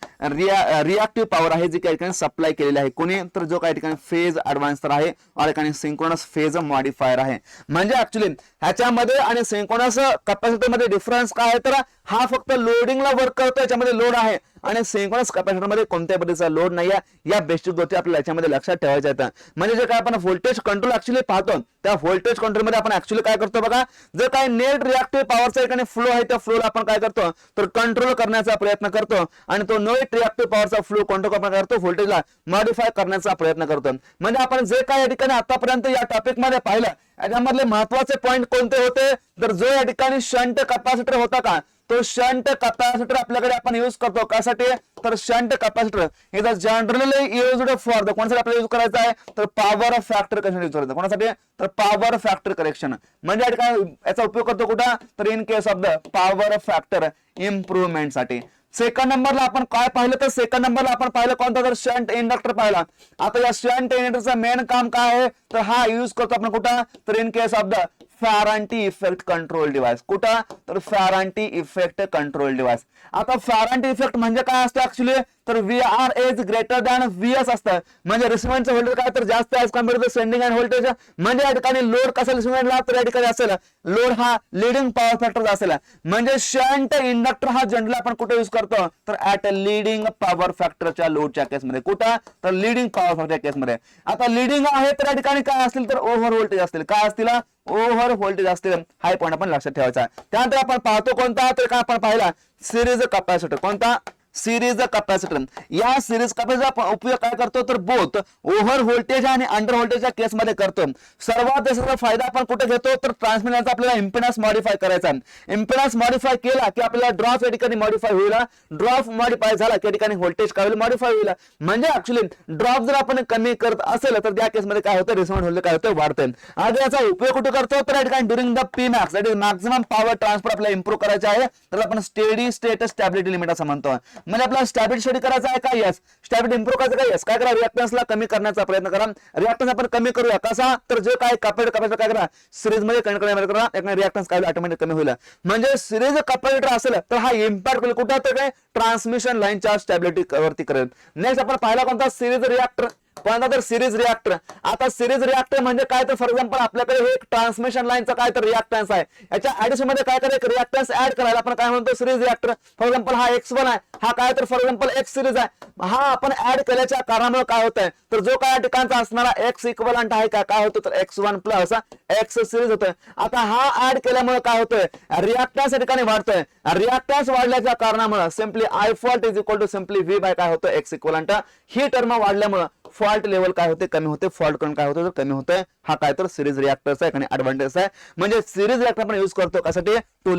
reactive power आहे जी काही ठिकाणी supply केलेली आहे कोणी तर जो काही ठिकाणी फेज ऍडव्हान्सर आहे और ठिकाणी सिंक्रोनस फेज मॉडिफायर आहे. म्हणजे ऍक्च्युअली ह्याच्यामध्ये आणि सिंक्रोनस कॅपॅसिटर मध्ये डिफरन्स काय आहे तर हा फक्त लोडिंगला वर्क करतो. याच्यामध्ये लोड आहे आणि सिंक्रोनस कॅपॅसिटर मध्ये कोणत्याही पद्धतीचा लोड नाही आहे. या बेसिक गोष्टी आपल्याला याच्यामध्ये लक्षात ठेवायच्या आहेत. म्हणजे जे काय आपण व्होल्टेज कंट्रोल ऍक्च्युली पाहतो त्या व्होल्टेज कंट्रोल मध्ये आपण ऍक्च्युली काय करतो बघा, जर काही नेट रिएक्टिव्ह पॉवरचा एकाने फ्लो आहे त्या फ्लोला आपण काय करतो तर कंट्रोल करण्याचा प्रयत्न करतो आणि तो नेट रिएक्टिव्ह पॉवरचा फ्लो कंट्रोल आपण करतो व्होल्टेजला मॉडिफाय करण्याचा प्रयत्न करतो. म्हणजे आपण जे काय या ठिकाणी आतापर्यंत या टॉपिक मध्ये पाहिलं याच्यामधले महत्वाचे पॉईंट कोणते होते, तर जो या ठिकाणी शंट कॅपॅसिटर होता का तो शंट कॅपॅसिटर आपल्याकडे आपण यूज करतो कशासाठी, तर shunt capacitor is generally used for the कोणासाठी आपल्याला यूज करायचा आहे तर पॉवर फॅक्टर करेक्शन यूज करायचं. कोणासाठी तर पॉवर फॅक्टर करेक्शन. म्हणजे या ठिकाणी याचा उपयोग करतो कुठं तर in case of the power factor improvement साठी. सेकंड नंबरला आपण काय पाहिलं तर सेकंड नंबरला आपण पाहिलं कोणता तर शंट इंडक्टर पाहिला. आता या शंट इंडक्टरचं मेन काम काय आहे तर हा यूज करतो आपण कुठं तर in case of the Ferranti effect control device. कुठं तर फॅरांटी इफेक्ट कंट्रोल डिव्हाइस. आता फॅरांटी इफेक्ट म्हणजे काय असतं ऍक्च्युली तर VR is greater than VS असतं. म्हणजे रिसिव्हरचं व्होल्टेज काय तर जास्त आहे compare to sending end voltage. म्हणजे या ठिकाणी लोड कसा रिसिव्हरला तर या ठिकाणी असेल लोड हा लिडिंग पॉवर फॅक्टर असेल. म्हणजे शंट इंडक्टर हा जनरली आपण कुठे यूज करतो तर ऍट लिडिंग पॉवर फॅक्टरच्या लोडच्या केसमध्ये. कुठं तर लिडिंग पॉवर फॅक्टरच्या केसमध्ये. आता लिडिंग आहे तर या ठिकाणी काय असतील तर ओव्हर व्होल्टेज असतील. काय असतील ओव्हर व्होल्टेज असतील. हाय पॉईंट आपण लक्षात ठेवायचा. त्यानंतर आपण पाहतो कोणता तर काय आपण पाहिला सिरीज कॅपॅसिटर. कोणता सिरीज कॅपॅसिटर. या सिरीज कॅपॅसिटरचा उपयोग काय करतो तर बोथ ओव्हर व्होल्टेज आणि अंडर व्होल्टेजच्या केसमध्ये करतो. सर्वात जास्त फायदा आपण कुठे घेतो तर ट्रान्समिटरचा आपल्याला इम्पिडन्स मॉडिफाय करायचा. इम्पिडन्स मॉडिफाय केला की आपल्याला ड्रॉप या ठिकाणी मॉडिफाय होईल. ड्रॉप मॉडिफाय झाला की या ठिकाणी व्होल्टेज काय होईल मॉडिफाय होईल. म्हणजे ऍक्च्युली ड्रॉप जर आपण कमी करत असेल तर त्या केसमध्ये काय होतं रिस्पॉन्स व्होल्टेज काय होतं वाढतं. आज याचा उपयोग कुठे करतो तर या ठिकाणी during the Pmax that is maximum power transfer आपल्याला इम्प्रूव्ह करायचा आहे तर आपण स्टेडी स्टेट स्टॅबिलिटी लिमिट असं म्हणतो. म्हणजे आपल्याला स्टॅबिलिटी स्टडी करायचा आहे का यस, स्टॅबिलिटी इम्प्रूव्ह करायचं का यस. काय करा रिएक्टन्सला कमी करण्याचा प्रयत्न करा. रिएक्टन्स आपण कमी करूया कसा तर जे काय कॅपॅसिटर काय करा सिरीज मध्ये कनेक्ट करण्यामध्ये करा रिएक्टन्स काय ऑटोमॅटिक कमी होईल. म्हणजे सिरीज कॅपॅसिटर असेल तर हा इम्पॅक्ट होईल कुठे तर काय ट्रान्समिशन लाईनच्या स्टॅबिलिटी वरती करेल. नेक्स्ट आपण पाहिला कोणता सिरीज रिएक्टर. कोणता तर सिरीज रिएक्टर. आता सिरीज रिएक्टर म्हणजे काय तर फॉर एक्झाम्पल आपल्याकडे हे ट्रान्समिशन लाईनचा काय तर रिएक्टन्स आहे याच्या ऍडिशन मध्ये काय करायचं रिएक्टन्स ऍड करायला आपण काय म्हणतो सिरीज रिएक्टर. फॉर एक्झाम्पल हा X1 आहे हा काय तर फॉर एक्झाम्पल X सिरीज आहे. हा आपण ऍड केल्याच्या कारणामुळे काय होतंय तर जो काय ठिकाणचा असणारा X इक्वलंट आहे का काय होतं तर X1 प्लस X सिरीज होतोय. आता हा ऍड केल्यामुळे काय होतंय रिएक्टन्स या ठिकाणी वाढतोय. रिएक्टन्स वाढल्याच्या कारणामुळे simply I fault is equal to simply V by काय होतं X इक्वलंट. ही टर्म वाढल्यामुळे फॉल्ट लेवल काय होते कमी होते. फॉल्ट करंट काय होतं तर कमी होतंय. हा काय तर सिरीज रिएक्टरचा एक आणि ऍडव्हान्टेज आहे. म्हणजे सिरीज रिएक्टर आपण यूज करतो कशासाठी to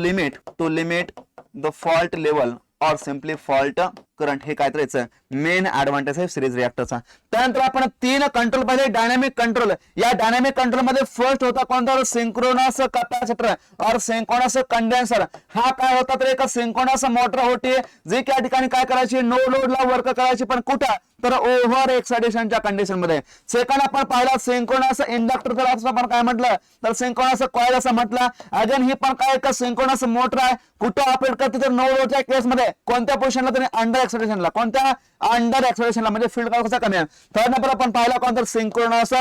limit the fault level or simply fault current. हे काय तर याचं मेन ऍडव्हान्टेज आहे सिरीज रिएक्टरचा. त्यानंतर आपण तीन कंट्रोल पाहिले डायनामिक कंट्रोल. या डायनामिक कंट्रोल मध्ये फर्स्ट होता कोणता synchronous capacitor or synchronous condenser. हा काय होता तर एक सिंक्रोनस मोटर होती जी त्या ठिकाणी काय करायची नो लोडला वर्क करायची पण कुठं तर ओव्हर एक्सायटेशनच्या कंडिशन मध्ये. सेकंड आपण पाहिला सिंक्रोनस इंडक्टर तर असं आपण काय म्हटलं तर सिंक्रोनस कॉइल असं म्हटलं. अगेन ही पण काय एक सिंक्रोनस मोटर आहे कुठं ऑपरेट करते तर नो लोडच्या केस मध्ये कोणत्या पोझिशनला तरी अंडर एक्सायटेशनला. कोणत्या अंडर एक्सायटेशनला म्हणजे फील्ड कसा कमी आहे. थर्ड नंबर आपण पाहिला कोणता सिंक्रोनस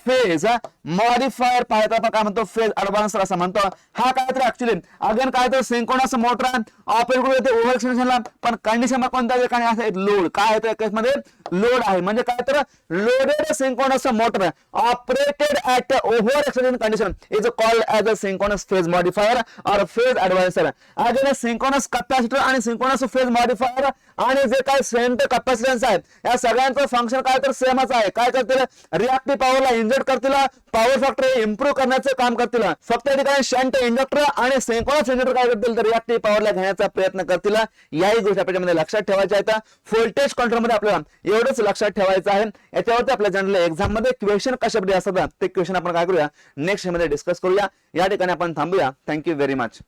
फेज मॉडिफायर पाहिजे आपण काय म्हणतो फेज ऍडव्हान्सर असं म्हणतो. हा काय तर ऍक्च्युअली अगेन काय तर सिंक्रोनस मोटर आहे ऑपरेट करते ओव्हर एक्सायटेशनला पण कंडिशन कोणत्या ठिकाणी आहे लोड काय आहे त्या केसमध्ये लोड आहे. म्हणजे काय तर loaded synchronous motor operated at over excitation condition is called as a synchronous phase modifier और फेज ऍडव्हान्सर. अगेन सिंक्रोनस कॅपॅसिटर आणि सिंक्रोनस फेज मॉडिफायर आणि जे काय सेंट कॅपॅसिटन्स आहेत या सगळ्यांचं फंक्शन काय तर सेमच आहे. काय करतील रिएक्टिव्ह पॉवरला इंजेक्ट करतील पॉवर फॅक्टर इम्प्रूव्ह करण्याचं काम करतील. फक्त या ठिकाणी शंट इंडक्टर आणि सिंक्रोनस इंडक्टर काय करतील तर रिएक्टिव्ह पॉवरला घेण्याचा प्रयत्न करतील. याही गोष्टी आपल्यामध्ये लक्षात ठेवायच्या आहेत. व्होल्टेज कंट्रोल मध्ये आपल्याला एवढंच लक्षात ठेवायचं आहे. याच्यावरती आपल्या जनरल एक्झाम मध्ये क्वेश्चन कशाप्रकारे असतात ते क्वेश्चन आपण काय करूया नेक्स्ट मध्ये डिस्कस करूया. या ठिकाणी आपण थांबूया. Thank you very much.